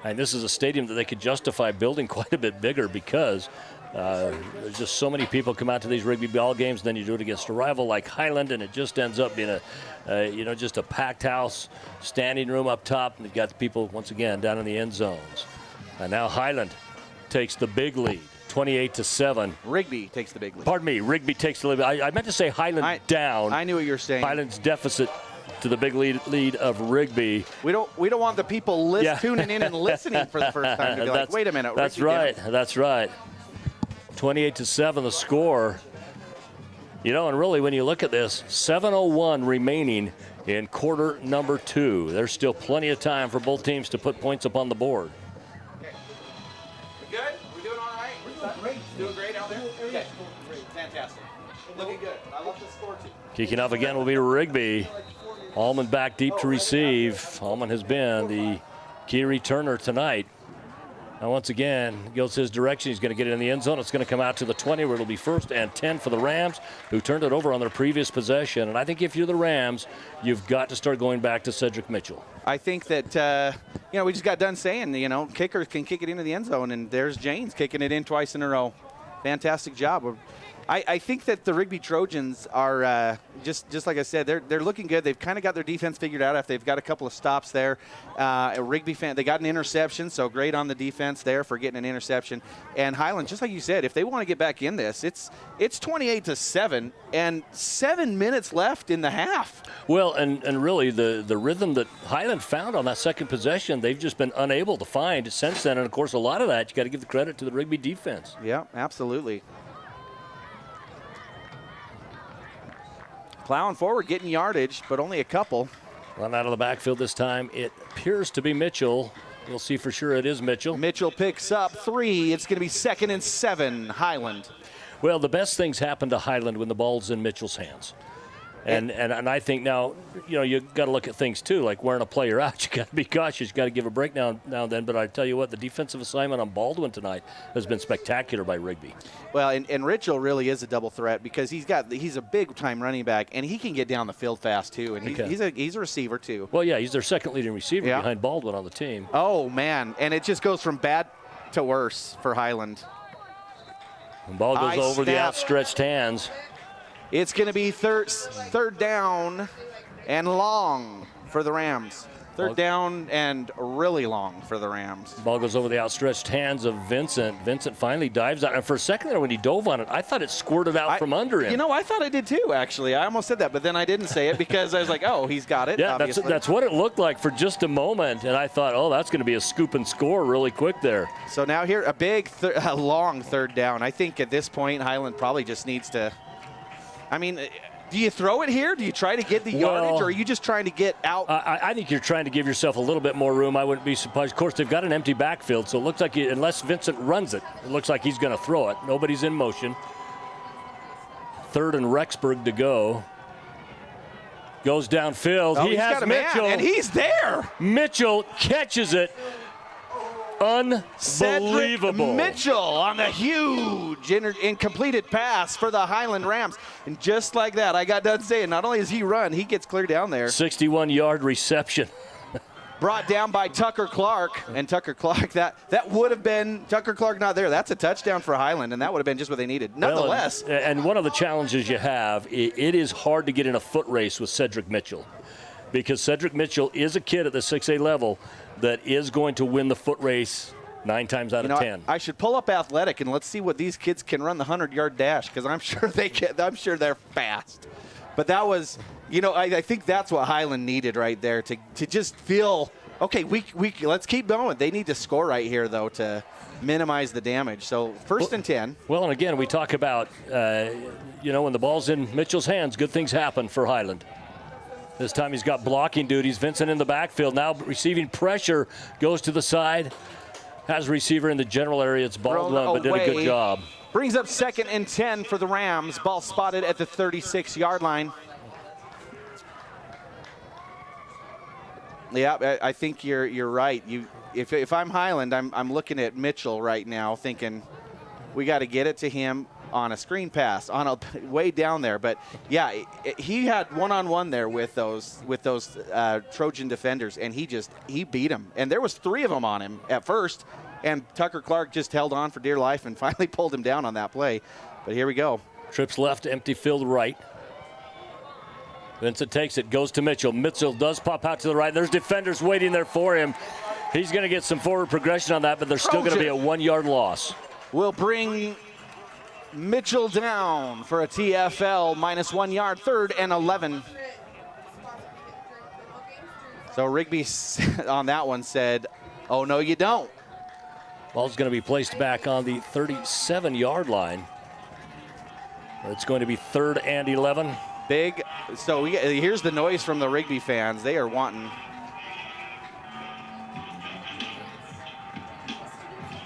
S10: And this is a stadium that they could justify building quite a bit bigger because there's just so many people come out to these Rigby ball games, and then you do it against a rival like Highland, and it just ends up being just a packed house, standing room up top, and you've got the people once again down in the end zones. And now Highland takes the big lead, 28-7.
S14: Rigby takes the big lead.
S10: Pardon me, Rigby takes the lead. I meant to say Highland down.
S14: I knew what you were saying.
S10: Highland's deficit to the big lead of Rigby.
S14: We don't want the people tuning in and listening for the first time to be like, wait a minute.
S10: That's
S14: Rigby
S10: right.
S14: down.
S10: That's right. 28-7 the score. You know, and really when you look at this, 7:01 remaining in quarter number 2. There's still plenty of time for both teams to put points up on the board.
S14: Okay. We good? We doing all right? We're doing great. Doing great out there? Okay. Fantastic. Looking good. I love the score too.
S10: Kicking off again will be Rigby. Allman back deep to receive. Allman has been the key returner tonight. Now once again, goes his direction. He's going to get it in the end zone. It's going to come out to the 20 where it'll be 1st and 10 for the Rams, who turned it over on their previous possession. And I think if you're the Rams, you've got to start going back to Cedric Mitchell.
S14: I think that, we just got done saying, kickers can kick it into the end zone, and there's Janes kicking it in twice in a row. Fantastic job. I think that the Rigby Trojans are, just like I said, they're looking good. They've kind of got their defense figured out after they've got a couple of stops there. Rigby they got an interception, so great on the defense there for getting an interception. And Highland, just like you said, if they want to get back in this, it's 28-7 and 7 minutes left in the half.
S10: Well, and really the rhythm that Highland found on that second possession, they've just been unable to find since then. And, of course, a lot of that you got to give the credit to the Rigby defense.
S14: Yeah, absolutely. Plowing forward, getting yardage, but only a couple.
S10: Run out of the backfield this time. It appears to be Mitchell. We'll see for sure it is Mitchell.
S14: Mitchell picks up 3. It's going to be 2nd and 7, Highland.
S10: Well, the best things happen to Highland when the ball's in Mitchell's hands. And I think now, you got to look at things too, like wearing a player out. You got to be cautious. You got to give a break now and then. But I tell you what, the defensive assignment on Baldwin tonight has been spectacular by Rigby.
S14: Well, and Richell really is a double threat because he's a big time running back and he can get down the field fast too. And he's a receiver too.
S10: Well, yeah, he's their second leading receiver behind Baldwin on the team.
S14: Oh man, and it just goes from bad to worse for Highland.
S10: The ball goes over the outstretched hands.
S14: It's going to be third down and long for the Rams. Third down and really long for the Rams.
S10: Ball goes over the outstretched hands of Vincent. Vincent finally dives out. And for a second there when he dove on it, I thought it squirted out from under him.
S14: I thought I did too, actually. I almost said that, but then I didn't say it because I was like, oh, he's got it.
S10: Yeah,
S14: obviously.
S10: that's what it looked like for just a moment. And I thought, oh, that's going to be a scoop and score really quick there.
S14: So now here, a big, long third down. I think at this point, Highland probably just needs to, Do you throw it here? Do you try to get the yardage, or are you just trying to get out?
S10: I think you're trying to give yourself a little bit more room. I wouldn't be surprised. Of course, they've got an empty backfield, so it looks like, unless Vincent runs it, it looks like he's going to throw it. Nobody's in motion. 3rd and Rexburg to go. Goes downfield.
S14: Oh,
S10: he has
S14: got a
S10: Mitchell.
S14: man, and he's there.
S10: Mitchell catches it. Unbelievable.
S14: Cedric Mitchell on the huge incompleted pass for the Highland Rams. And just like that, I got done saying, not only does he run, he gets clear down there.
S10: 61-yard reception.
S14: Brought down by Tucker Clark. And Tucker Clark, that would have been, Tucker Clark not there. That's a touchdown for Highland, and that would have been just what they needed. Nonetheless.
S10: Well, and one of the challenges you have, it is hard to get in a foot race with Cedric Mitchell, because Cedric Mitchell is a kid at the 6A level that is going to win the foot race 9 times out of 10.
S14: I should pull up Athletic and let's see what these kids can run the 100-yard dash, because I'm sure they can. I'm sure they're fast. But that was, I think that's what Highland needed right there to just feel, okay, we let's keep going. They need to score right here, though, to minimize the damage. So 1st and 10.
S10: Well, and again, we talk about, when the ball's in Mitchell's hands, good things happen for Highland. This time he's got blocking duties. Vincent in the backfield now receiving pressure, goes to the side. Has receiver in the general area. It's Baldwin, but did a good job.
S14: Brings up 2nd and 10 for the Rams. Ball spotted at the 36-yard line. Yeah, I think you're right. If I'm Highland, I'm looking at Mitchell right now, thinking we got to get it to him on a screen pass, on a way down there. But yeah, he had one-on-one there with those Trojan defenders, and he beat him. And there was 3 of them on him at first, and Tucker Clark just held on for dear life and finally pulled him down on that play. But here we go.
S10: Trips left, empty field right. Vincent takes it, goes to Mitchell. Mitchell does pop out to the right. There's defenders waiting there for him. He's going to get some forward progression on that, but there's still going to be a 1-yard loss.
S14: We'll bring Mitchell down for a TFL, -1 yard, 3rd and 11. So Rigby on that one said, oh, no, you don't.
S10: Ball's going to be placed back on the 37-yard line. It's going to be 3rd and 11.
S14: Big. So here's the noise from the Rigby fans. They are wanting.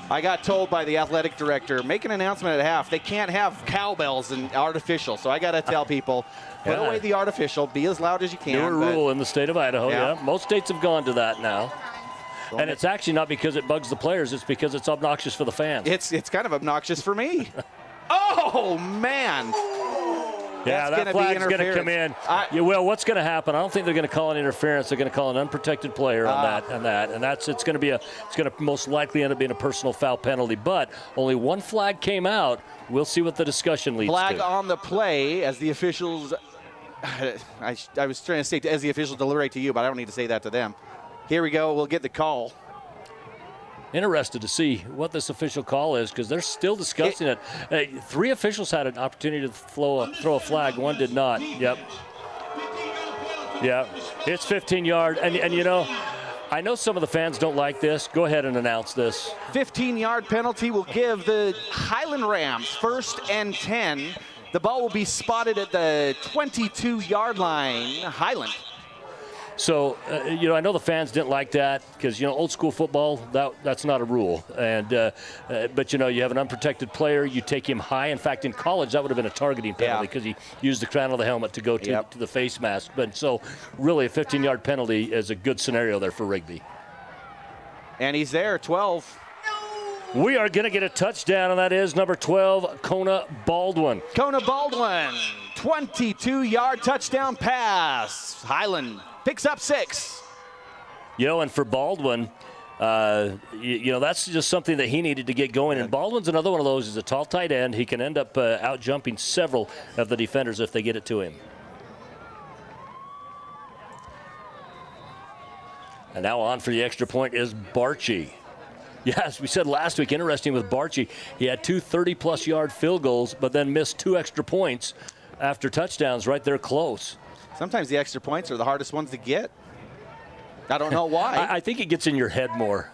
S14: I got told by the athletic director, make an announcement at half. They can't have cowbells and artificial. So I got to tell people, put away the artificial. Be as loud as you can.
S10: Newer rule in the state of Idaho, yeah. Most states have gone to that now. And it's actually not because it bugs the players. It's because it's obnoxious for the fans.
S14: It's kind of obnoxious for me. Oh, man.
S10: Yeah, that flag's going to come in. What's going to happen? I don't think they're going to call an interference. They're going to call an unprotected player on that, and it's going to most likely end up being a personal foul penalty. But only one flag came out. We'll see what the discussion leads to.
S14: Flag on the play as the officials. I was trying to say as the officials deliberate to you, but I don't need to say that to them. Here we go. We'll get the call.
S10: Interested to see what this official call is, because they're still discussing it. 3 officials had an opportunity to throw a flag. 1 did not. Yep. Yeah, it's 15-yard. And I know some of the fans don't like this. Go ahead and announce this.
S14: 15-yard penalty will give the Highland Rams 1st and 10. The ball will be spotted at the 22-yard line. Highland.
S10: So, I know the fans didn't like that because, old school football, that's not a rule. And but, you have an unprotected player. You take him high. In fact, in college, that would have been a targeting penalty because he used the crown of the helmet to go to the face mask. But so, really, a 15-yard penalty is a good scenario there for Rigby.
S14: And he's there, 12.
S10: We are going to get a touchdown, and that is number 12, Kona Baldwin.
S14: Kona Baldwin, 22-yard touchdown pass. Highland picks up 6.
S10: And for Baldwin, that's just something that he needed to get going. And Baldwin's another one of those. He's a tall tight end. He can end up out-jumping several of the defenders if they get it to him. And now on for the extra point is Barchi. Yes, we said last week, interesting with Barchi, he had 2 30-plus yard field goals, but then missed 2 extra points after touchdowns right there close.
S14: Sometimes the extra points are the hardest ones to get. I don't know why.
S10: I think it gets in your head more.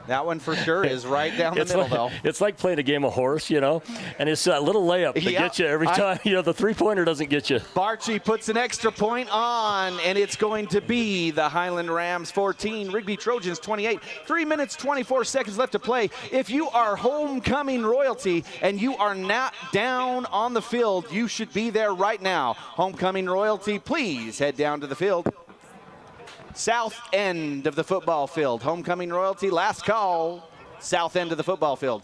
S14: That one for sure is right down the middle, though.
S10: It's like playing a game of horse, you know, and it's a little layup to get you every time. You know, the three-pointer doesn't get you.
S14: Varsity puts an extra point on, and it's going to be the Highland Rams 14, Rigby Trojans 28. 3 minutes, 24 seconds left to play. If you are homecoming royalty and you are not down on the field, you should be there right now. Homecoming royalty, please head down to the field. South end of the football field. Homecoming royalty, last call. South end of the football field.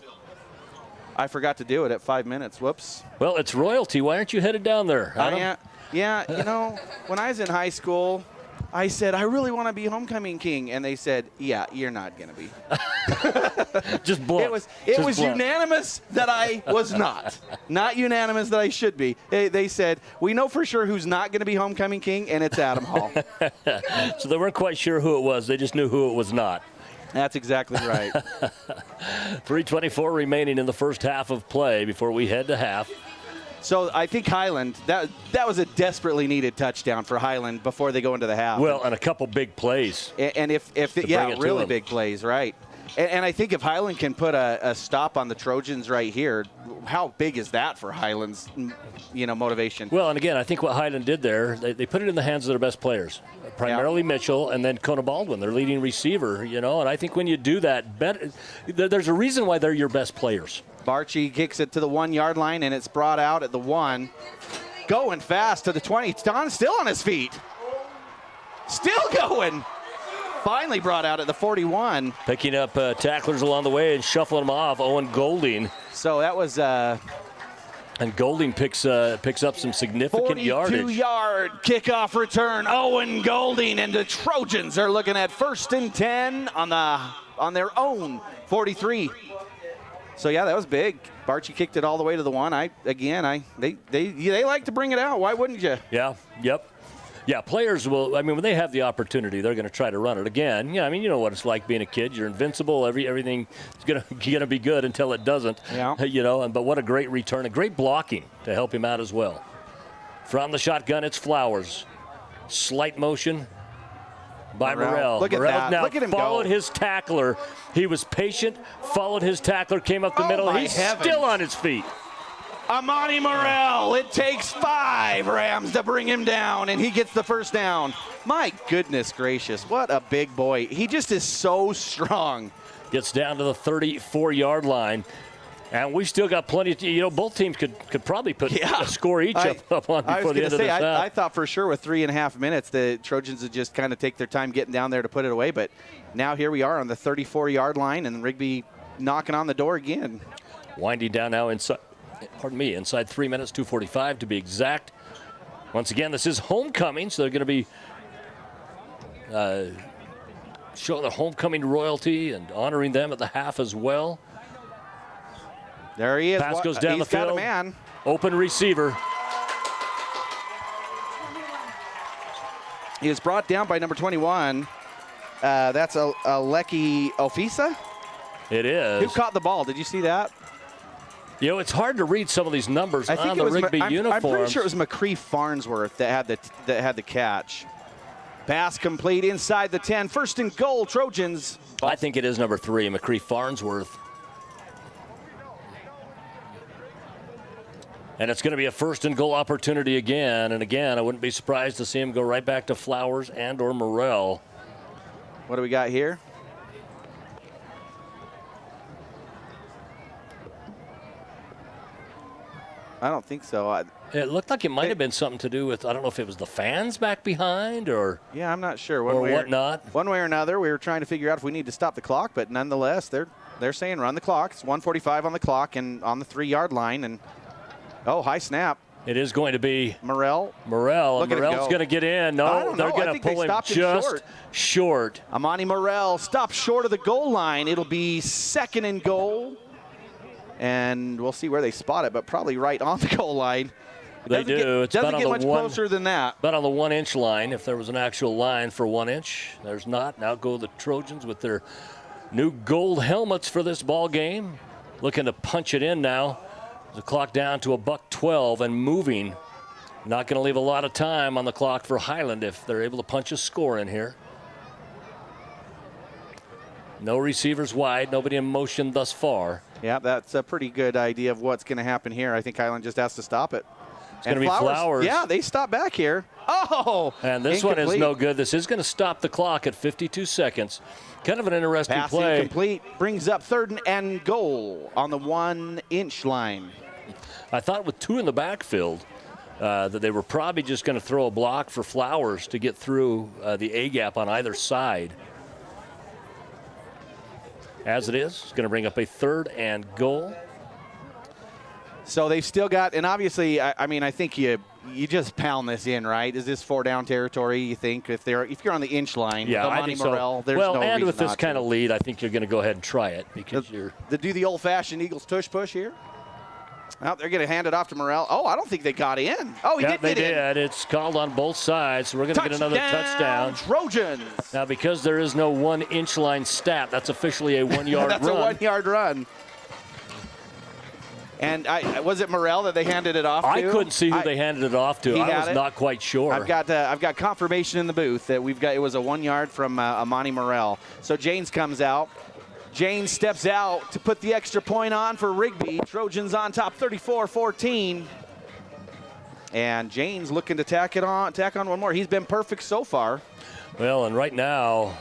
S14: I forgot to do it at 5 minutes. Whoops.
S10: Well, it's royalty. Why aren't you headed down there?
S14: Yeah, you know, when I was in high school, I said, I really want to be homecoming king. And they said, yeah, you're not going to be.
S10: Just blunt.
S14: It was unanimous that I was not. Not unanimous that I should be. They said, we know for sure who's not going to be homecoming king, and it's Adam Hall.
S10: So they weren't quite sure who it was. They just knew who it was not.
S14: That's exactly right.
S10: 3:24 remaining in the first half of play before we head to half.
S14: So I think Highland, that was a desperately needed touchdown for Highland before they go into the half.
S10: Well, and a couple big plays.
S14: And really big plays, right. And I think if Highland can put a stop on the Trojans right here, how big is that for Highland's, motivation?
S10: Well, and again, I think what Highland did there, they put it in the hands of their best players, primarily Mitchell and then Kona Baldwin, their leading receiver, and I think when you do that, there's a reason why they're your best players.
S14: Varsity kicks it to the 1 yard line, and it's brought out at the 1. Going fast to the 20. Don still on his feet. Still going. Finally brought out at the 41.
S10: Picking up tacklers along the way and shuffling them off, Owen Golding.
S14: So that was...
S10: and Golding picks up some significant yardage.
S14: 42-yard kickoff return. Owen Golding, and the Trojans are looking at 1st and 10 on their own 43. So yeah, that was big. Varsity kicked it all the way to the 1. They like to bring it out. Why wouldn't you?
S10: Yeah. Yep. Yeah, players will. When they have the opportunity, they're going to try to run it again. Yeah, you know what it's like being a kid. You're invincible. Everything is going to be good until it doesn't.
S14: Yeah.
S10: But what a great return, a great blocking to help him out as well. From the shotgun, it's Flowers. Slight motion by Morrell.
S14: Look at
S10: Morrell
S14: that.
S10: Now
S14: Look at him
S10: followed
S14: go.
S10: his tackler. He was patient. Followed his tackler. Came up the middle.
S14: My
S10: He's
S14: heavens.
S10: still on his feet.
S14: Amani Morrell, it takes 5 Rams to bring him down, and he gets the first down. My goodness gracious, what a big boy. He just is so strong.
S10: Gets down to the 34-yard line. And we've still got plenty. Both teams could probably put a score each up on before the end of this half.
S14: I thought for sure with 3.5 minutes the Trojans would just kind of take their time getting down there to put it away. But now here we are on the 34-yard line, and Rigby knocking on the door again.
S10: Winding down now inside 3 minutes, 2:45 to be exact. Once again, this is homecoming, so they're going to be showing their homecoming royalty and honoring them at the half as well.
S14: There he is.
S10: Pass goes down the field.
S14: Got a man.
S10: Open receiver.
S14: He is brought down by number 21. That's Aleki Ofisa.
S10: It is.
S14: Who caught the ball? Did you see that?
S10: It's hard to read some of these numbers on the Rigby uniforms.
S14: I'm pretty sure it was McCree Farnsworth that had the catch. Pass complete inside the 10. 1st and goal, Trojans.
S10: I think it is number 3, McCree Farnsworth. And it's going to be a 1st and goal opportunity again. And again, I wouldn't be surprised to see him go right back to Flowers and or Morrell.
S14: What do we got here? I don't think so.
S10: It looked like it might have been something to do with, I don't know if it was the fans back behind or...
S14: Yeah, I'm not sure.
S10: Or whatnot.
S14: One way or another, we were trying to figure out if we need to stop the clock, but nonetheless, they're saying run the clock. It's 1:45 on the clock and on the 3-yard line. And high snap.
S10: It is going to be
S14: Morrell.
S10: Morrell's going to get in. No, they're going to pull him just short.
S14: Amani Morrell stops short of the goal line. It'll be 2nd and goal. And we'll see where they spot it, but probably right on the goal line.
S10: They do.
S14: It's doesn't get much closer than that.
S10: About on the 1-inch line, if there was an actual line for 1 inch. There's not. Now go the Trojans with their new gold helmets for this ball game. Looking to punch it in now. The clock down to $1:12 and moving. Not going to leave a lot of time on the clock for Highland if they're able to punch a score in here. No receivers wide, nobody in motion thus far.
S14: Yeah, that's a pretty good idea of what's going to happen here. I think Highland just has to stop it.
S10: It's going to be Flowers.
S14: Yeah, they stop back here. Oh!
S10: And this one is no good. This is going to stop the clock at 52 seconds. Kind of an interesting
S14: Pass
S10: play.
S14: Incomplete brings up 3rd and goal on the 1-inch line.
S10: I thought with 2 in the backfield that they were probably just going to throw a block for Flowers to get through the A-gap on either side. As it is, it's going to bring up a 3rd and goal.
S14: So they've still got, and obviously, I mean, I think you just pound this in, right? Is this 4-down territory? You think if you're on the inch line,
S10: yeah,
S14: with
S10: I think
S14: Morrell,
S10: so.
S14: There's
S10: well,
S14: no
S10: and
S14: reason
S10: with this
S14: not
S10: kind
S14: to.
S10: of lead, I think you're going to go ahead and try it because
S14: They do the old-fashioned Eagles tush push here. Well, they're going to hand it off to Morrell. Oh, I don't think they got in. Oh, he
S10: yeah,
S14: did
S10: they
S14: get
S10: did. It's called on both sides, so we're going to get another touchdown.
S14: Trojans.
S10: Now, because there is no 1-inch line stat, that's officially a 1-yard
S14: That's
S10: run.
S14: a 1-yard run. And was it Morrell that they handed it off to?
S10: I couldn't see who they handed it off to. I was not quite sure.
S14: I've got confirmation in the booth that it was a 1 yard from Amani Morrell. So Janes comes out. Janes steps out to put the extra point on for Rigby. Trojans on top, 34-14. And Janes looking to tack on one more. He's been perfect so far.
S10: Well, and right now,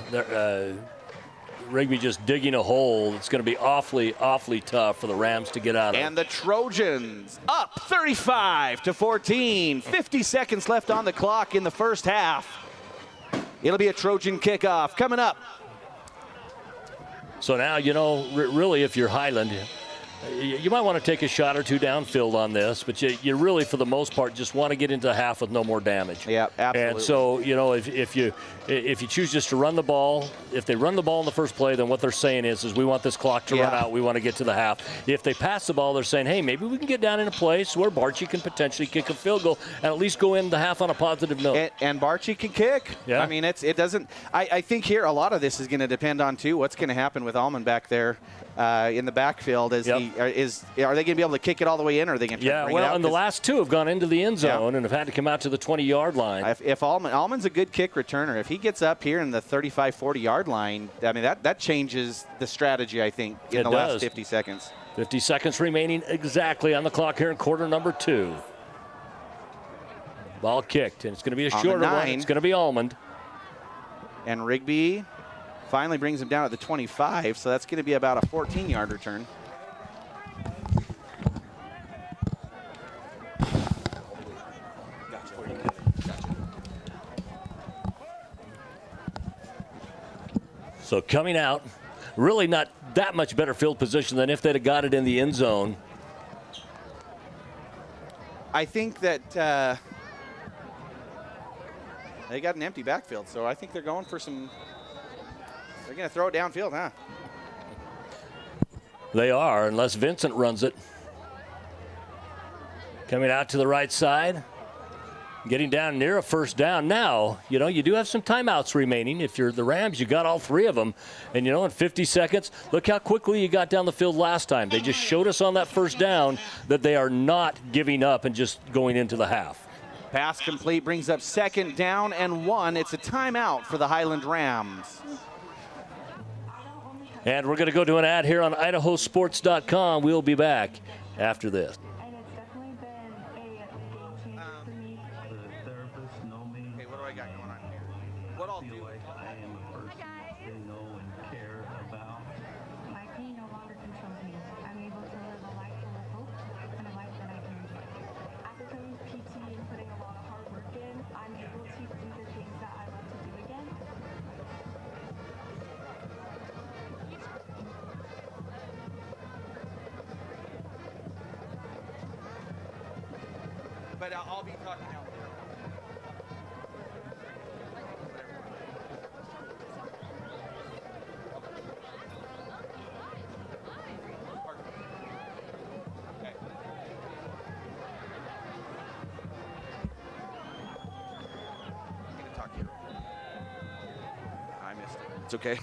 S10: Rigby just digging a hole. It's going to be awfully, awfully tough for the Rams to get out of.
S14: And the Trojans up 35-14. 50 seconds left on the clock in the first half. It'll be a Trojan kickoff coming up.
S10: So now, really, if you're Highland, you might want to take a shot or two downfield on this, but you really, for the most part, just want to get into half with no more damage.
S14: Yeah, absolutely.
S10: And so, if you choose just to run the ball, if they run the ball in the first play, then what they're saying is we want this clock to run out. We want to get to the half. If they pass the ball, they're saying, hey, maybe we can get down in a place where Barchi can potentially kick a field goal and at least go in the half on a positive note.
S14: And Barchi can kick.
S10: Yeah.
S14: I mean, it doesn't. I think here a lot of this is going to depend on too what's going to happen with Allman back there in the backfield. Are they going to be able to kick it all the way in, or are they going to try to bring it out?
S10: And the last two have gone into the end zone and have had to come out to the 20-yard line.
S14: If Allman's a good kick returner, if he gets up here in the 35, 40-yard line, I mean, that changes the strategy, I think, in the last 50 seconds.
S10: 50 seconds remaining exactly on the clock here in quarter number 2. Ball kicked, and it's going to be a shorter one. It's going to be Almond.
S14: And Rigby finally brings him down at the 25, so that's going to be about a 14-yard return.
S10: So coming out, really not that much better field position than if they'd have got it in the end zone.
S14: I think that they got an empty backfield, so I think they're going for some. They're going to throw it downfield, huh?
S10: They are, unless Vincent runs it. Coming out to the right side. Getting down near a first down. Now, you do have some timeouts remaining. If you're the Rams, you got all 3 of them. And, in 50 seconds, look how quickly you got down the field last time. They just showed us on that first down that they are not giving up and just going into the half.
S14: Pass complete brings up 2nd down and 1. It's a timeout for the Highland Rams.
S10: And we're going to go to an ad here on IdahoSports.com. We'll be back after this.
S14: Okay, what do I got going on here? What I'll do.
S17: I am a person they know and care about.
S18: My pain no longer controls me. I'm able to live a life full of hope and a life that I can enjoy. After coming to PT and putting a lot of hard work in, I'm able to do the things that I love to do again.
S14: But I'll be talking out there. I missed it. It's okay.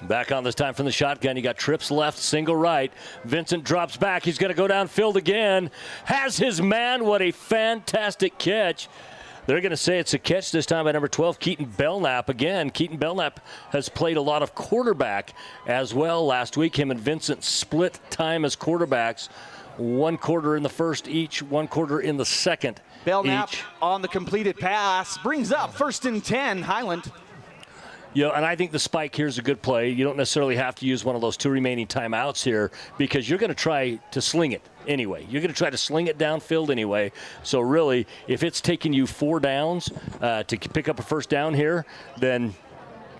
S10: Back on this time from the shotgun. You got trips left, single right. Vincent drops back. He's going to go downfield again. Has his man. What a fantastic catch. They're going to say it's a catch this time by number 12, Keaton Belknap. Again, Keaton Belknap has played a lot of quarterback as well last week. Him and Vincent split time as quarterbacks. 1 quarter in the first each, 1 quarter in the second
S14: Belknap
S10: each.
S14: on the completed pass brings up 1st and 10, Highland.
S10: Yeah, and I think the spike here is a good play. You don't necessarily have to use one of those 2 remaining timeouts here because you're going to try to sling it anyway. You're going to try to sling it downfield anyway. So really, if it's taking you 4 downs to pick up a first down here, then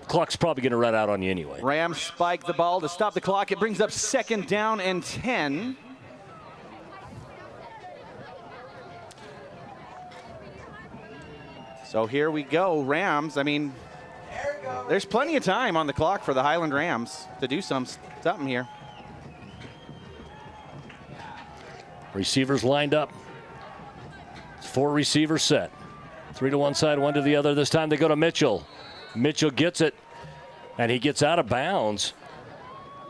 S10: clock's probably going to run out on you anyway.
S14: Rams spike the ball to stop the clock. It brings up 2nd down and 10. So here we go, Rams. I mean, there's plenty of time on the clock for the Highland Rams to do something here.
S10: Receivers lined up. 4 receivers set. 3 to one side, 1 to the other. This time they go to Mitchell. Mitchell gets it, and he gets out of bounds.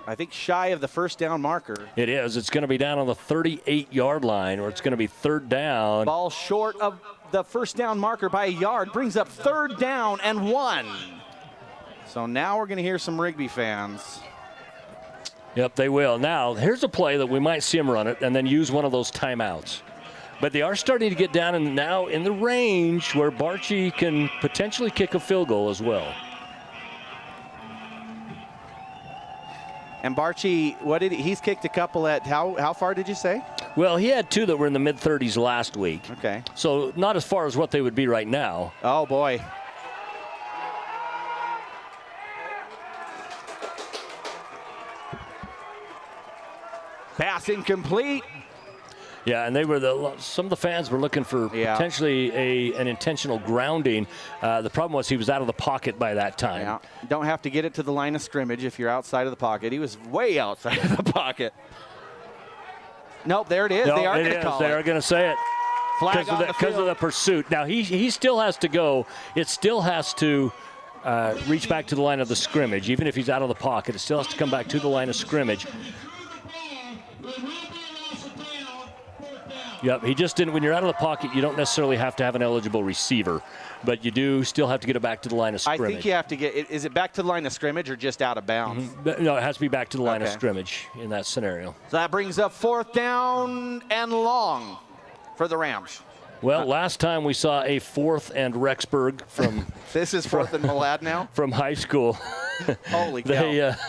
S14: I think shy of the first down marker.
S10: It is. It's going to be down on the 38-yard line, or it's going to be 3rd down.
S14: Ball short of the first down marker by a yard. Brings up 3rd down and 1. So now we're going to hear some Rigby fans.
S10: Yep, they will. Now, here's a play that we might see him run it and then use one of those timeouts. But they are starting to get down now in the range where Barchi can potentially kick a field goal as well.
S14: And Barchi, he's kicked a couple at, how far did you say?
S10: Well, he had 2 that were in the mid-30s last week.
S14: Okay.
S10: So not as far as what they would be right now.
S14: Oh, boy. Pass incomplete.
S10: Yeah, and some of the fans were looking for potentially an intentional grounding. The problem was he was out of the pocket by that time.
S14: Yeah. Don't have to get it to the line of scrimmage if you're outside of the pocket. He was way outside of the pocket. Nope, there it is.
S10: No,
S14: they are going to call it.
S10: They are going to say it.
S14: Flag on the field.
S10: Because of the pursuit. Now, he still has to go. It still has to reach back to the line of the scrimmage. Even if he's out of the pocket, it still has to come back to the line of scrimmage. Yep, he just didn't. When you're out of the pocket, you don't necessarily have to have an eligible receiver, but you do still have to get it back to the line of scrimmage.
S14: I think you have to get it. Is it back to the line of scrimmage or just out of bounds?
S10: Mm-hmm. No, it has to be back to the line of scrimmage in that scenario.
S14: So that brings up 4th down and long for the Rams.
S10: Well, last time we saw a 4th and Rexburg from.
S14: This is 4th and Malad now?
S10: From high school.
S14: Holy cow.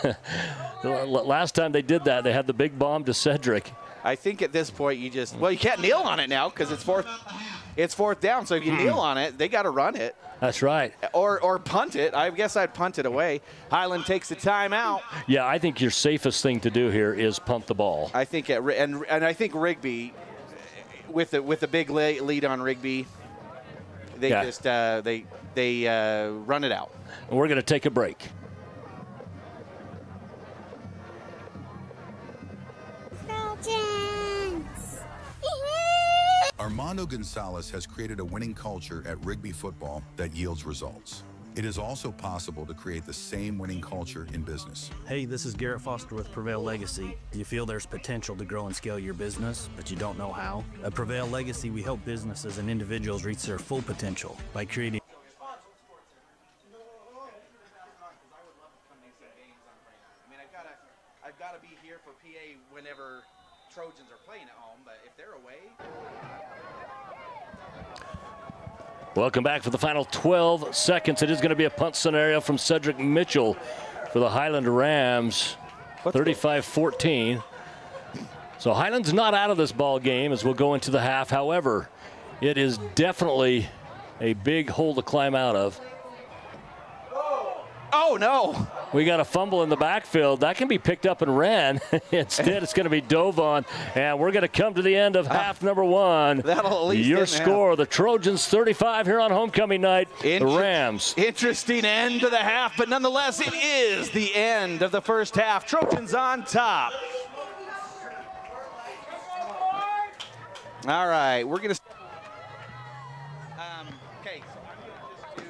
S10: Last time they did that, they had the big bomb to Cedric.
S14: I think at this point you can't kneel on it now because it's 4th down. So if you kneel on it, they got to run it.
S10: That's right.
S14: Or punt it. I guess I'd punt it away. Highland takes the timeout.
S10: Yeah, I think your safest thing to do here is punt the ball.
S14: I think and I think Rigby, with the big lead on Rigby, they just they run it out.
S10: And we're going to take a break.
S8: Armando Gonzalez has created a winning culture at Rigby football that yields results. It is also possible to create the same winning culture in business.
S9: Hey, this is Garrett Foster with Prevail Legacy. Do you feel there's potential to grow and scale your business, but you don't know how? At Prevail Legacy, we help businesses and individuals reach their full potential by creating
S14: I've got to be here for PA whenever Trojans are playing at home, but if they're away.
S10: Welcome back for the final 12 seconds. It is going to be a punt scenario from Cedric Mitchell for the Highland Rams, 35-14. So Highland's not out of this ball game as we'll go into the half. However, it is definitely a big hole to climb out of.
S14: Oh, no.
S10: We got a fumble in the backfield. That can be picked up and ran. Instead, it's going to be dove on. And we're going to come to the end of half number 1.
S14: That'll at least
S10: your score, the Trojans 35 here on homecoming night, the Rams.
S14: Interesting end to the half, but nonetheless, it is the end of the first half. Trojans on top. All right, we're going to... Okay, so I'm going to just do...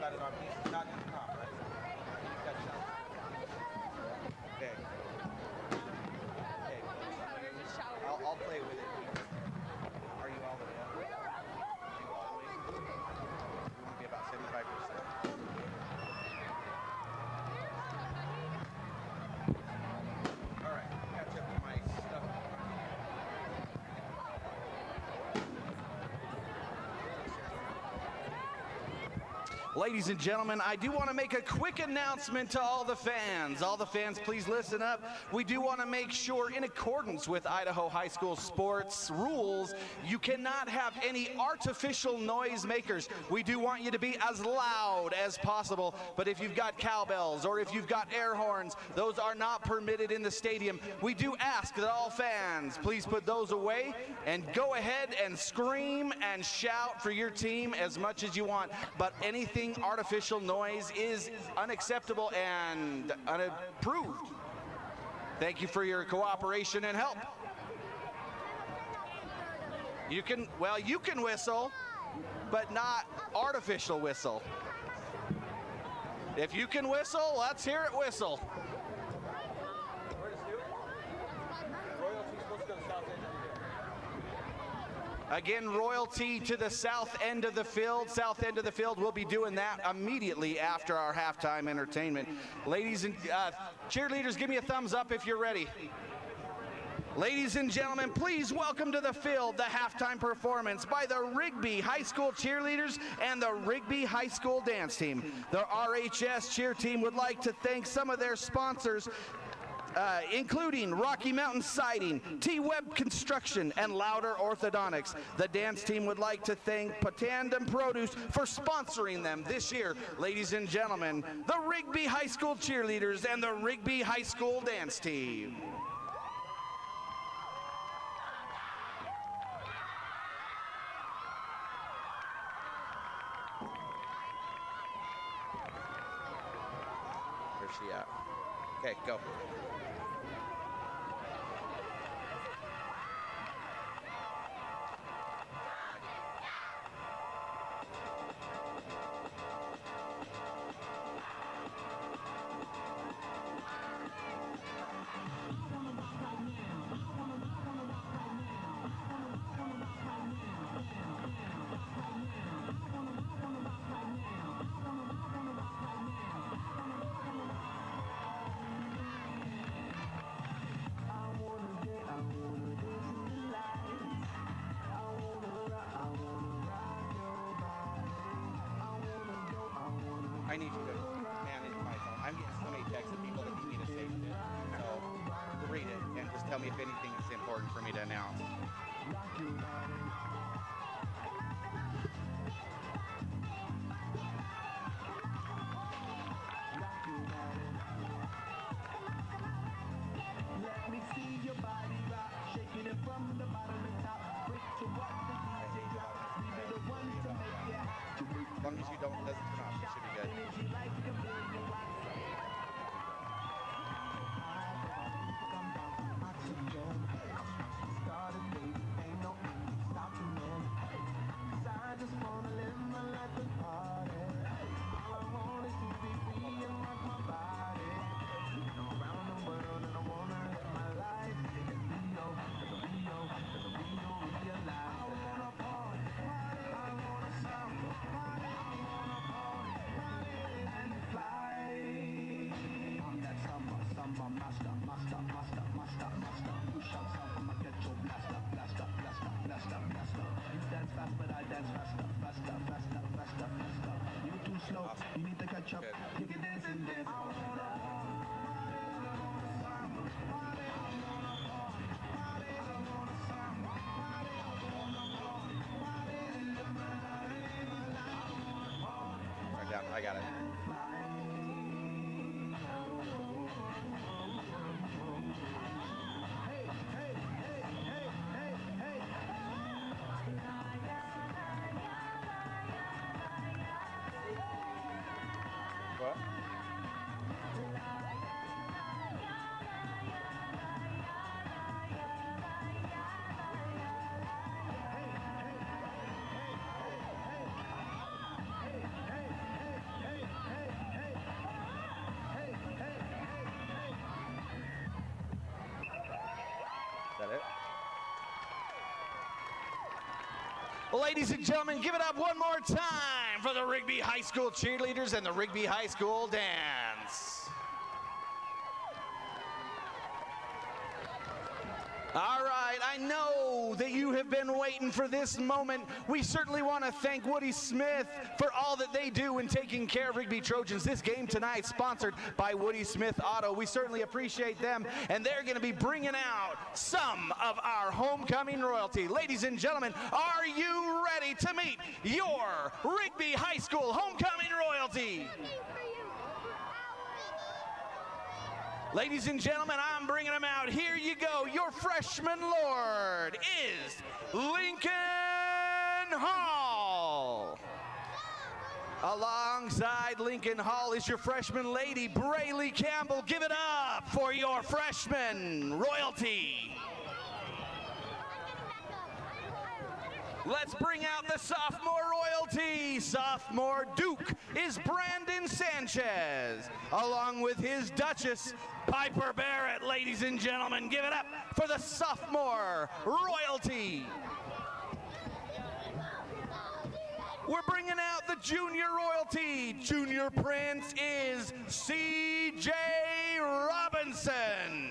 S14: Got it on pieces, not in the top, right? Okay. Okay. I'll play with it. Ladies and gentlemen, I do want to make a quick announcement to all the fans. All the fans, please listen up. We do want to make sure, in accordance with Idaho High School sports rules, you cannot have any artificial noise makers. We do want you to be as loud as possible, but if you've got cowbells or if you've got air horns, those are not permitted in the stadium. We do ask that all fans please put those away and go ahead and scream and shout for your team as much as you want, but anything artificial noise is unacceptable and unapproved. Thank you for your cooperation and help. You can whistle, but not artificial whistle. If you can whistle, let's hear it whistle. Again, royalty to the south end of the field. South end of the field, we'll be doing that immediately after our halftime entertainment. Ladies and cheerleaders, give me a thumbs up if you're ready. Ladies and gentlemen, please welcome to the field the halftime performance by the Rigby High School cheerleaders and the Rigby High School dance team. The RHS cheer team would like to thank some of their sponsors, including Rocky Mountain Siding, T-Web Construction, and Louder Orthodontics. The dance team would like to thank Patandem Produce for sponsoring them this year. Ladies and gentlemen, the Rigby High School cheerleaders and the Rigby High School dance team. Where's she at? Okay, go. I need you to manage my phone. I'm getting so many texts of people that need me to save it. So read it and just tell me if anything is important for me to announce.
S17: Let me see your body rock, shaking it from the bottom to top. Quick to what the DJ drops. We be the ones to make you happy.
S14: As long as you don't, doesn't turn off, it should be good.
S17: I just wanna live my life and party. All I want is to be free and rock my body. Around the world and I wanna live my life. Rio, realize. I wanna party, I wanna samba, I wanna party, and fly. I'm that samba master. You shot some from my ghetto blaster. You dance fast, but I dance faster. You too slow, you need to catch up. You can dance and dance.
S14: Right down, I got it. What? Is that it? Well, ladies and gentlemen, give it up one more time for the Rigby High School cheerleaders and the Rigby High School dance.
S19: All right, I know that you have been waiting for this moment. We certainly want to thank Woody Smith for all that they do in taking care of Rigby Trojans. This game tonight sponsored by Woody Smith Auto. We certainly appreciate them, and they're going to be bringing out some of our homecoming royalty. Ladies and gentlemen, are you ready to meet your Rigby High School homecoming royalty? Ladies and gentlemen, I'm bringing them out. Here you go. Your freshman lord is Lincoln Hall. Alongside Lincoln Hall is your freshman lady, Braylee Campbell. Give it up for your freshman royalty. Let's bring out the sophomore royalty. Sophomore Duke is Brandon Sanchez, along with his Duchess, Piper Barrett. Ladies and gentlemen, give it up for the sophomore royalty. We're bringing out the junior royalty. Junior prince is C.J. Robinson.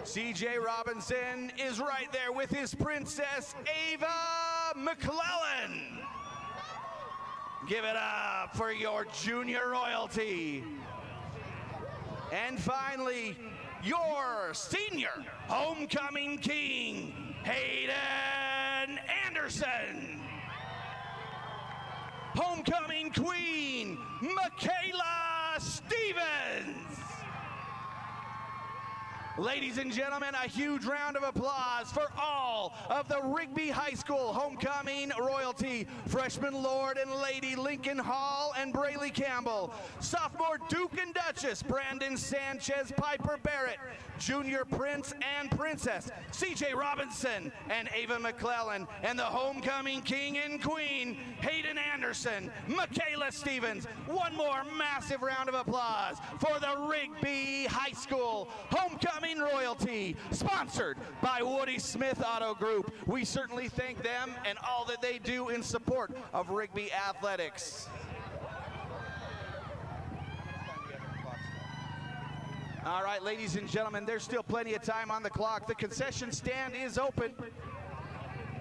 S19: C.J. Robinson is right there with his princess, Ava McClellan. Give it up for your junior royalty. And finally, your senior homecoming king, Hayden Anderson. Homecoming queen, Michaela Stevens. Ladies and gentlemen, a huge round of applause for all of the Rigby High School homecoming royalty. Freshman Lord and Lady Lincoln Hall and Braylee Campbell. Sophomore Duke and Duchess Brandon Sanchez, Piper Barrett. Junior Prince and Princess C.J. Robinson and Ava McClellan. And the homecoming king and queen, Hayden Anderson, Michaela Stevens. One more massive round of applause for the Rigby High School homecoming royalty, sponsored by Woody Smith Auto Group. We certainly thank them and all that they do in support of Rigby athletics. All right, ladies and gentlemen, there's still plenty of time on the clock. The concession stand is open.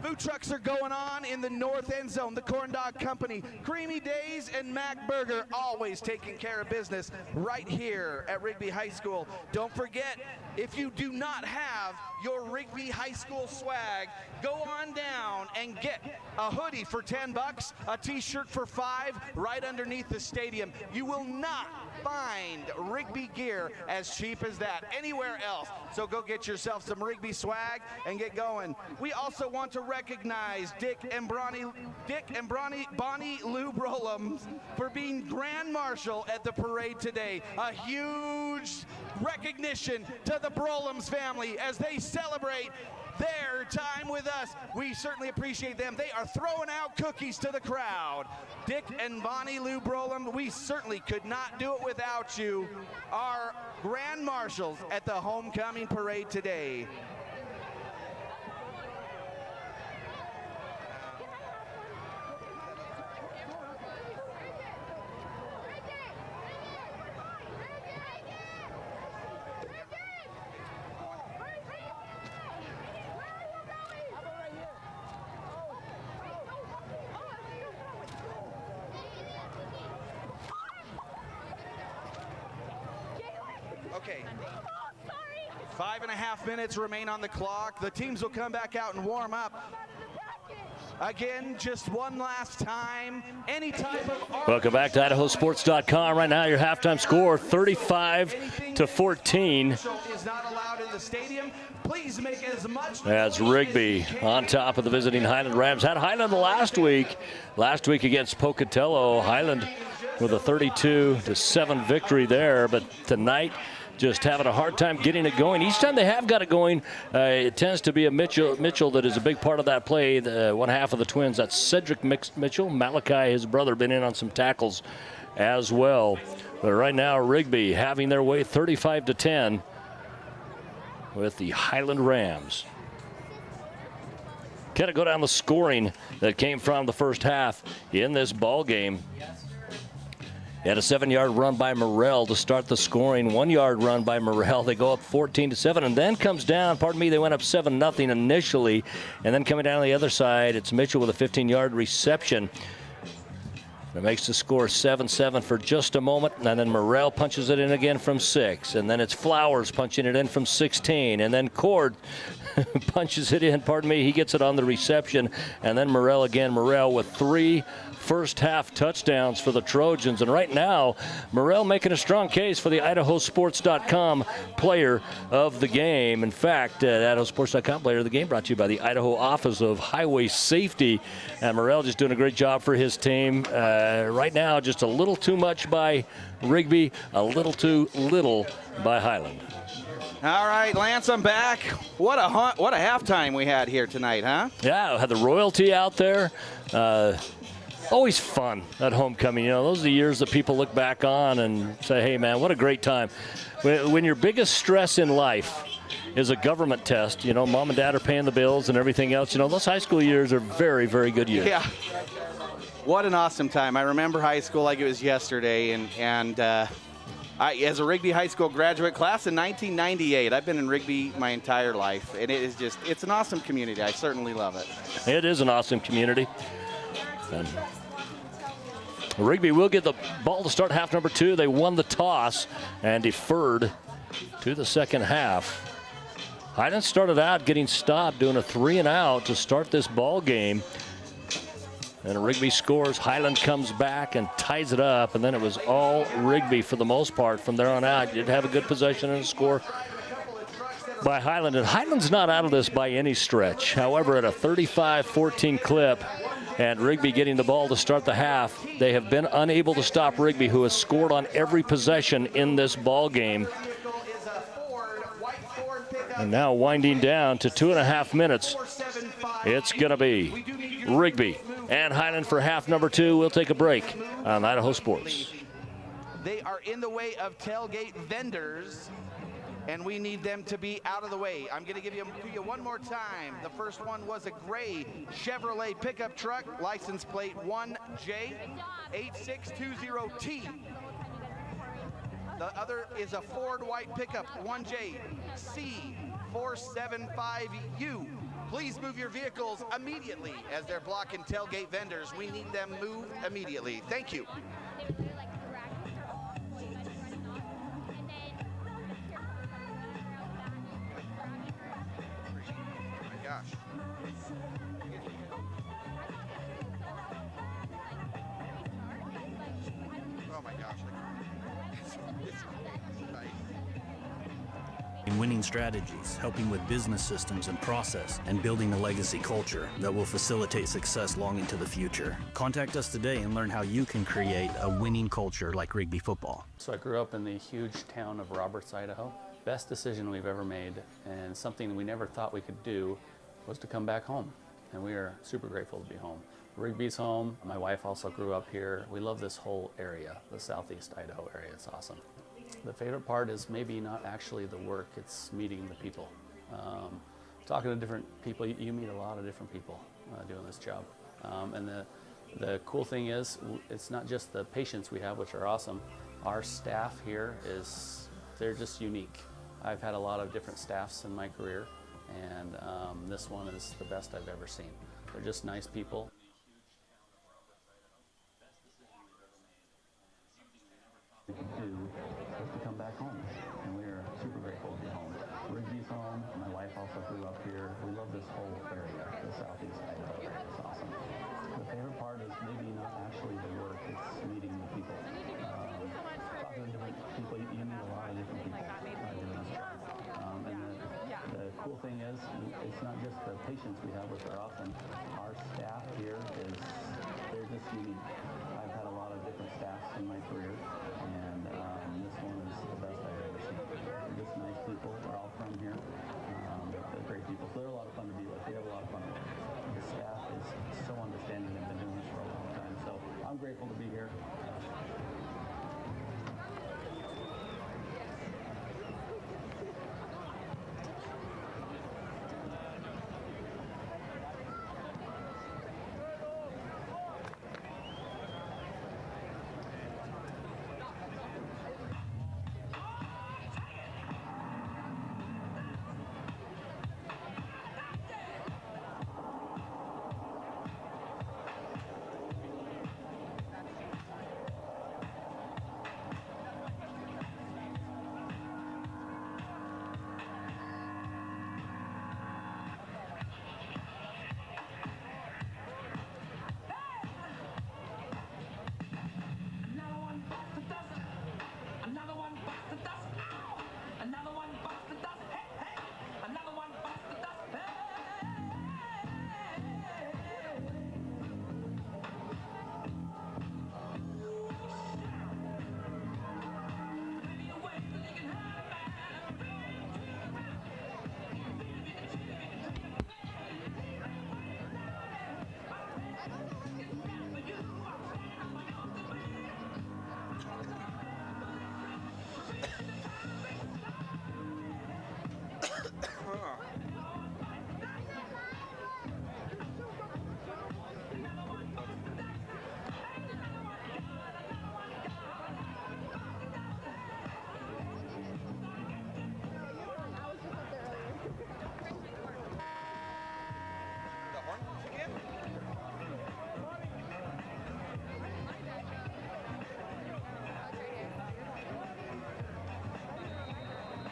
S19: Food trucks are going on in the north end zone. The Corn Dog Company, Creamy Days, and Mac Burger, always taking care of business right here at Rigby High School. Don't forget, if you do not have your Rigby High School swag, go on down and get a hoodie for 10 bucks, a t-shirt for $5 right underneath the stadium. You will not find Rigby gear as cheap as that anywhere else. So go get yourself some Rigby swag and get going. We also want to recognize Dick and Bonnie Lou Brolum for being Grand Marshal at the parade today. A huge recognition to the Brolums family as they celebrate their time with us. We certainly appreciate them. They are throwing out cookies to the crowd. Dick and Bonnie Lou Brolum, we certainly could not do it without you. Our Grand Marshals at the homecoming parade today. Okay. 5.5 minutes remain on the clock. The teams will come back out and warm up. Again, just one last time. Any type of
S10: Welcome back to IdahoSports.com. Right now, your halftime score 35-14.
S19: is not allowed in the stadium. Please make as much.
S10: As Rigby on top of the visiting Highland Rams. Had Highland last week against Pocatello. Highland with a 32-7 victory there, but tonight just having a hard time getting it going. Each time they have got it going, it tends to be a Mitchell that is a big part of that play. One half of the Twins, that's Cedric Mitchell. Malachi, his brother, been in on some tackles as well. But right now, Rigby having their way 35-10 with the Highland Rams. Kind of go down the scoring that came from the first half in this ball game. They had a 7-yard run by Morrell to start the scoring. 1-yard run by Morrell. They go up 14-7, and then comes down. Pardon me, they went up 7-0 initially, and then coming down the other side, it's Mitchell with a 15-yard reception. It makes the score 7-7 for just a moment, and then Morrell punches it in again from 6, and then it's Flowers punching it in from 16, and then Cord punches it in, pardon me, he gets it on the reception, and then Morrell again. Morrell with 3 first-half touchdowns for the Trojans, and right now, Morrell making a strong case for the IdahoSports.com player of the game. In fact, IdahoSports.com player of the game brought to you by the Idaho Office of Highway Safety, and Morrell just doing a great job for his team. Right now, just a little too much by Rigby, a little too little by Highland.
S14: All right, Lance, I'm back. What a halftime we had here tonight, huh?
S10: Yeah, had the royalty out there. Always fun at homecoming. You know, those are the years that people look back on and say, hey, man, what a great time. When your biggest stress in life is a government test, you know, mom and dad are paying the bills and everything else, you know, those high school years are very, very good years.
S14: Yeah. What an awesome time. I remember high school like it was yesterday, and as a Rigby High School graduate class in 1998, I've been in Rigby my entire life, and it's an awesome community. I certainly love it.
S10: It is an awesome community. And Rigby will get the ball to start half number 2. They won the toss and deferred to the second half. Highland started out getting stopped, doing a 3-and-out to start this ball game. And Rigby scores. Highland comes back and ties it up, and then it was all Rigby for the most part from there on out. Did have a good possession and a score by Highland, and Highland's not out of this by any stretch. However, at a 35-14 clip, and Rigby getting the ball to start the half, they have been unable to stop Rigby, who has scored on every possession in this ball game. And now winding down to 2.5 minutes, it's going to be Rigby and Highland for half number 2. We'll take a break on Idaho Sports.
S19: They are in the way of tailgate vendors, and we need them to be out of the way. I'm going to give you one more time. The first one was a gray Chevrolet pickup truck, license plate 1J8620T. The other is a Ford white pickup 1JC475U. Please move your vehicles immediately as they're blocking tailgate vendors. We need them moved immediately. Thank you. Gosh. Oh my gosh.
S9: Winning strategies, helping with business systems and process, and building a legacy culture that will facilitate success long into the future. Contact us today and learn how you can create a winning culture like Rigby football.
S1: So I grew up in the huge town of Roberts, Idaho. Best decision we've ever made, and something we never thought we could do was to come back home. And we are super grateful to be home. Rigby's home. My wife also grew up here. We love this whole area, the southeast Idaho area. It's awesome. The favorite part is maybe not actually the work, it's meeting the people. Talking to different people, you meet a lot of different people doing this job. And the cool thing is, it's not just the patients we have, which are awesome. Our staff here they're just unique. I've had a lot of different staffs in my career, and this one is the best I've ever seen. They're just nice people. We could do was to come back home, and we are super grateful to be home. Rigby's home. My wife also grew up here. We love this whole area, the southeast Idaho area. It's awesome. The favorite part is maybe not actually the work, it's meeting the people. Talking to different people, you meet a lot of different people doing this job. And the cool thing is, it's not just the patients we have, which are awesome. Our staff here they're just unique. I've had a lot of different staffs in my career, and this one is the best I've ever seen. They're just nice people. We're all from here. They're great people. So they're a lot of fun to be with. We have a lot of fun. The staff is so understanding. They've been doing this for a long time. So I'm grateful to be here.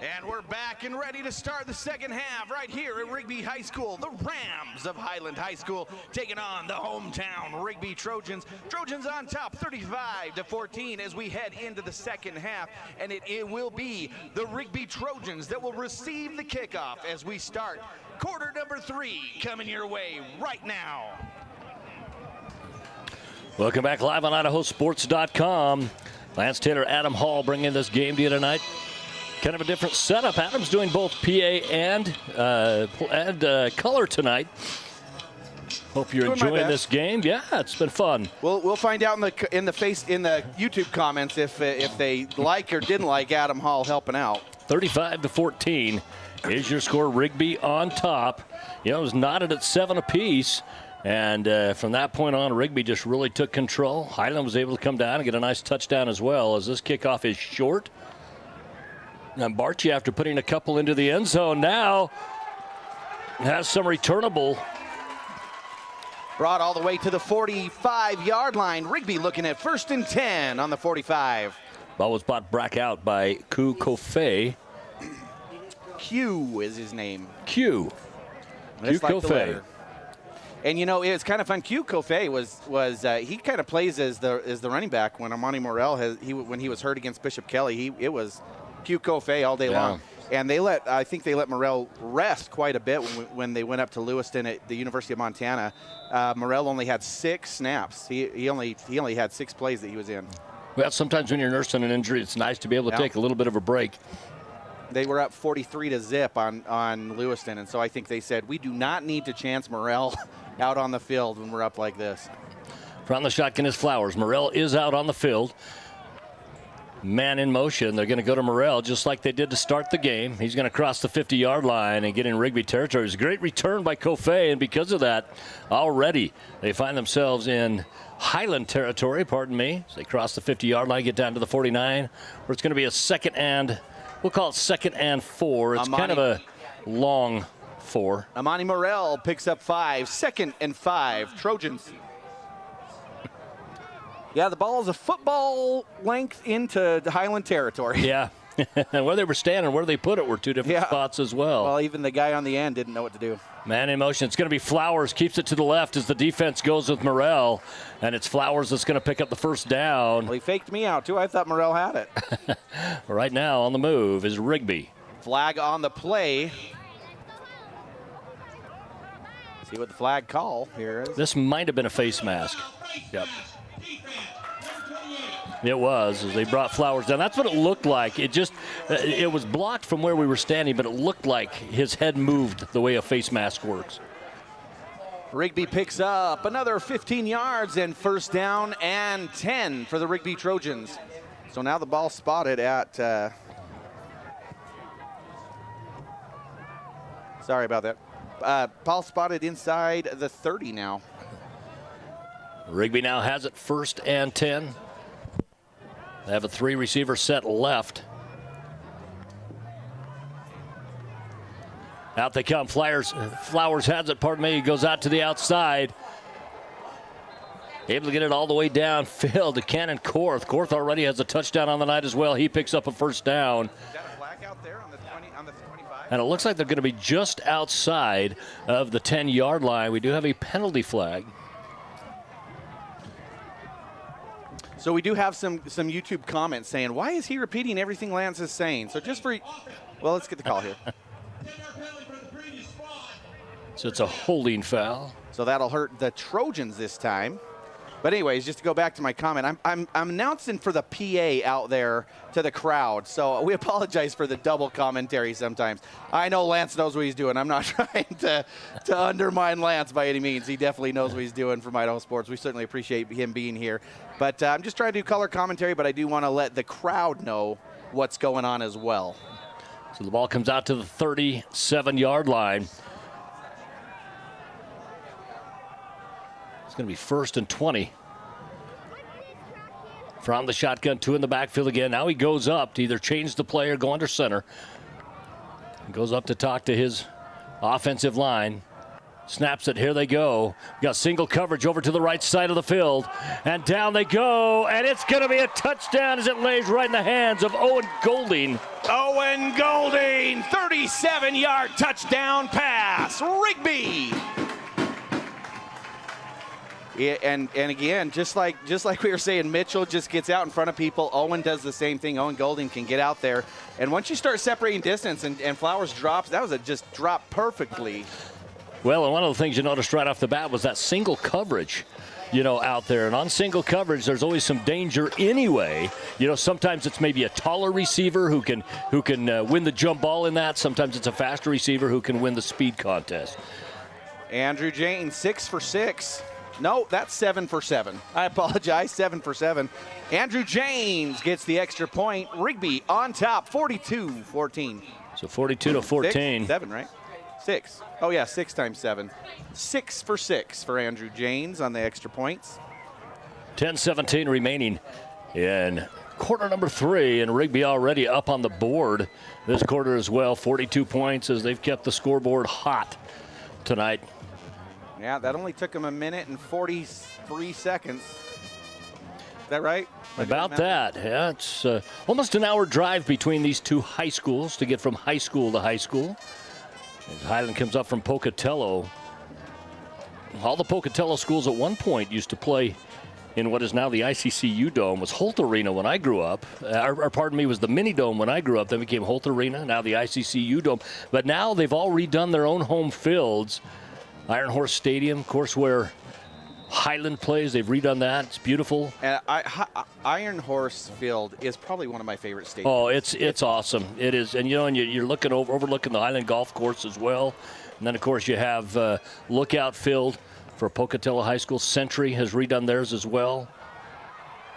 S19: And we're back and ready to start the second half right here at Rigby High School. The Rams of Highland High School taking on the hometown Rigby Trojans. Trojans on top 35-14 as we head into the second half. And it will be the Rigby Trojans that will receive the kickoff as we start quarter number 3 coming your way right now.
S10: Welcome back live on IdahoSports.com. Lance Taylor, Adam Hall bringing this game to you tonight. Kind of a different setup. Adam's doing both PA and color tonight. Hope you're enjoying this game. Yeah, it's been fun.
S14: We'll find out in the YouTube comments if they like or didn't like Adam Hall helping out.
S10: 35-14 is your score. Rigby on top. You know, it was knotted at 7 apiece. And from that point on, Rigby just really took control. Highland was able to come down and get a nice touchdown as well, as this kickoff is short. And Barchi, after putting a couple into the end zone, now has some returnable.
S14: Brought all the way to the 45-yard line. Rigby looking at 1st and 10 on the 45.
S10: Ball was brought back out by Ku Kofe.
S14: Q is his name.
S10: Q. Q Kofe.
S14: And you know, it's kind of fun. Q Kofe was he kind of plays as the running back when Amani Morrell when he was hurt against Bishop Kelly. It was Q Kofe all day long. And I think they let Morrell rest quite a bit when they went up to Lewiston at the University of Montana. Morrell only had 6 snaps. He only had 6 plays that he was in.
S10: Well, sometimes when you're nursing an injury, it's nice to be able to take a little bit of a break.
S14: They were up 43-0 on Lewiston, and so I think they said, we do not need to chance Morrell out on the field when we're up like this.
S10: From the shotgun is Flowers. Morrell is out on the field. Man in motion. They're going to go to Morrell just like they did to start the game. He's going to cross the 50-yard line and get in Rigby territory. It's a great return by Kofe, and because of that, already they find themselves in Highland territory, pardon me. So they cross the 50-yard line, get down to the 49, where it's going to be a second and, we'll call it 2nd and 4. It's kind of a long 4.
S14: Amani Morrell picks up 5, 2nd and 5, Trojans. Yeah, the ball is a football length into the Highland territory.
S10: Yeah. And where they were standing, where they put it were 2 different spots as well.
S14: Well, even the guy on the end didn't know what to do.
S10: Man in motion. It's going to be Flowers. Keeps it to the left as the defense goes with Morrell. And it's Flowers that's going to pick up the first down.
S14: Well, he faked me out, too. I thought Morrell had it.
S10: Right now on the move is Rigby.
S14: Flag on the play. See what the flag call here is.
S10: This might have been a face mask. Yep. It was, as they brought Flowers down. That's what it looked like. It was blocked from where we were standing, but it looked like his head moved the way a face mask works.
S14: Rigby picks up another 15 yards and 1st down and 10 for the Rigby Trojans. So now the ball spotted at, sorry about that. Ball spotted inside the 30 now.
S10: Rigby now has it 1st and 10. They have a 3-receiver set left. Out they come. Flowers has it, pardon me. He goes out to the outside. Able to get it all the way downfield to Cannon Korth. Korth already has a touchdown on the night as well. He picks up a 1st down.
S14: Is that a flag out there on the 25?
S10: And it looks like they're going to be just outside of the 10-yard line. We do have a penalty flag.
S14: So we do have some YouTube comments saying, why is he repeating everything Lance is saying? So well, let's get the call here.
S10: So it's a holding foul.
S14: So that'll hurt the Trojans this time. But anyways, just to go back to my comment, I'm announcing for the PA out there to the crowd. So we apologize for the double commentary sometimes. I know Lance knows what he's doing. I'm not trying to undermine Lance by any means. He definitely knows what he's doing for Idaho Sports. We certainly appreciate him being here. But I'm just trying to do color commentary, but I do want to let the crowd know what's going on as well.
S10: So the ball comes out to the 37-yard line. It's going to be 1st and 20. From the shotgun, 2 in the backfield again. Now he goes up to either change the play or go under center. He goes up to talk to his offensive line. Snaps it, here they go. Got single coverage over to the right side of the field. And down they go, and it's going to be a touchdown as it lays right in the hands of Owen Golding.
S19: Owen Golding, 37-yard touchdown pass. Rigby. Yeah, and again, just like we were saying, Mitchell just gets out in front of people. Owen does the same thing. Owen Golding can get out there. And once you start separating distance and Flowers drops, that was just dropped perfectly.
S10: Well, and one of the things you noticed right off the bat was that single coverage, out there. And on single coverage, there's always some danger anyway. Sometimes it's maybe a taller receiver who can win the jump ball in that. Sometimes it's a faster receiver who can win the speed contest.
S14: Andrew James, 6 for 6. No, that's 7 for 7. I apologize, 7 for 7. Andrew James gets the extra point. Rigby on top, 42-14.
S10: So 42-14.
S14: 7, right? 6. Oh, yeah, 6 times 7. 6 for 6 for Andrew James on the extra points.
S10: 10-17 remaining in quarter number 3, and Rigby already up on the board this quarter as well. 42 points as they've kept the scoreboard hot tonight.
S14: Yeah, that only took him a minute and 43 seconds. Is that right?
S10: About that. Yeah, it's almost an hour drive between these two high schools to get from high school to high school. As Highland comes up from Pocatello. All the Pocatello schools at one point used to play in what is now the ICCU Dome. Was Holt Arena when I grew up. Or pardon me, was the Mini Dome when I grew up. Then became Holt Arena, now the ICCU Dome. But now they've all redone their own home fields. Iron Horse Stadium, of course, where Highland plays. They've redone that. It's beautiful.
S14: And Iron Horse Field is probably one of my favorite stadiums.
S10: Oh, it's awesome. It is. And, and you're looking overlooking the Highland Golf Course as well. And then, of course, you have Lookout Field for Pocatello High School. Century has redone theirs as well.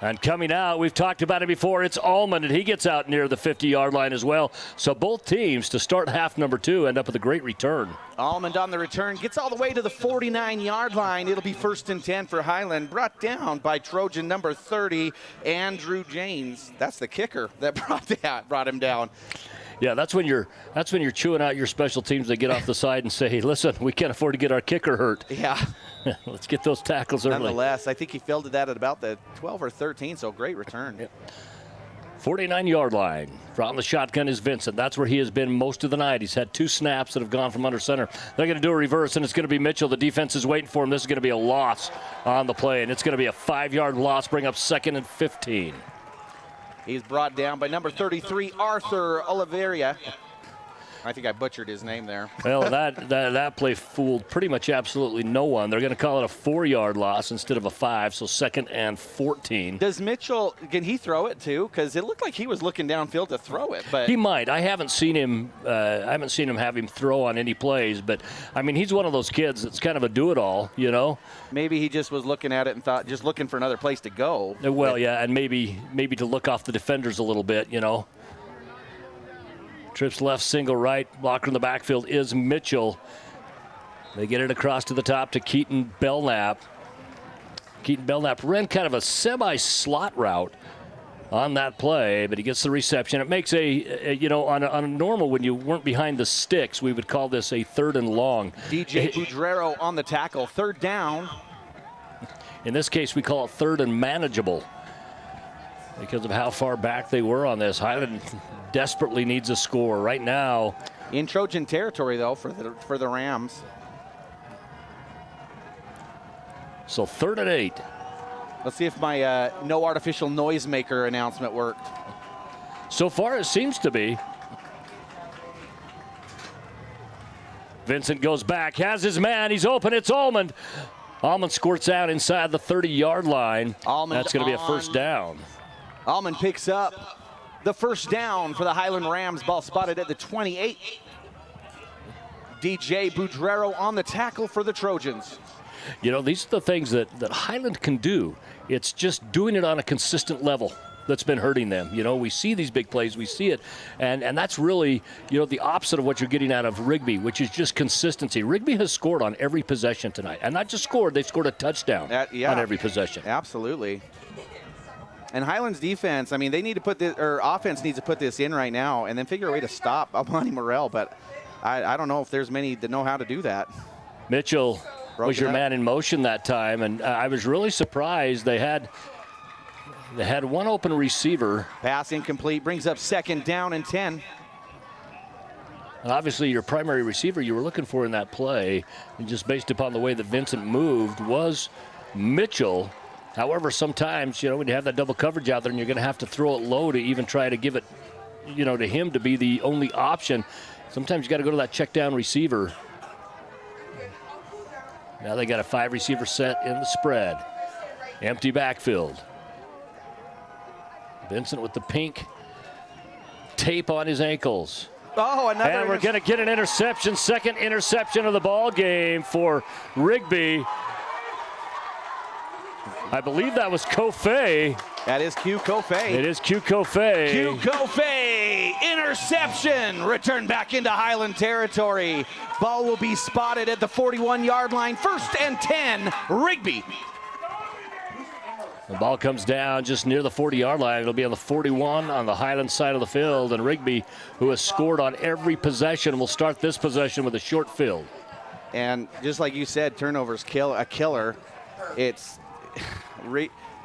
S10: And coming out, we've talked about it before, it's Almond, and he gets out near the 50-yard line as well. So both teams, to start half number 2, end up with a great return.
S14: Almond on the return, gets all the way to the 49-yard line. It'll be 1st and 10 for Highland, brought down by Trojan number 30, Andrew James. That's the kicker that brought him down.
S10: Yeah, that's when you're chewing out your special teams. They get off the side and say, hey, listen, we can't afford to get our kicker hurt.
S14: Yeah.
S10: Let's get those tackles early.
S14: Nonetheless, I think he fielded that at about the 12 or 13, so great return.
S10: Yep. 49-yard line. From the shotgun is Vincent. That's where he has been most of the night. He's had 2 snaps that have gone from under center. They're going to do a reverse, and it's going to be Mitchell. The defense is waiting for him. This is going to be a loss on the play, and it's going to be a 5-yard loss, bring up 2nd and 15.
S14: He's brought down by number 33, Arthur Oliveria. I think I butchered his name there.
S10: Well, that play fooled pretty much absolutely no one. They're going to call it a 4-yard loss instead of a 5, so 2nd and 14.
S14: Does Mitchell, can he throw it too? Because it looked like he was looking downfield to throw it. But
S10: he might. I haven't seen him have him throw on any plays. But, I mean, he's one of those kids that's kind of a do-it-all,
S14: Maybe he just was looking at it and thought, just looking for another place to go.
S10: Well, yeah, and maybe to look off the defenders a little bit, Trips left, single right. Blocker in the backfield is Mitchell. They get it across to the top to Keaton Belknap. Keaton Belknap ran kind of a semi-slot route on that play, but he gets the reception. It makes on a normal, when you weren't behind the sticks, we would call this a 3rd and long.
S14: DJ Budrero on the tackle, 3rd down.
S10: In this case, we call it 3rd and manageable because of how far back they were on this. Highland desperately needs a score right now.
S14: In Trojan territory, though, for the Rams.
S10: So 3rd and 8.
S14: Let's see if my no artificial noisemaker announcement worked.
S10: So far, it seems to be. Vincent goes back, has his man, he's open, it's Almond. Almond squirts out inside the 30-yard line. That's going to be a 1st down.
S14: Almond picks up the 1st down for the Highland Rams. Ball spotted at the 28. DJ Budrero on the tackle for the Trojans.
S10: These are the things that Highland can do. It's just doing it on a consistent level that's been hurting them. We see these big plays, we see it, and that's really, the opposite of what you're getting out of Rigby, which is just consistency. Rigby has scored on every possession tonight, and not just scored, they've scored a touchdown on every possession.
S14: Absolutely. And Highland's defense, I mean, they need to put this, or offense needs to put this in right now and then figure a way to stop Almani Morrell, but I don't know if there's many that know how to do that.
S10: Mitchell was your man in motion that time, and I was really surprised they had one open receiver.
S14: Pass incomplete, brings up 2nd down and 10.
S10: And obviously your primary receiver you were looking for in that play, and just based upon the way that Vincent moved, was Mitchell. However, sometimes, when you have that double coverage out there and you're going to have to throw it low to even try to give it, to him to be the only option, sometimes you got to go to that check down receiver. Now they got a 5 receiver set in the spread. Empty backfield. Vincent with the pink tape on his ankles.
S14: Oh, another.
S10: And we're going to get an interception, 2nd interception of the ball game for Rigby. I believe that was Kofei.
S14: That is Q Kofei.
S10: It is Q Kofei.
S14: Q Kofei, interception, return back into Highland territory. Ball will be spotted at the 41-yard line. 1st and 10, Rigby.
S10: The ball comes down just near the 40-yard line. It'll be on the 41 on the Highland side of the field. And Rigby, who has scored on every possession, will start this possession with a short field.
S14: And just like you said, turnovers a killer. It's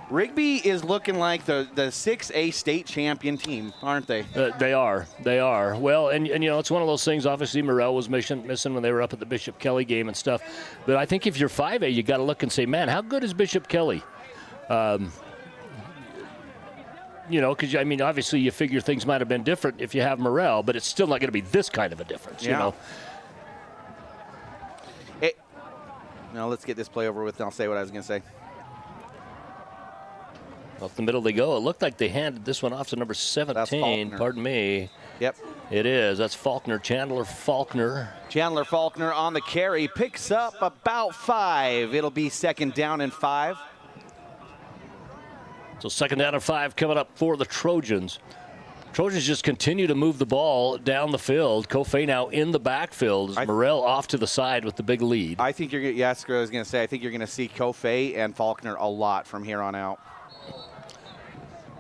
S14: Rigby is looking like the 6A state champion team, aren't they?
S10: They are. Well, and it's one of those things. Obviously, Morrell was missing when they were up at the Bishop Kelly game and stuff. But I think if you're 5A, you got to look and say, man, how good is Bishop Kelly? Because obviously you figure things might have been different if you have Morrell, but it's still not going to be this kind of a difference.
S14: Now let's get this play over with, and I'll say what I was going to say.
S10: Up the middle they go. It looked like they handed this one off to number 17. Pardon me.
S14: Yep.
S10: It is. That's Faulkner. Chandler Faulkner
S14: on the carry. Picks up about 5. It'll be 2nd down and 5.
S10: So 2nd down and 5 coming up for the Trojans. Trojans just continue to move the ball down the field. Kofei now in the backfield. Morrell off to the side with the big lead.
S14: I think you're going to, yes, I was going to say, I think you're going to see Kofei and Faulkner a lot from here on out.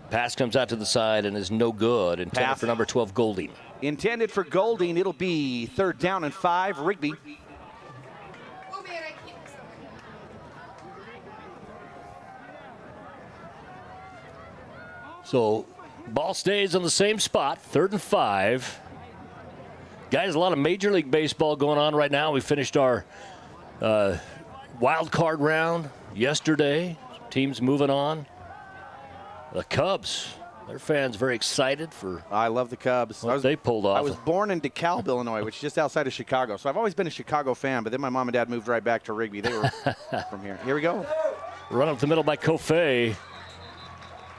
S10: Pass comes out to the side and is no good. Intended for number 12, Golding.
S14: Intended for Golding. It'll be 3rd down and 5, Rigby.
S10: So ball stays on the same spot, 3rd and 5. Guys, a lot of Major League Baseball going on right now. We finished our wild card round yesterday. Teams moving on. The Cubs, their fans very excited for.
S14: I love the Cubs.
S10: They pulled off.
S14: I was born in DeKalb, Illinois, which is just outside of Chicago. So I've always been a Chicago fan, but then my mom and dad moved right back to Rigby. They were from here. Here we go.
S10: Run up the middle by Kofei.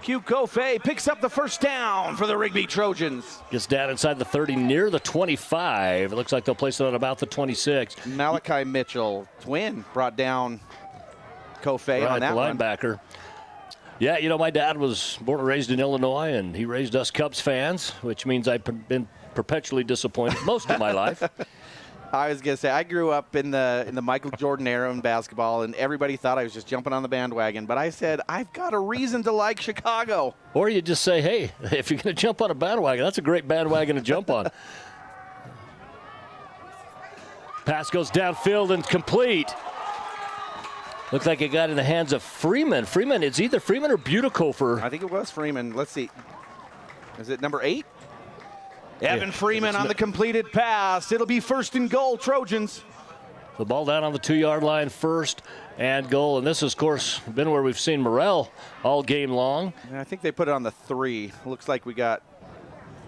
S14: Q Kofei picks up the 1st down for the Rigby Trojans.
S10: Gets down inside the 30, near the 25. It looks like they'll place it on about the 26.
S14: Malachi Mitchell, twin, brought down Kofei on that
S10: the linebacker. Yeah, my dad was born and raised in Illinois, and he raised us Cubs fans, which means I've been perpetually disappointed most of my life.
S14: I was going to say, I grew up in the Michael Jordan era in basketball, and everybody thought I was just jumping on the bandwagon. But I said, I've got a reason to like Chicago.
S10: Or you just say, hey, if you're going to jump on a bandwagon, that's a great bandwagon to jump on. Pass goes downfield and complete. Looked like it got in the hands of Freeman. It's either Freeman or Butekofer.
S14: I think it was Freeman. Let's see. Is it number 8? Evan Freeman on the completed pass. It'll be 1st and goal, Trojans.
S10: The ball down on the 2-yard line, 1st and goal. And this has, of course, been where we've seen Morrell all game long.
S14: And I think they put it on the 3. Looks like we got,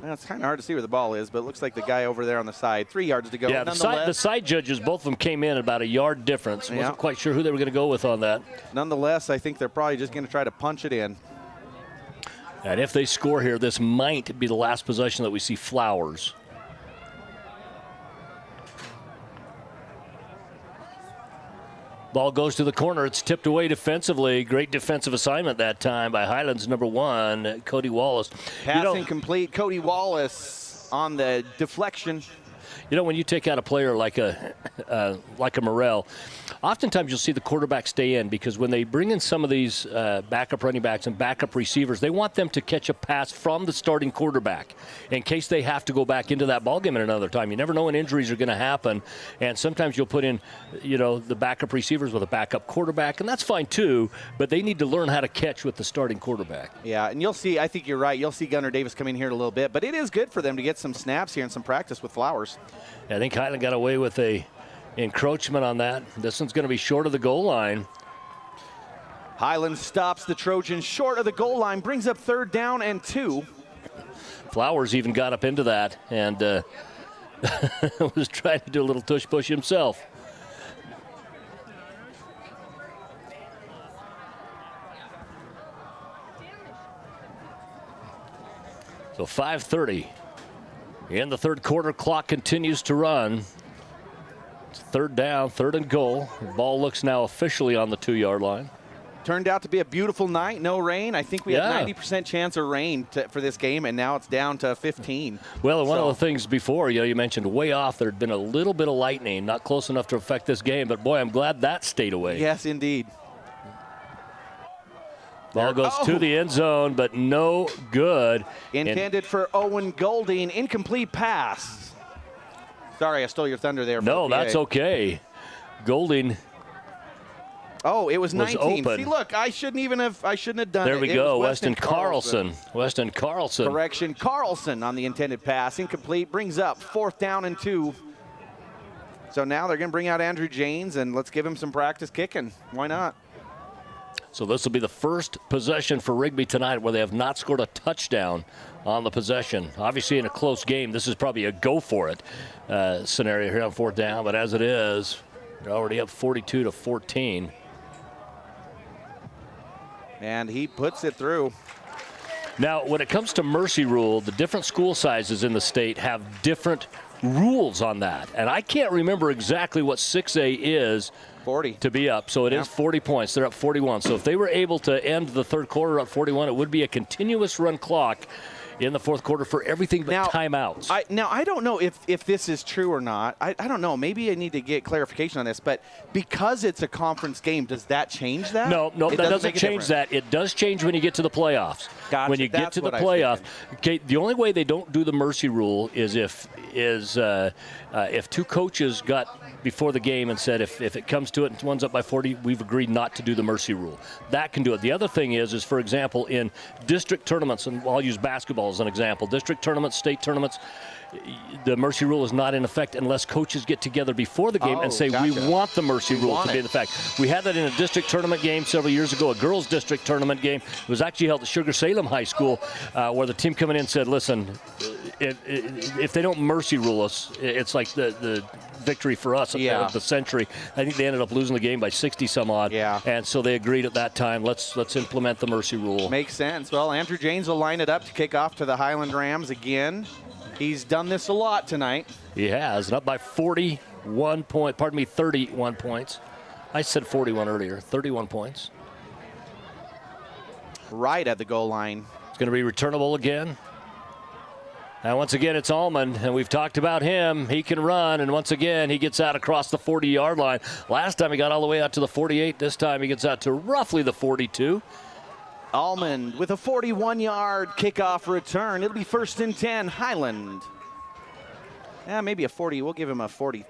S14: it's kind of hard to see where the ball is, but it looks like the guy over there on the side. 3 yards to go.
S10: Yeah, the side judges, both of them came in about a yard difference. Wasn't quite sure who they were going to go with on that.
S14: Nonetheless, I think they're probably just going to try to punch it in.
S10: And if they score here, this might be the last possession that we see Flowers. Ball goes to the corner. It's tipped away defensively. Great defensive assignment that time by Highland's number 1, Cody Wallace.
S14: Passing complete. Cody Wallace on the deflection.
S10: You know, when you take out a player like a Morrell, oftentimes you'll see the quarterback stay in because when they bring in some of these backup running backs and backup receivers, they want them to catch a pass from the starting quarterback in case they have to go back into that ballgame at another time. You never know when injuries are going to happen, and sometimes you'll put in, you know, the backup receivers with a backup quarterback, and that's fine too, but they need to learn how to catch with the starting quarterback.
S14: Yeah, and you'll see, I think you're right, you'll see Gunnar Davis come in here in a little bit, but it is good for them to get some snaps here and some practice with Flowers.
S10: I think Highland got away with a encroachment on that. This one's going to be short of the goal line.
S14: Highland stops the Trojans short of the goal line, brings up 3rd down and 2.
S10: Flowers even got up into that and was trying to do a little tush push himself. So 5:30 in the 3rd quarter. Clock continues to run. It's 3rd down, 3rd and goal. The ball looks now officially on the 2-yard line.
S14: Turned out to be a beautiful night, no rain. I think we had 90% chance of rain for this game, and now it's down to 15.
S10: Well, and one of the things before, you know, you mentioned way off, there had been a little bit of lightning, not close enough to affect this game, but boy, I'm glad that stayed away.
S14: Yes, indeed.
S10: Ball goes to the end zone, but no good.
S14: Intended for Owen Golding. Incomplete pass. Sorry, I stole your thunder there.
S10: No, that's okay. Golding.
S14: Oh, it was 19.
S10: Open.
S14: See, look, I shouldn't have done it.
S10: There we go. Weston Carlson. Weston Carlson.
S14: Correction. Carlson on the intended pass. Incomplete. Brings up 4th down and 2. So now they're going to bring out Andrew Janes, and let's give him some practice kicking. Why not?
S10: So this will be the first possession for Rigby tonight where they have not scored a touchdown on the possession. Obviously, in a close game, this is probably a go-for-it scenario here on 4th down. But as it is, they're already up 42-14.
S14: And he puts it through.
S10: Now, when it comes to mercy rule, the different school sizes in the state have different rules on that. And I can't remember exactly what 6A is
S14: 40
S10: to be up. So it is 40 points. They're up 41. So if they were able to end the 3rd quarter at 41, it would be a continuous run clock in the 4th quarter for everything but timeouts.
S14: I don't know if this is true or not. I don't know. Maybe I need to get clarification on this. But because it's a conference game, does that change that?
S10: No, that doesn't change that. It does change when you get to the playoffs.
S14: Gotcha.
S10: When you get to the playoff, okay, the only way they don't do the mercy rule is if 2 coaches got before the game and said if it comes to it and one's up by 40, we've agreed not to do the mercy rule. That can do it. The other thing is for example, in district tournaments, and I'll use basketball as an example, district tournaments, state tournaments, the mercy rule is not in effect unless coaches get together before the game and say, we want the mercy rule to be in effect. We had that in a district tournament game several years ago, a girls' district tournament game. It was actually held at Sugar Salem High School where the team coming in said, listen, if they don't mercy rule us, it's like the victory for us of the century. I think they ended up losing the game by 60 some odd.
S14: Yeah.
S10: And so they agreed at that time, let's implement the mercy rule.
S14: Makes sense. Well, Andrew Janes will line it up to kick off to the Highland Rams again. He's done this a lot tonight.
S10: He has, and up by 31 points. I said 41 earlier, 31 points.
S14: Right at the goal line.
S10: It's going to be returnable again. And once again, it's Allman, and we've talked about him. He can run, and once again, he gets out across the 40-yard line. Last time he got all the way out to the 48. This time he gets out to roughly the 42.
S14: Allman with a 41-yard kickoff return. It'll be 1st and 10, Highland. Maybe a 40. We'll give him a 40.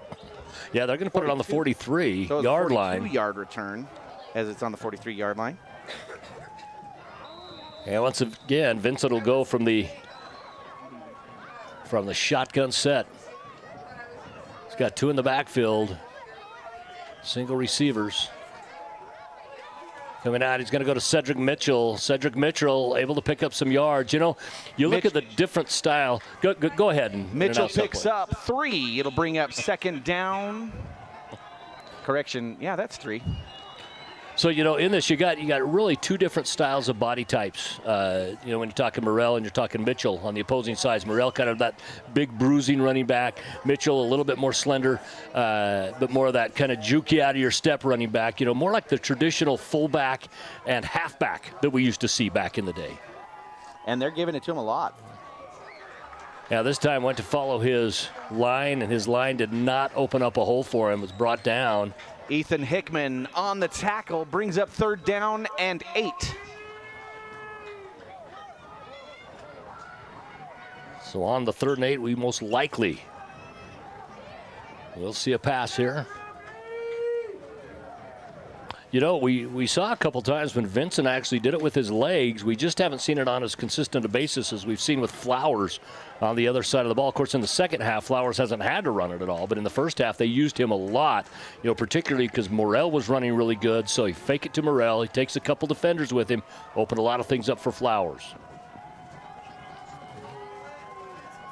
S10: Yeah, they're going to put it on the 43-yard line.
S14: 42-yard return as it's on the 43-yard line.
S10: And once again, Vincent will go from the shotgun set. He's got 2 in the backfield. Single receivers. Coming out, he's going to go to Cedric Mitchell. Cedric Mitchell able to pick up some yards. You know, you look at the different style. Go ahead. And
S14: Mitchell picks up 3. It'll bring up 2nd down. Correction. Yeah, that's 3.
S10: So, you know, in this, you got really 2 different styles of body types. You know, when you're talking Morrell and you're talking Mitchell on the opposing sides. Morrell kind of that big bruising running back. Mitchell a little bit more slender, but more of that kind of jukey out of your step running back. You know, more like the traditional fullback and halfback that we used to see back in the day.
S14: And they're giving it to him a lot.
S10: Yeah, this time went to follow his line, and his line did not open up a hole for him. It was brought down.
S14: Ethan Hickman on the tackle brings up 3rd down and 8.
S10: So on the 3rd and 8, we most likely will see a pass here. You know, we saw a couple times when Vincent actually did it with his legs. We just haven't seen it on as consistent a basis as we've seen with Flowers on the other side of the ball. Of course, in the second half, Flowers hasn't had to run it at all. But in the first half, they used him a lot, you know, particularly because Morrell was running really good. So he fake it to Morrell. He takes a couple defenders with him, opened a lot of things up for Flowers.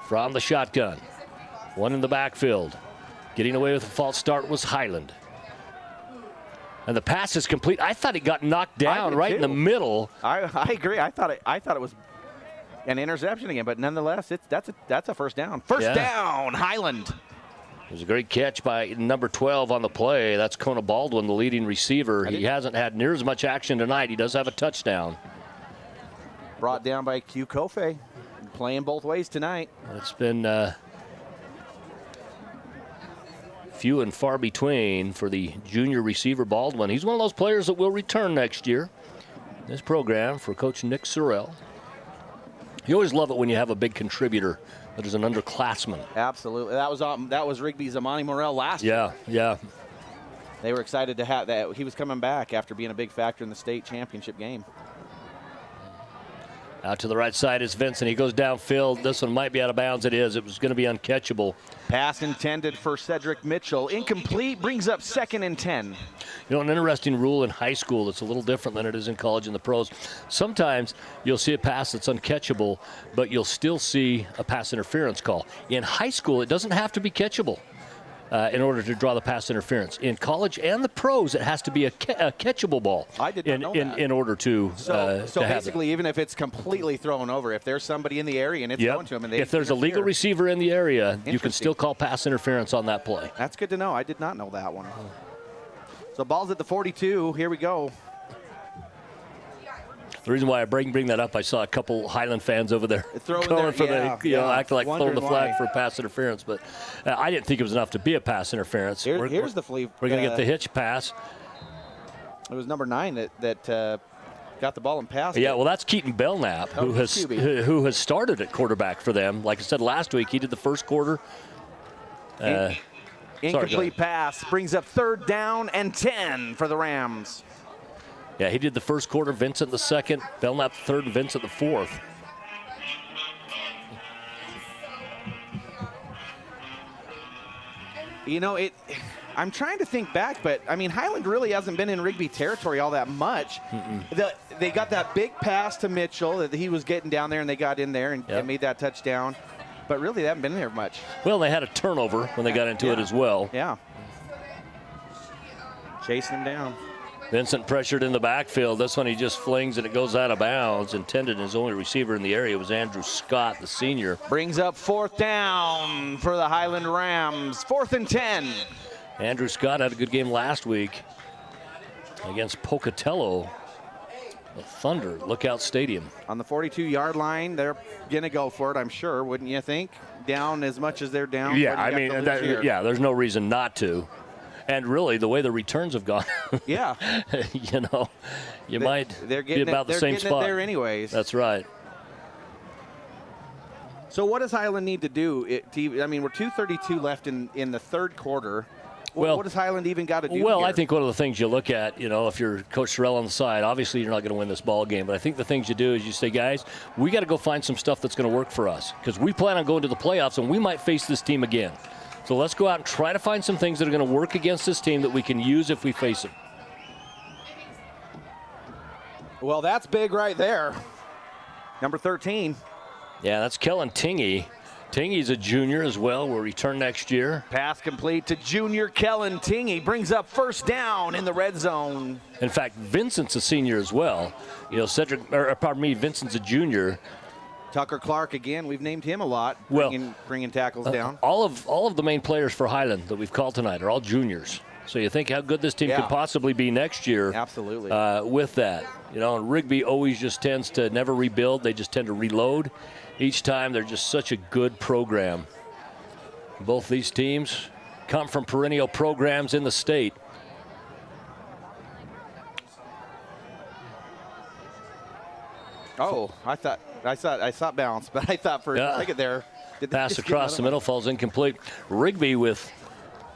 S10: From the shotgun, one in the backfield. Getting away with a false start was Highland. And the pass is complete. I thought he got knocked down right in the middle.
S14: I agree. I thought it was an interception again, but nonetheless, that's a first down. First down, Highland.
S10: It was a great catch by number 12 on the play. That's Kona Baldwin, the leading receiver. He hasn't had near as much action tonight. He does have a touchdown.
S14: Brought down by Q Kofe. Playing both ways tonight.
S10: It's been few and far between for the junior receiver Baldwin. He's one of those players that will return next year. This program for Coach Nick Sorrell. You always love it when you have a big contributor that is an underclassman.
S14: Absolutely. That was Rigby's Amani Morrell last year.
S10: Yeah.
S14: They were excited to have that. He was coming back after being a big factor in the state championship game.
S10: Out to the right side is Vincent. He goes downfield. This one might be out of bounds. It is. It was going to be uncatchable.
S14: Pass intended for Cedric Mitchell. Incomplete, brings up 2nd and 10.
S10: You know, an interesting rule in high school that's a little different than it is in college and the pros. Sometimes you'll see a pass that's uncatchable, but you'll still see a pass interference call. In high school, it doesn't have to be catchable in order to draw the pass interference. In college and the pros, it has to be a catchable ball.
S14: I did not know that.
S10: In order to
S14: So
S10: to have
S14: basically, even if it's completely thrown over, if there's somebody in the area and it's going to him, and
S10: if there's a legal receiver in the area, you can still call pass interference on that play.
S14: That's good to know. I did not know that one. So ball's at the 42. Here we go.
S10: The reason why I bring that up, I saw a couple Highland fans over there going for acting like throwing the flag for pass interference, but I didn't think it was enough to be a pass interference.
S14: Here's the flea.
S10: We're going to get the hitch pass.
S14: It was number 9 that got the ball and passed.
S10: Yeah, well, that's Keaton Belknap, who has started at quarterback for them. Like I said last week, he did the first quarter.
S14: Incomplete pass brings up 3rd down and 10 for the Rams.
S10: Yeah, he did the first quarter, Vincent the second, Belknap the 3rd, and Vincent the 4th.
S14: You know, I'm trying to think back, but I mean, Highland really hasn't been in Rigby territory all that much. They got that big pass to Mitchell that he was getting down there, and they got in there and made that touchdown. But really, they haven't been there much.
S10: Well, they had a turnover when they got into it as well.
S14: Yeah. Chasing him down.
S10: Vincent pressured in the backfield. This one he just flings and it goes out of bounds. Intended, his only receiver in the area was Andrew Scott, the senior.
S14: Brings up 4th down for the Highland Rams. 4th and 10.
S10: Andrew Scott had a good game last week against Pocatello, the Thunder Lookout Stadium.
S14: On the 42-yard line, they're going to go for it, I'm sure, wouldn't you think? Down as much as they're down.
S10: Yeah, I mean, there's no reason not to. And really, the way the returns have gone,
S14: yeah,
S10: you know, might be about the same spot.
S14: It there anyways.
S10: That's right.
S14: So what does Highland need to do? I mean, we're 2:32 left in the 3rd quarter.
S10: Well,
S14: what does Highland even got to do?
S10: Well,
S14: here?
S10: I think one of the things you look at, you know, if you're Coach Sorrell on the side, obviously you're not going to win this ball game. But I think the things you do is you say, guys, we got to go find some stuff that's going to work for us because we plan on going to the playoffs and we might face this team again. So let's go out and try to find some things that are going to work against this team that we can use if we face them.
S14: Well, that's big right there. Number 13.
S10: Yeah, that's Kellen Tingey. Tingey's a junior as well. Will return next year.
S14: Pass complete to junior Kellen Tingey. Brings up 1st down in the red zone.
S10: In fact, Vincent's a senior as well. You know, Vincent's a junior.
S14: Tucker Clark again. We've named him a lot. Bringing tackles down.
S10: All of the main players for Highland that we've called tonight are all juniors. So you think how good this team
S14: Yeah.
S10: could possibly be next year.
S14: Absolutely.
S10: With that. You know, and Rigby always just tends to never rebuild. They just tend to reload. Each time they're just such a good program. Both these teams come from perennial programs in the state.
S14: Oh, I thought bounce, but I thought for a second there. Did they
S10: Pass
S14: just get
S10: across the
S14: another
S10: middle falls incomplete. Rigby with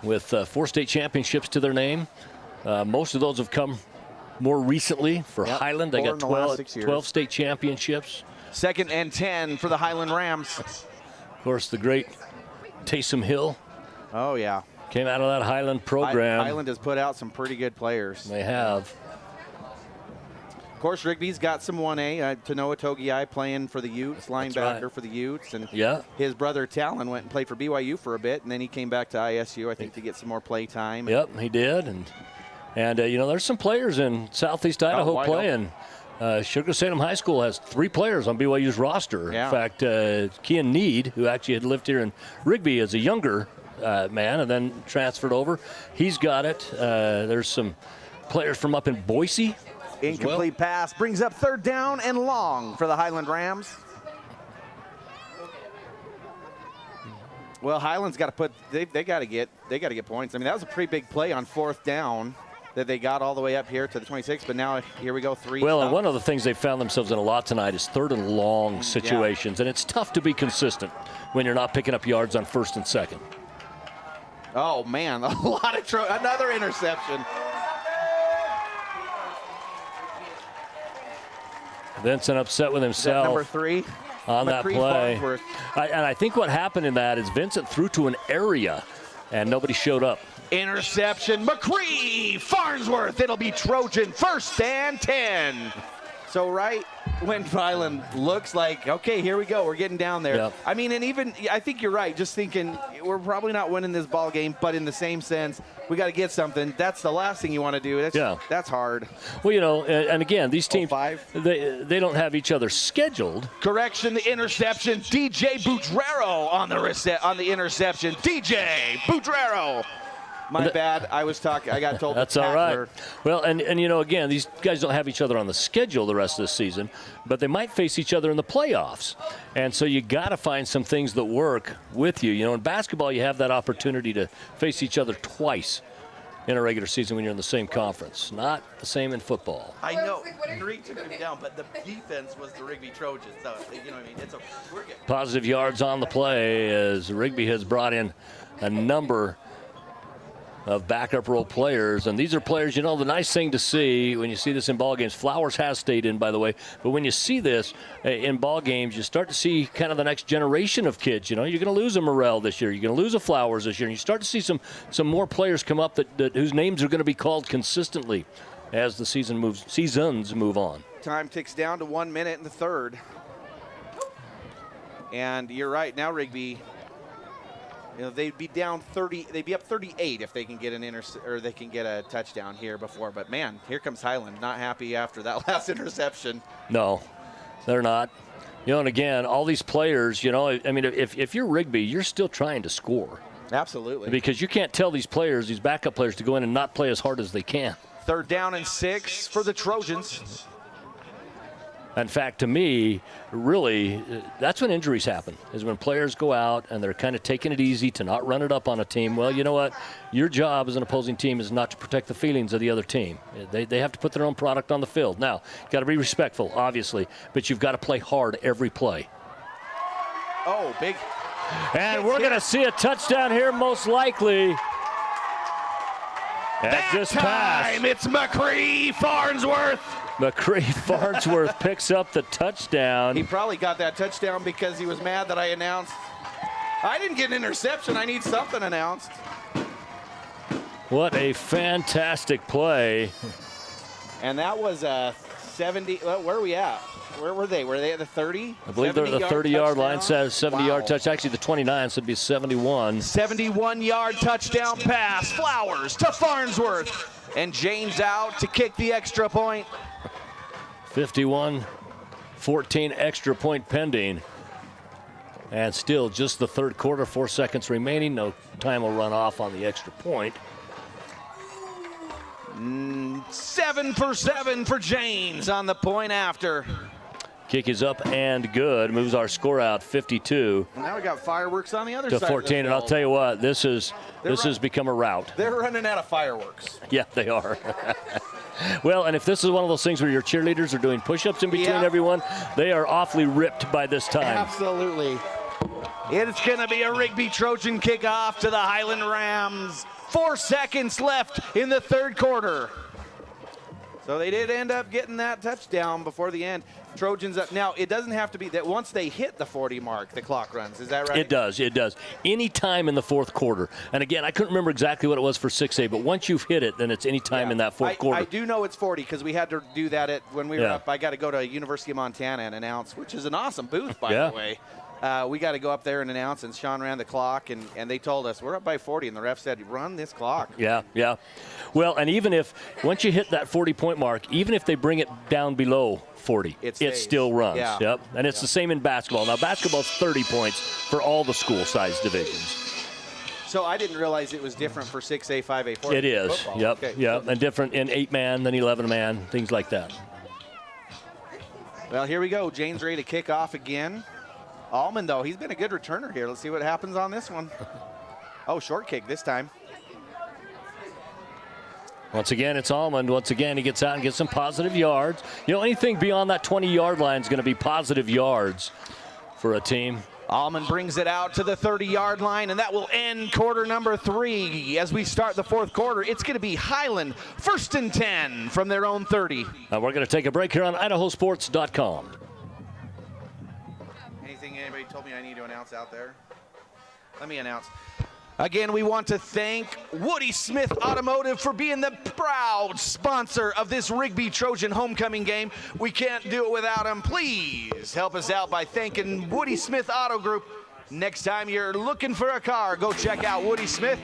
S10: 4 state championships to their name. Most of those have come more recently for Highland. They
S14: 4
S10: got
S14: in the last 6 years.
S10: 12 state championships.
S14: 2nd and 10 for the Highland Rams.
S10: Of course, the great Taysom Hill.
S14: Oh, yeah.
S10: Came out of that Highland program.
S14: Highland has put out some pretty good players.
S10: They have.
S14: Of course, Rigby's got some 1A. Tanoa Togiai playing for the Utes, linebacker
S10: right.
S14: for the Utes. And
S10: Yeah.
S14: his brother Talon went and played for BYU for a bit, and then he came back to ISU, I think, to get some more play time.
S10: Yep, he did. And you know, there's some players in Southeast Idaho
S14: wide
S10: playing. Sugar Salem High School has 3 players on BYU's roster.
S14: Yeah.
S10: In fact, Kian Need, who actually had lived here in Rigby as a younger man and then transferred over, he's got it. There's some players from up in Boise.
S14: Incomplete pass brings up 3rd down and long for the Highland Rams. Well, Highland's got to put they got to get points. I mean, that was a pretty big play on 4th down that they got all the way up here to the 26. But now here we go 3.
S10: Well, and one of the things they found themselves in a lot tonight is 3rd and long situations, and it's tough to be consistent when you're not picking up yards on 1st and 2nd.
S14: Oh man, a lot of another interception.
S10: Vincent upset with himself.
S14: Number 3
S10: on that
S14: McCree
S10: play.
S14: Farnsworth.
S10: And I think what happened in that is Vincent threw to an area and nobody showed up.
S14: Interception, McCree Farnsworth. It'll be Trojan 1st and 10. So right when Highland looks like, okay, here we go, we're getting down there.
S10: Yep.
S14: I mean, and even, I think you're right, just thinking we're probably not winning this ball game, but in the same sense, we got to get something. That's the last thing you want to do. That's hard.
S10: Well, you know, and again, these teams, they don't have each other scheduled.
S14: Correction, the interception. DJ Butrero on the interception. DJ Butrero. My bad. I got told.
S10: That's all right. Well, and you know, again, these guys don't have each other on the schedule the rest of the season, but they might face each other in the playoffs. And so you got to find some things that work with you. You know, in basketball, you have that opportunity to face each other twice in a regular season when you're in the same conference. Not the same in football.
S14: I know. Green took him down, but the defense was the Rigby Trojans. So, you know what I mean? We're good.
S10: Positive yards on the play as Rigby has brought in a number of backup role players, and these are players, you know, the nice thing to see when you see this in ball games, Flowers has stayed in, by the way, but when you see this in ball games, you start to see kind of the next generation of kids. You know, you're going to lose a Morrell this year, you're going to lose a Flowers this year, and you start to see some more players come up that whose names are going to be called consistently as the seasons move on.
S14: Time ticks down to 1 minute in the 3rd. And you're right, now Rigby, you know, they'd be down 30. They'd be up 38 if they can get they can get a touchdown here before. But man, here comes Highland, not happy after that last interception.
S10: No, they're not. You know, and again, all these players, you know, I mean, if you're Rigby, you're still trying to score.
S14: Absolutely.
S10: Because you can't tell these players, these backup players, to go in and not play as hard as they can.
S14: 3rd down and 6 for the Trojans.
S10: In fact, to me, really, that's when injuries happen, is when players go out and they're kind of taking it easy to not run it up on a team. Well, you know what? Your job as an opposing team is not to protect the feelings of the other team. They have to put their own product on the field. Now, got to be respectful, obviously, but you've got to play hard every play.
S14: Oh, big.
S10: And we're going to see a touchdown here, most likely.
S14: That
S10: just
S14: time,
S10: passed.
S14: it's McCree Farnsworth.
S10: McCree Farnsworth picks up the touchdown.
S14: He probably got that touchdown because he was mad that I announced. I didn't get an interception. I need something announced.
S10: What a fantastic play.
S14: And that was a 70. Where are we at? Where were they? Were they at the 30?
S10: I believe they're at the 30-yard line. Says 70-yard touch. Actually, the 29, so it'd be 71.
S14: 71-yard touchdown pass. Flowers to Farnsworth. And James out to kick the extra point.
S10: 51-14 extra point pending. And still just the 3rd quarter, 4 seconds remaining. No time will run off on the extra point.
S19: 7 for 7 for James on the point after.
S10: Kick is up and good. Moves our score out 52
S14: Now we got fireworks on the other
S10: to
S14: side
S10: 14. And I'll tell you what, this has become a rout.
S14: They're running out of fireworks.
S10: Yeah, they are. Well, and if this is one of those things where your cheerleaders are doing push-ups in between everyone, they are awfully ripped by this time.
S14: Absolutely. It's going to be a Rigby Trojan kickoff to the Highland Rams. 4 seconds left in the third quarter. So they did end up getting that touchdown before the end. Trojans up. Now, it doesn't have to be that once they hit the 40 mark, the clock runs. Is that right?
S10: It does. It does. Any time in the fourth quarter. And again, I couldn't remember exactly what it was for 6A, but once you've hit it, then it's any time in that fourth quarter.
S14: I do know it's 40 because we had to do that when we were up. I got to go to University of Montana and announce, which is an awesome booth, by the way. We got to go up there and announce, and Sean ran the clock, and they told us, we're up by 40, and the ref said, run this clock.
S10: Yeah, yeah. Well, and even if, once you hit that 40-point mark, even if they bring it down below 40, it still runs.
S14: Yeah.
S10: Yep. And it's the same in basketball. Now, basketball's 30 points for all the school-size divisions.
S14: So I didn't realize it was different for 6A, 5A, 4A.
S10: It is.
S14: Football.
S10: Yep.
S14: Okay.
S10: Yep. And different in 8-man than 11-man, things like that.
S14: Well, here we go. James ready to kick off again. Allman, though, he's been a good returner here. Let's see what happens on this one. Oh, short kick this time.
S10: Once again, it's Almond. Once again, he gets out and gets some positive yards. You know, anything beyond that 20-yard line is going to be positive yards for a team.
S14: Almond brings it out to the 30-yard line, and that will end quarter number 3. As we start the fourth quarter, it's going to be Highland 1st and 10 from their own 30.
S10: Now we're going to take a break here on idahosports.com.
S14: Anything anybody told me I need to announce out there? Let me announce. Again, we want to thank Woody Smith Automotive for being the proud sponsor of this Rigby Trojan homecoming game. We can't do it without them. Please help us out by thanking Woody Smith Auto Group. Next time you're looking for a car, go check out Woody Smith.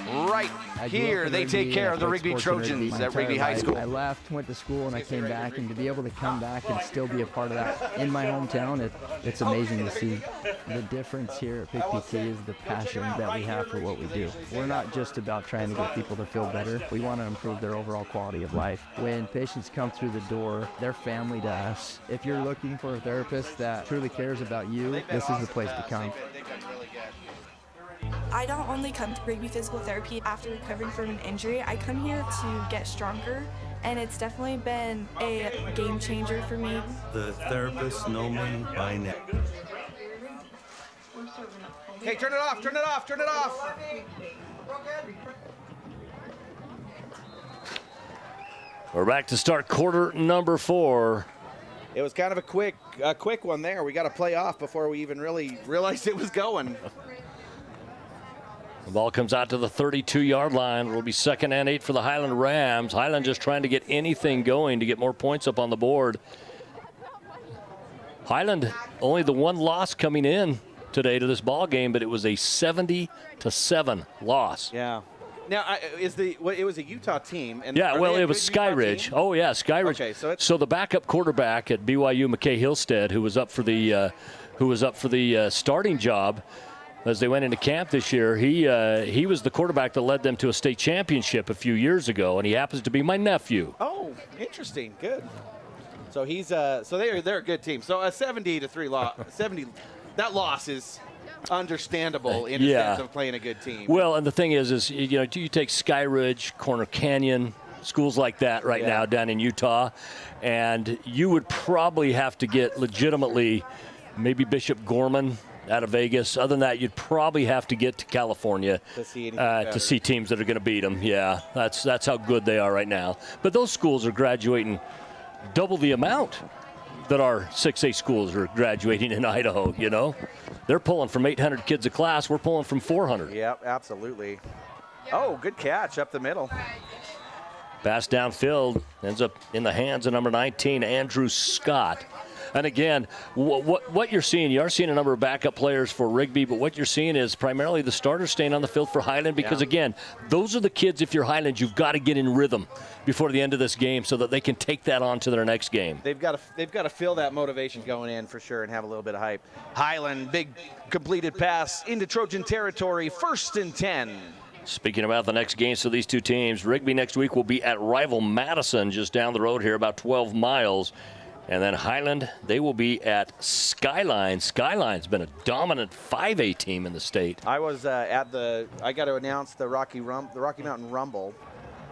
S14: Right here, they take care of the Rigby Trojans at Rigby High School.
S2: I left, went to school, and I came back, and to be able to come back and still be a part of that in my hometown, it's amazing to see. The difference here at PPT is the passion that we have for what we do. We're not just about trying to get people to feel better. We want to improve their overall quality of life. When patients come through the door, they're family to us. If you're looking for a therapist that truly cares about you, this is the place to come.
S3: I don't only come to Rigby Physical Therapy after recovering from an injury. I come here to get stronger, and it's definitely been a game changer for me.
S4: The therapists know me by name.
S14: Okay, turn it off, turn it off, turn it off.
S10: We're back to start quarter number 4.
S14: It was kind of a quick one there. We got to play off before we even really realized it was going.
S10: The ball comes out to the 32-yard line. It will be 2nd and 8 for the Highland Rams. Highland just trying to get anything going to get more points up on the board. Highland only the one loss coming in today to this ball game, but it was a 70-7 loss.
S14: Yeah. Now, it was a Utah team. And
S10: yeah, well, it was Skyridge. Oh, yeah, Skyridge.
S14: Okay,
S10: so the backup quarterback at BYU, McKay Hillstead, who was up for the starting job as they went into camp this year, he was the quarterback that led them to a state championship a few years ago, and he happens to be my nephew.
S14: Oh, interesting. Good. So he's so they're a good team. So a 70-3 loss. 70. That loss is understandable in the sense of playing a good team.
S10: Well, and the thing is you know, you take Skyridge, Corner Canyon, schools like that right now down in Utah, and you would probably have to get legitimately maybe Bishop Gorman out of Vegas. Other than that, you'd probably have to get to California to see teams that are going to beat them. Yeah, that's how good they are right now. But those schools are graduating double the amount that our 6A schools are graduating in Idaho, you know. They're pulling from 800 kids a class. We're pulling from 400.
S14: Yep, absolutely. Oh, good catch up the middle.
S10: Pass downfield ends up in the hands of number 19, Andrew Scott. And again, what you're seeing, you are seeing a number of backup players for Rigby, but what you're seeing is primarily the starters staying on the field for Highland because, again, those are the kids, if you're Highland, you've got to get in rhythm before the end of this game so that they can take that on to their next game.
S14: They've got to feel that motivation going in for sure and have a little bit of hype. Highland, big completed pass into Trojan territory, 1st and 10.
S10: Speaking about the next games for these two teams, Rigby next week will be at rival Madison, just down the road here, about 12 miles. And then Highland, they will be at Skyline. Skyline's been a dominant 5A team in the state.
S14: I was I got to announce the Rocky Mountain Rumble,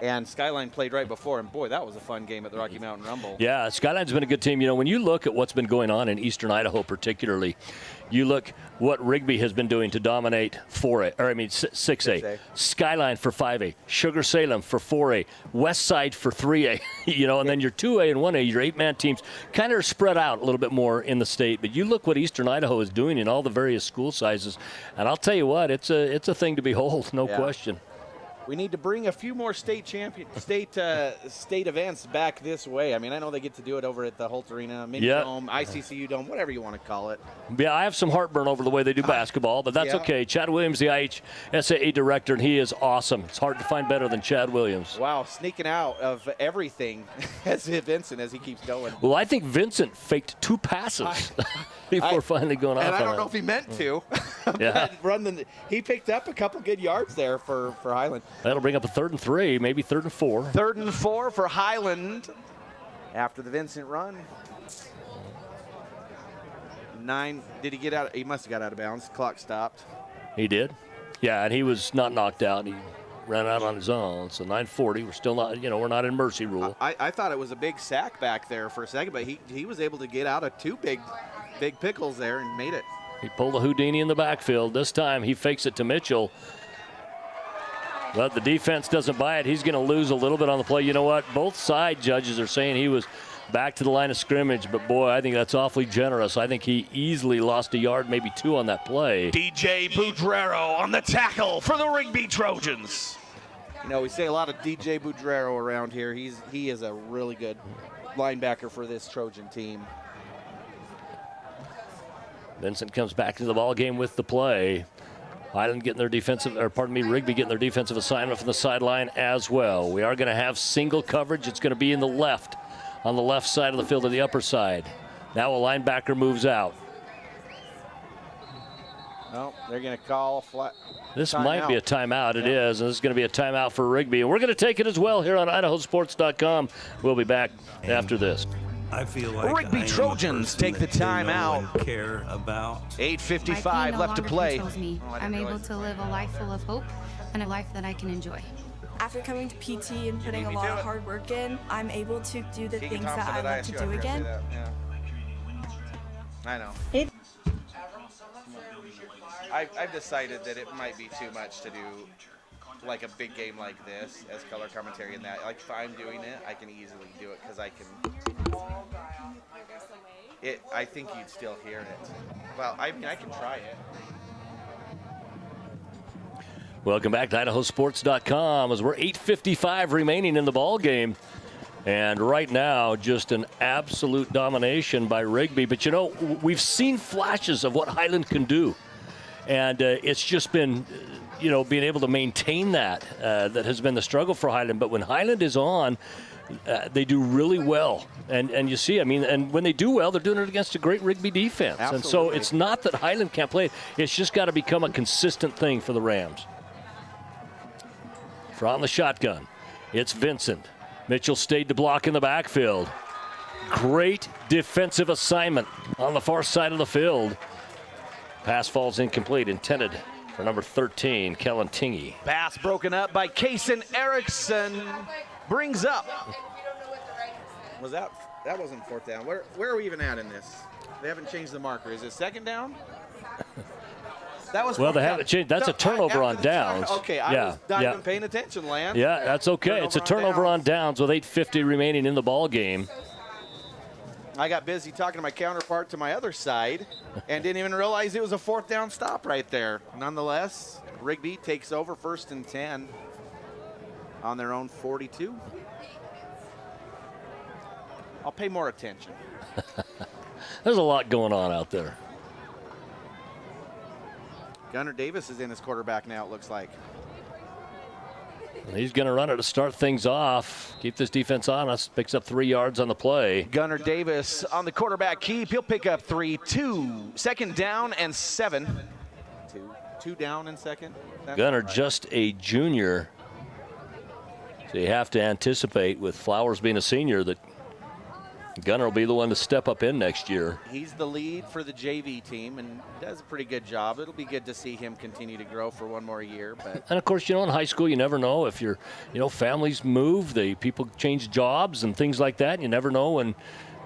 S14: and Skyline played right before, and boy, that was a fun game at the Rocky Mountain Rumble.
S10: Yeah, Skyline's been a good team. You know, when you look at what's been going on in eastern Idaho particularly, you look what Rigby has been doing to dominate 6A. Skyline for 5A, Sugar Salem for 4A, West Side for 3A, you know, and then your 2A and 1A, your 8-man teams kind of are spread out a little bit more in the state. But you look what eastern Idaho is doing in all the various school sizes, and I'll tell you what, it's a thing to behold, no question.
S14: We need to bring a few more state events back this way. I mean, I know they get to do it over at the Holt Arena, Mini Dome, ICCU Dome, whatever you want to call it.
S10: Yeah, I have some heartburn over the way they do basketball, but that's okay. Chad Williams, the IHSAA director, and he is awesome. It's hard to find better than Chad Williams.
S14: Wow, sneaking out of everything as Vincent as he keeps going.
S10: Well, I think Vincent faked 2 passes before finally going off.
S14: And I don't know if he meant to.
S10: Yeah.
S14: He picked up a couple good yards there for Highland.
S10: That'll bring up a 3rd and 3, maybe 3rd and 4.
S14: 3rd and 4 for Highland after the Vincent run. 9, did he get out? He must have got out of bounds. Clock stopped.
S10: He did. Yeah, and he was not knocked out. He ran out on his own. So 9:40. We're still not, we're not in mercy rule.
S14: I thought it was a big sack back there for a second, but he was able to get out of 2 big pickles there and made it.
S10: He pulled a Houdini in the backfield. This time he fakes it to Mitchell. But the defense doesn't buy it. He's going to lose a little bit on the play. You know what? Both side judges are saying he was back to the line of scrimmage. But, boy, I think that's awfully generous. I think he easily lost a yard, maybe 2 on that play.
S19: DJ Boudrero on the tackle for the Rigby Trojans.
S14: You know, we say a lot of DJ Boudrero around here. He is a really good linebacker for this Trojan team.
S10: Vincent comes back to the ball game with the play. Highland getting their Rigby getting their defensive assignment from the sideline as well. We are going to have single coverage. It's going to be in the left, on the left side of the field, on the upper side. Now a linebacker moves out.
S14: No, they're going to call a flat.
S10: This might be a timeout. It is, and this is going to be a timeout for Rigby. And we're going to take it as well here on IdahoSports.com. We'll be back after this.
S4: I feel like
S19: Rigby Trojans take the timeout.
S4: Care about
S19: 8:55 left to play.
S5: I'm able to live a life full of hope and a life that I can enjoy.
S3: After coming to PT and putting a lot of hard work in, I'm able to do the things that I love to do again.
S14: I know. I've decided that it might be too much to do like a big game like this as color commentary, and that like if I'm doing it, I can easily do it because I can. I think you'd still hear it. Well, I mean, I can try it.
S10: Welcome back to IdahoSports.com as we're 8:55 remaining in the ball game. And right now, just an absolute domination by Rigby. But, we've seen flashes of what Highland can do. And it's just been, being able to maintain that has been the struggle for Highland. But when Highland is on, they do really well. And you see, and when they do well, they're doing it against a great Rigby defense.
S14: Absolutely.
S10: And so it's not that Highland can't play it. It's just got to become a consistent thing for the Rams. From the shotgun, it's Vincent. Mitchell stayed to block in the backfield. Great defensive assignment on the far side of the field. Pass falls incomplete, intended for number 13, Kellen Tingy.
S19: Pass broken up by Kason Erickson. Brings up.
S14: Was that wasn't 4th down? Where are we even at in this? They haven't changed the marker. Is it 2nd down? That was
S10: well, they haven't changed. That's a turnover on downs.
S14: Okay, I was not even paying attention, Lance.
S10: Yeah, that's okay. It's a turnover on downs with 8:50 remaining in the ball game.
S14: I got busy talking to my counterpart to my other side and didn't even realize it was a 4th down stop right there. Nonetheless, Rigby takes over 1st and 10 on their own 42. I'll pay more attention.
S10: There's a lot going on out there.
S14: Gunnar Davis is in as quarterback now, it looks like.
S10: And he's going to run it to start things off. Keep this defense honest. Picks up 3 yards on the play.
S19: Gunnar Davis on the quarterback keep. He'll pick up 3, 2. 2nd down and 7.
S14: 2 down in second.
S10: Gunner just a junior. So you have to anticipate, with Flowers being a senior, that Gunner will be the one to step up in next year.
S14: He's the lead for the JV team and does a pretty good job. It'll be good to see him continue to grow for one more year. But
S10: And of course, in high school, you never know if families move, people change jobs and things like that. You never know when,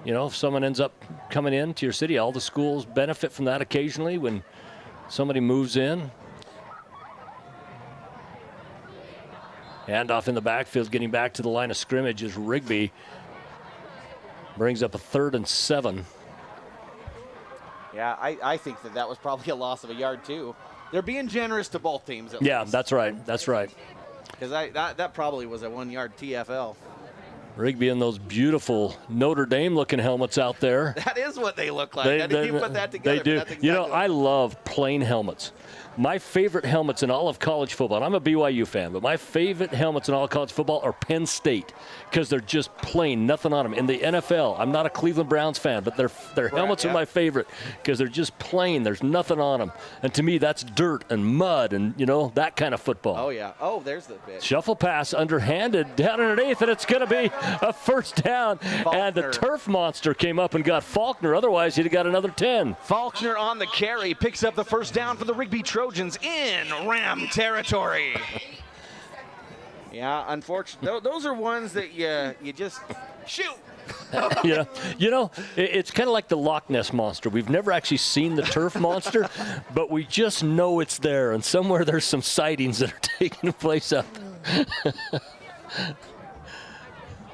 S10: if someone ends up coming into your city. All the schools benefit from that occasionally when somebody moves in. Handoff in the backfield, getting back to the line of scrimmage is Rigby. Brings up a 3rd and 7.
S14: yeah, I think that was probably a loss of a yard too. They're being generous to both teams.
S10: Yeah, that's right. That's right.
S14: Because that probably was a 1-yard TFL.
S10: Rigby in those beautiful Notre Dame-looking helmets out there.
S14: That is what they look like. How did you put that together?
S10: They do.
S14: That's exactly
S10: I love plain helmets. My favorite helmets in all of college football, and I'm a BYU fan, but my favorite helmets in all of college football are Penn State because they're just plain, nothing on them. In the NFL, I'm not a Cleveland Browns fan, but their helmets are my favorite because they're just plain. There's nothing on them. And to me, that's dirt and mud and, that kind of football.
S14: Oh, yeah. Oh, there's the pitch.
S10: Shuffle pass underhanded down underneath, and it's going to be a first down.
S14: Faulkner.
S10: And the turf monster came up and got Faulkner. Otherwise, he'd have got another 10.
S19: Faulkner on the carry, picks up the first down for the Rigby Trojans in Ram territory.
S14: Yeah, unfortunately, those are ones that you just shoot.
S10: It's kind of like the Loch Ness Monster. We've never actually seen the turf monster, but we just know it's there, and somewhere there's some sightings that are taking place out there.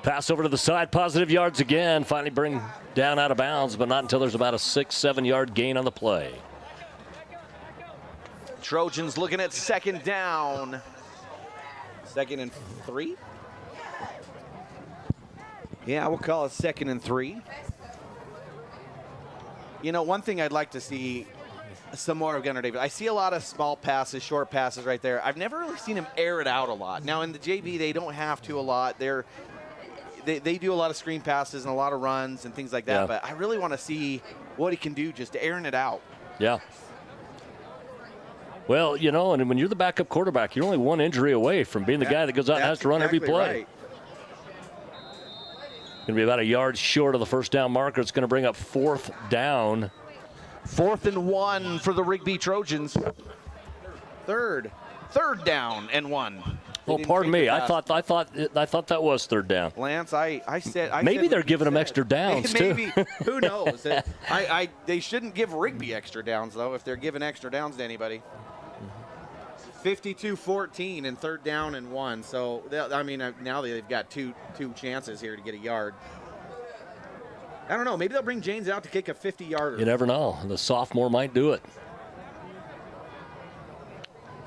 S10: Pass over to the side, positive yards again. Finally bring down out of bounds, but not until there's about a 6-7 yard gain on the play.
S14: Trojans looking at 2nd down. 2nd and 3? Yeah, we'll call it 2nd and 3. One thing I'd like to see some more of Gunnar Davis. I see a lot of small passes, short passes right there. I've never really seen him air it out a lot. Now, in the JV, they don't have to a lot. They do a lot of screen passes and a lot of runs and things like that, but I really want to see what he can do just airing it out.
S10: Yeah. Well, and when you're the backup quarterback, you're only one injury away from being the guy that goes out and has to run every play.
S14: Right.
S10: Going to be about a yard short of the first down marker. It's going to bring up 4th down.
S19: 4th and 1 for the Rigby Trojans.
S14: Third down and 1.
S10: Oh, pardon me. I thought that was 3rd down.
S14: Lance, I said
S10: maybe they're giving them extra downs
S14: maybe,
S10: too.
S14: Who knows? They shouldn't give Rigby extra downs though if they're giving extra downs to anybody. 52-14 and 3rd down and 1. So now they've got two chances here to get a yard. I don't know. Maybe they'll bring James out to kick a 50-yarder.
S10: You never know. The sophomore might do it.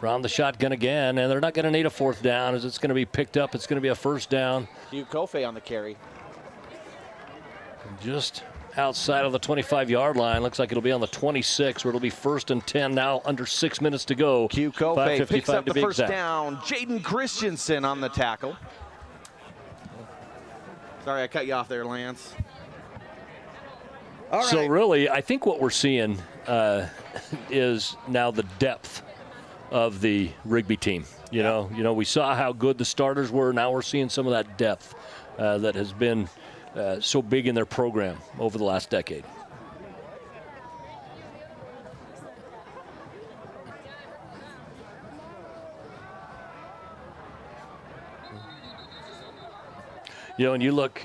S10: Round the shotgun again, and they're not going to need a 4th down as it's going to be picked up. It's going to be a 1st down.
S14: Hugh Kofe on the carry.
S10: Just outside of the 25-yard line. Looks like it'll be on the 26, where it'll be 1st and 10 now, under 6 minutes to go.
S19: Hugh Kofe picks up the first down. Jaden Christensen on the tackle.
S14: Sorry, I cut you off there, Lance.
S10: All right. So really, I think what we're seeing is now the depth of the Rigby team. You know, we saw how good the starters were. Now we're seeing some of that depth that has been so big in their program over the last decade. And you look,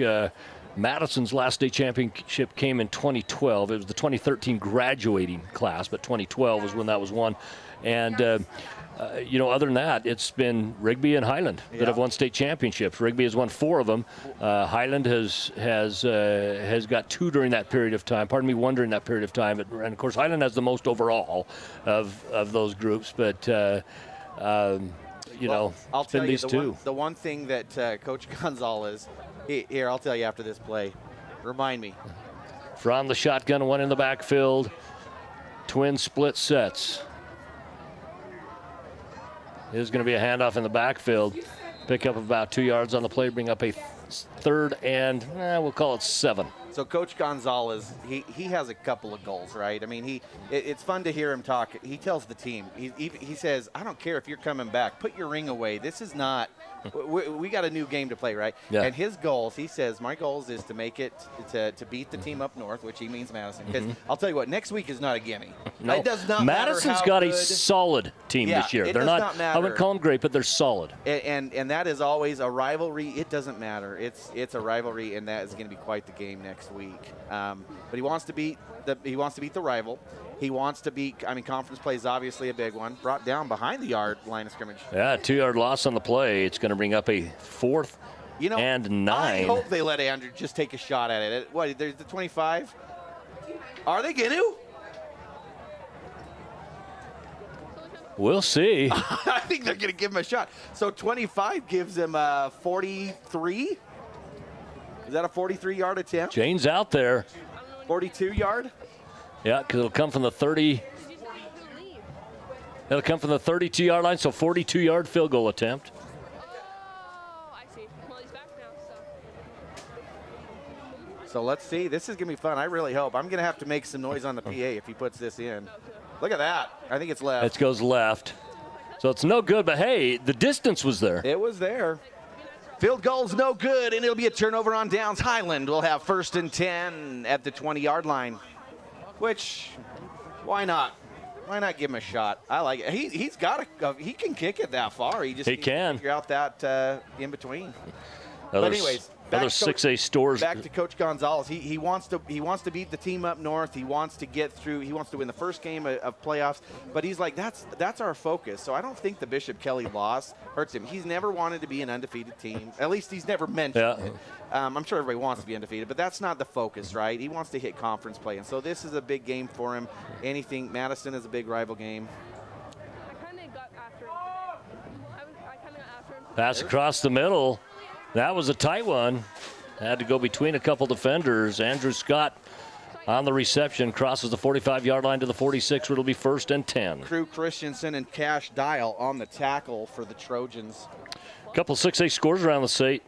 S10: Madison's last state championship came in 2012. It was the 2013 graduating class, but 2012 was when that was won. And, other than that, it's been Rigby and Highland that have won state championships. Rigby has won 4 of them. Highland has got 2 during that period of time. Pardon me, 1 during that period of time. And of course, Highland has the most overall of those groups. But
S14: I'll tell you
S10: two.
S14: The one thing that Coach Gonzalez, here, I'll tell you after this play. Remind me.
S10: From the shotgun, 1 in the backfield. Twin split sets. There's going to be a handoff in the backfield. Pick up about 2 yards on the play, bring up a 3rd and we'll call it 7.
S14: So Coach Gonzalez, he has a couple of goals, right? I mean, it's fun to hear him talk. He tells the team, he says, I don't care if you're coming back. Put your ring away. This is not – we got a new game to play, right?
S10: Yeah.
S14: And his goals, he says, my goals is to make it to beat the team up north, which he means Madison. Because I'll tell you what, next week is not a gimme.
S10: No.
S14: It does not
S10: Madison's
S14: matter how
S10: got
S14: good.
S10: a solid team this year.
S14: It
S10: They're
S14: does not matter.
S10: I wouldn't call them great, but they're solid.
S14: And that is always a rivalry. It doesn't matter. It's a rivalry, and that is going to be quite the game next week. But he wants to beat the rival. He wants to beat. I mean, conference play is obviously a big one. Brought down behind the yard line of scrimmage.
S10: Yeah, 2-yard loss on the play. It's going to bring up a 4th and 9.
S14: I hope they let Andrew just take a shot at it. What? There's the 25. Are they going to?
S10: We'll see.
S14: I think they're going to give him a shot. So 25 gives him 43. Is that a 43-yard attempt?
S10: Jane's out there.
S14: 42-yard?
S10: Yeah, because it'll come from the 30. It'll come from the 32-yard line, so 42-yard field goal attempt.
S14: So let's see. This is going to be fun. I really hope. I'm going to have to make some noise on the PA if he puts this in. Look at that. I think it's left.
S10: It goes left. So it's no good, but hey, the distance was there.
S14: It was there. Field goal's no good, and it'll be a turnover on downs. Highland will have 1st and 10 at the 20-yard line, which, why not? Why not give him a shot? I like it. He's got he can kick it that far. He can figure out that in between. But anyways,
S10: other 6A stores.
S14: Back to Coach Gonzalez. He wants to beat the team up north. He wants to get through. He wants to win the first game of playoffs. But he's like, that's our focus. So I don't think the Bishop Kelly loss hurts him. He's never wanted to be an undefeated team. At least he's never mentioned it. I'm sure everybody wants to be undefeated, but that's not the focus, right? He wants to hit conference play, and so this is a big game for him. Madison is a big rival game.
S10: Pass across the middle. That was a tight one. Had to go between a couple defenders. Andrew Scott on the reception, crosses the 45-yard line to the 46, where it'll be 1st and 10.
S14: Crew Christensen and Cash Dial on the tackle for the Trojans.
S10: A couple 6A scores around the state.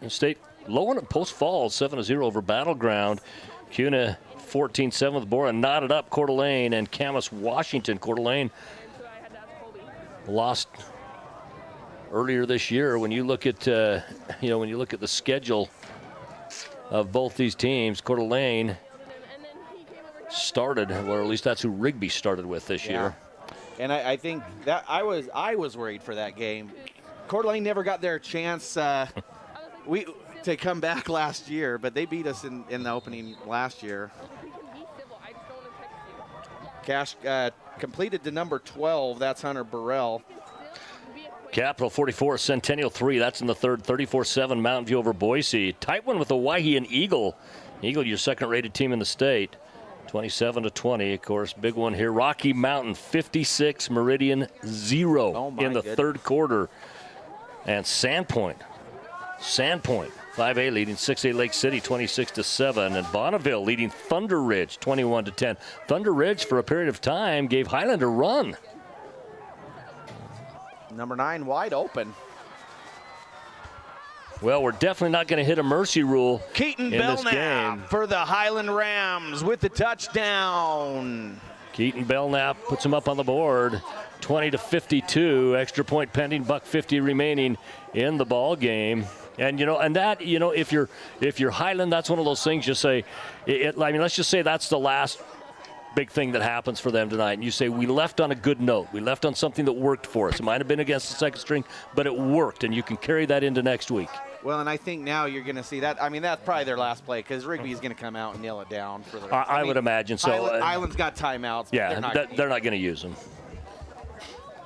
S10: Lowen at Post Falls, 7-0 over Battleground. Cuna 14-7 with Bora, knotted up Coeur d'Alene, and Camas Washington. Coeur d'Alene lost earlier this year. When you look at the schedule of both these teams, Coeur d'Alene started, or at least that's who Rigby started with this year.
S14: And I think that I was worried for that game. Coeur d'Alene never got their chance to come back last year, but they beat us in the opening last year. Cash completed to number 12. That's Hunter Burrell.
S10: Capital 44, Centennial 3. That's in the third. 34-7 Mountain View over Boise. Tight one with the Waihian Eagle. Eagle, your second-rated team in the state. 27-20, of course. Big one here. Rocky Mountain 56, Meridian 0 in the third quarter. And Sandpoint, 5A leading 6A Lake City 26-7, and Bonneville leading Thunder Ridge 21-10. Thunder Ridge for a period of time gave Highland a run.
S14: Number 9 wide open.
S10: Well, we're definitely not going to hit a mercy rule
S14: Keaton
S10: in this game.
S14: Belknap for the Highland Rams with the touchdown.
S10: Keaton Belknap puts him up on the board, 20-52. Extra point pending, $1.50 remaining in the ball game. And if you're Highland, that's one of those things you say. Let's just say that's the last big thing that happens for them tonight, and you say we left on a good note. We left on something that worked for us. It might have been against the second string, but it worked, and you can carry that into next week.
S14: Well, and I think now you're going to see that. I mean, that's probably their last play because Rigby is going to come out and nail it down for the rest.
S10: I would imagine so.
S14: Highland's got timeouts.
S10: Yeah, they're not going to use them.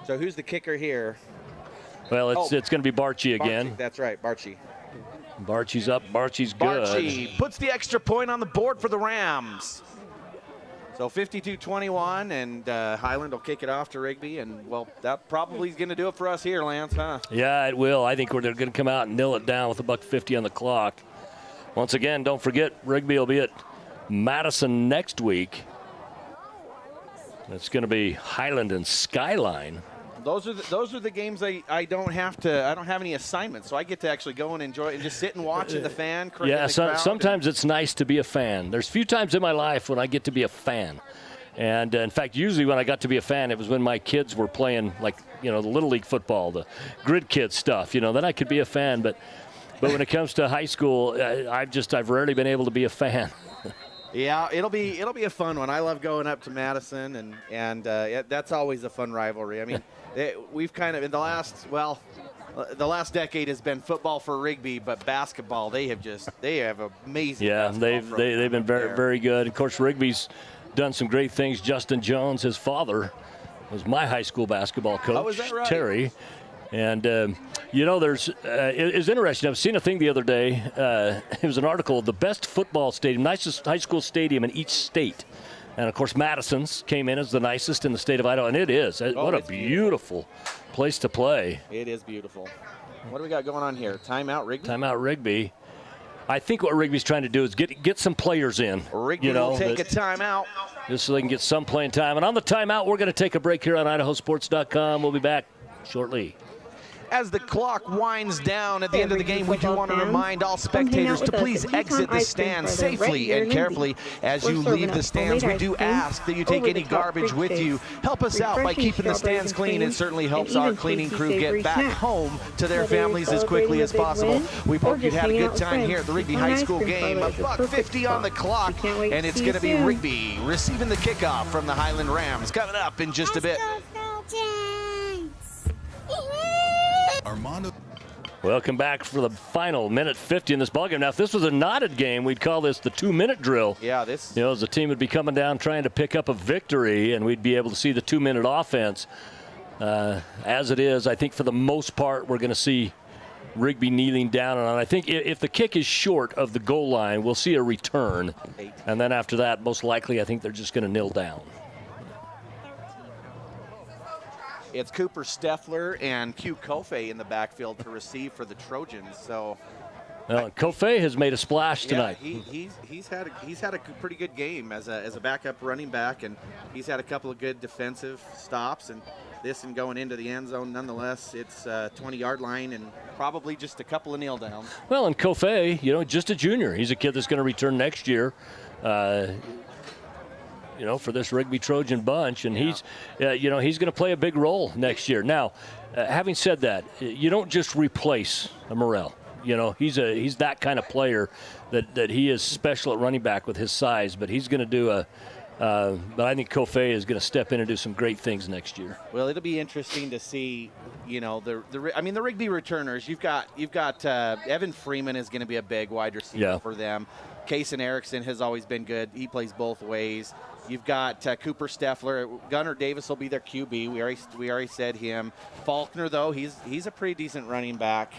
S14: So who's the kicker here?
S10: Well, it's going to be Barchi again.
S14: That's right, Barchi.
S10: Barchi's up. Barchi's good.
S14: Barchi puts the extra point on the board for the Rams. So 52-21, and Highland will kick it off to Rigby, and, well, that probably is going to do it for us here, Lance, huh?
S10: Yeah, it will. I think they're going to come out and nil it down with $1.50 on the clock. Once again, don't forget, Rigby will be at Madison next week. It's going to be Highland and Skyline.
S14: Those are the games I don't have any assignments, so I get to actually go and enjoy it and just sit and watch the fan.
S10: Yeah,
S14: the crowd
S10: sometimes it's nice to be a fan. There's few times in my life when I get to be a fan. And in fact, usually when I got to be a fan, it was when my kids were playing, like, the Little League football, the grid kid stuff, then I could be a fan. But when it comes to high school, I've rarely been able to be a fan.
S14: Yeah, it'll be a fun one. I love going up to Madison, and that's always a fun rivalry. I mean, we've kind of in the last decade has been football for Rigby, but basketball they have amazing.
S10: Yeah, they've been very very good. Of course, Rigby's done some great things. Justin Jones, his father, was my high school basketball coach.
S14: Oh, is that right?
S10: Terry. And, there's it's interesting. I've seen a thing the other day. It was an article, the best football stadium, nicest high school stadium in each state. And, of course, Madison's came in as the nicest in the state of Idaho. And it is. What a beautiful place to play.
S14: It is beautiful. What do we got going on here? Timeout Rigby?
S10: Timeout Rigby. I think what Rigby's trying to do is get some players in.
S14: Rigby will take a timeout.
S10: Just so they can get some playing time. And on the timeout, we're going to take a break here on IdahoSports.com. We'll be back shortly.
S14: As the clock winds down at the end of the game, we do want to remind all spectators to please exit the stands safely and carefully. As you leave the stands, we do ask that you take any garbage with you. Help us out by keeping the stands clean. It certainly helps our cleaning crew get back home to their families as quickly as possible. We hope you've had a good time here at the Rigby High School game. $1:50 on the clock, and it's going to be Rigby receiving the kickoff from the Highland Rams coming up in just a bit.
S8: Armando.
S10: Welcome back for the final minute 50 in this ballgame. Now, if this was a knotted game, we'd call this the 2-minute drill.
S14: Yeah, this.
S10: As the team would be coming down trying to pick up a victory, and we'd be able to see the 2-minute offense. As it is, I think for the most part, we're going to see Rigby kneeling down. And I think if the kick is short of the goal line, we'll see a return. And then after that, most likely, I think they're just going to kneel down.
S14: It's Cooper Steffler and Q Kofe in the backfield to receive for the Trojans. So,
S10: Kofe has made a splash tonight.
S14: Yeah, he's had a pretty good game as a backup running back, and he's had a couple of good defensive stops. And this and going into the end zone, nonetheless, it's 20-yard line and probably just a couple of kneel downs.
S10: Well, and Kofe, just a junior. He's a kid that's going to return next year. For this Rigby Trojan bunch, and he's going to play a big role next year. Now, having said that, you don't just replace a Morrell. He's that kind of player that he is special at running back with his size, but he's going to do but I think Kofe is going to step in and do some great things next year.
S14: Well, it'll be interesting to see, the Rigby returners. You've got Evan Freeman is going to be a big wide receiver for them. Kaysen Erickson has always been good. He plays both ways. You've got Cooper Steffler. Gunnar Davis will be their QB. We already said him. Faulkner, though, he's a pretty decent running back.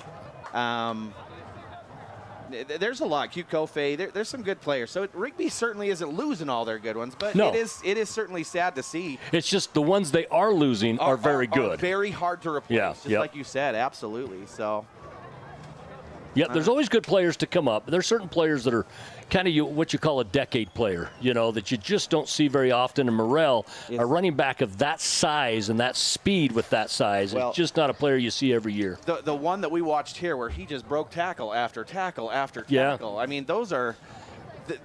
S14: There's a lot. Q Kofe. There's some good players. So Rigby certainly isn't losing all their good ones, but
S10: no.
S14: it is certainly sad to see.
S10: It's just the ones they are losing are very good.
S14: Are very hard to replace, like you said. Absolutely. So.
S10: Yep, there's always good players to come up. There's certain players that are kind of what you call a decade player, that you just don't see very often. And Morrell, a running back of that size and that speed with that size, is just not a player you see every year.
S14: The one that we watched here where he just broke tackle after tackle after tackle. I mean, those are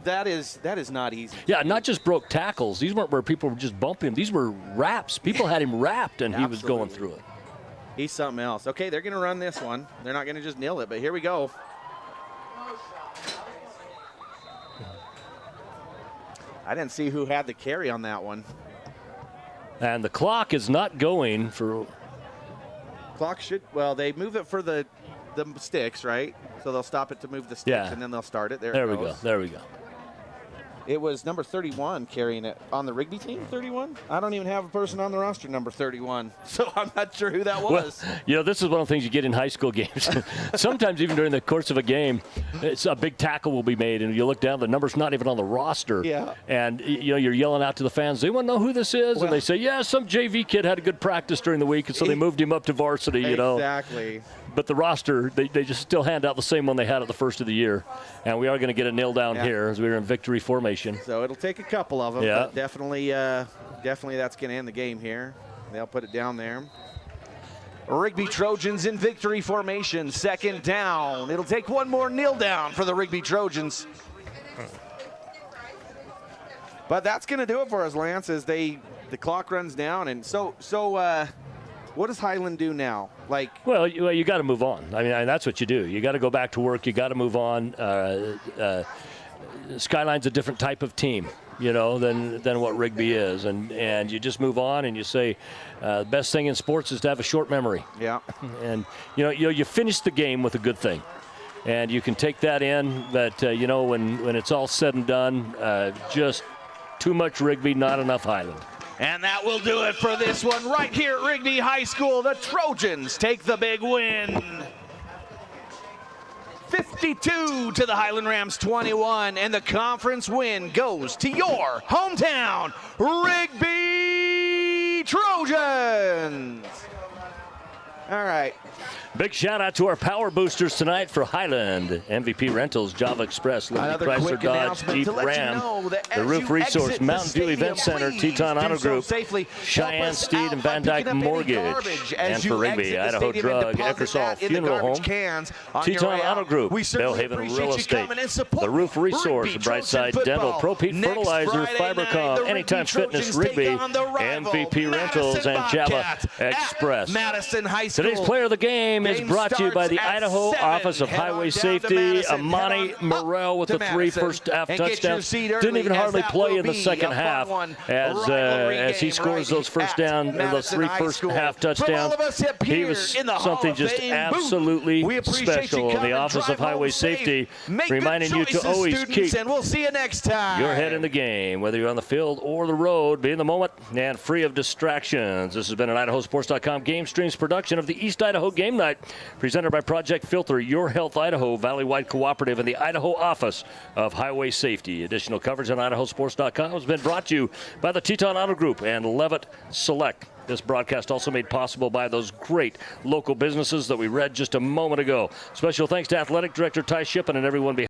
S14: that is not easy.
S10: Yeah, not just broke tackles. These weren't where people were just bumping him. These were wraps. People had him wrapped, and he was going through it.
S14: He's something else. Okay, they're going to run this one. They're not going to just nail it, but here we go. I didn't see who had the carry on that one.
S10: And the clock is not going for...
S14: Clock should... Well, they move it for the sticks, right? So they'll stop it to move the sticks, and then they'll start it. There
S10: we go. There we go.
S14: It was number 31 carrying it on the Rigby team, 31? I don't even have a person on the roster number 31, so I'm not sure who that was.
S10: Well, this is one of the things you get in high school games. Sometimes even during the course of a game, it's a big tackle will be made, and you look down, the number's not even on the roster.
S14: Yeah.
S10: And, you're yelling out to the fans, does anyone know who this is? And they say, yeah, some JV kid had a good practice during the week, and so they moved him up to varsity,
S14: Exactly.
S10: But the roster, they just still hand out the same one they had at the first of the year. And we are going to get a nail down here as we're in victory formation.
S14: So it'll take a couple of them.
S10: Yeah.
S14: But definitely that's going to end the game here. They'll put it down there.
S19: Rigby Trojans in victory formation, 2nd down. It'll take one more kneel down for the Rigby Trojans. But that's going to do it for us, Lance, as the clock runs down. And so what does Highland do now?
S10: Well, you got to move on. I mean, that's what you do. You got to go back to work. You got to move on. Skyline's a different type of team, than what Rigby is, and you just move on and you say, the best thing in sports is to have a short memory.
S19: Yeah.
S10: And you finish the game with a good thing, and you can take that in. But when it's all said and done, just too much Rigby, not enough Highland.
S19: And that will do it for this one right here at Rigby High School. The Trojans take the big win. 52 to the Highland Rams 21, and the conference win goes to your hometown Rigby Trojans. All right.
S10: Big shout out to our power boosters tonight for Highland, MVP Rentals, Java Express, Liberty Chrysler Dodge, Jeep Ram, the Roof Resource, Mountain View Event Center, Teton Auto Group, Cheyenne Steed and Van Dyke Mortgage, and for Rigby, Idaho Drug, Eckersall Funeral Home, Teton Auto Group, Bellhaven Real Estate, the Roof Resource, Brightside Dental, Pro Pete Fertilizer, Fibercom, Anytime Fitness, Rigby, MVP Rentals, and Java Express. Today's player of the game is brought to you by the Idaho Office of Highway Safety. Amani Morrell with the 3 first-half touchdowns. Didn't even hardly play in the second half as he scores those those 3 first-half touchdowns. He was something just absolutely special in the Office of Highway Safety, reminding you to always keep
S19: and we'll see you next time.
S10: your head in the game, whether you're on the field or the road. Be in the moment and free of distractions. This has been an IdahoSports.com Game Streams production of the East Idaho Game Night, presented by Project Filter, Your Health Idaho, Valley-Wide Cooperative, and the Idaho Office of Highway Safety. Additional coverage on IdahoSports.com has been brought to you by the Teton Auto Group and Levitt Select. This broadcast also made possible by those great local businesses that we read just a moment ago. Special thanks to Athletic Director Ty Shippen and everyone behind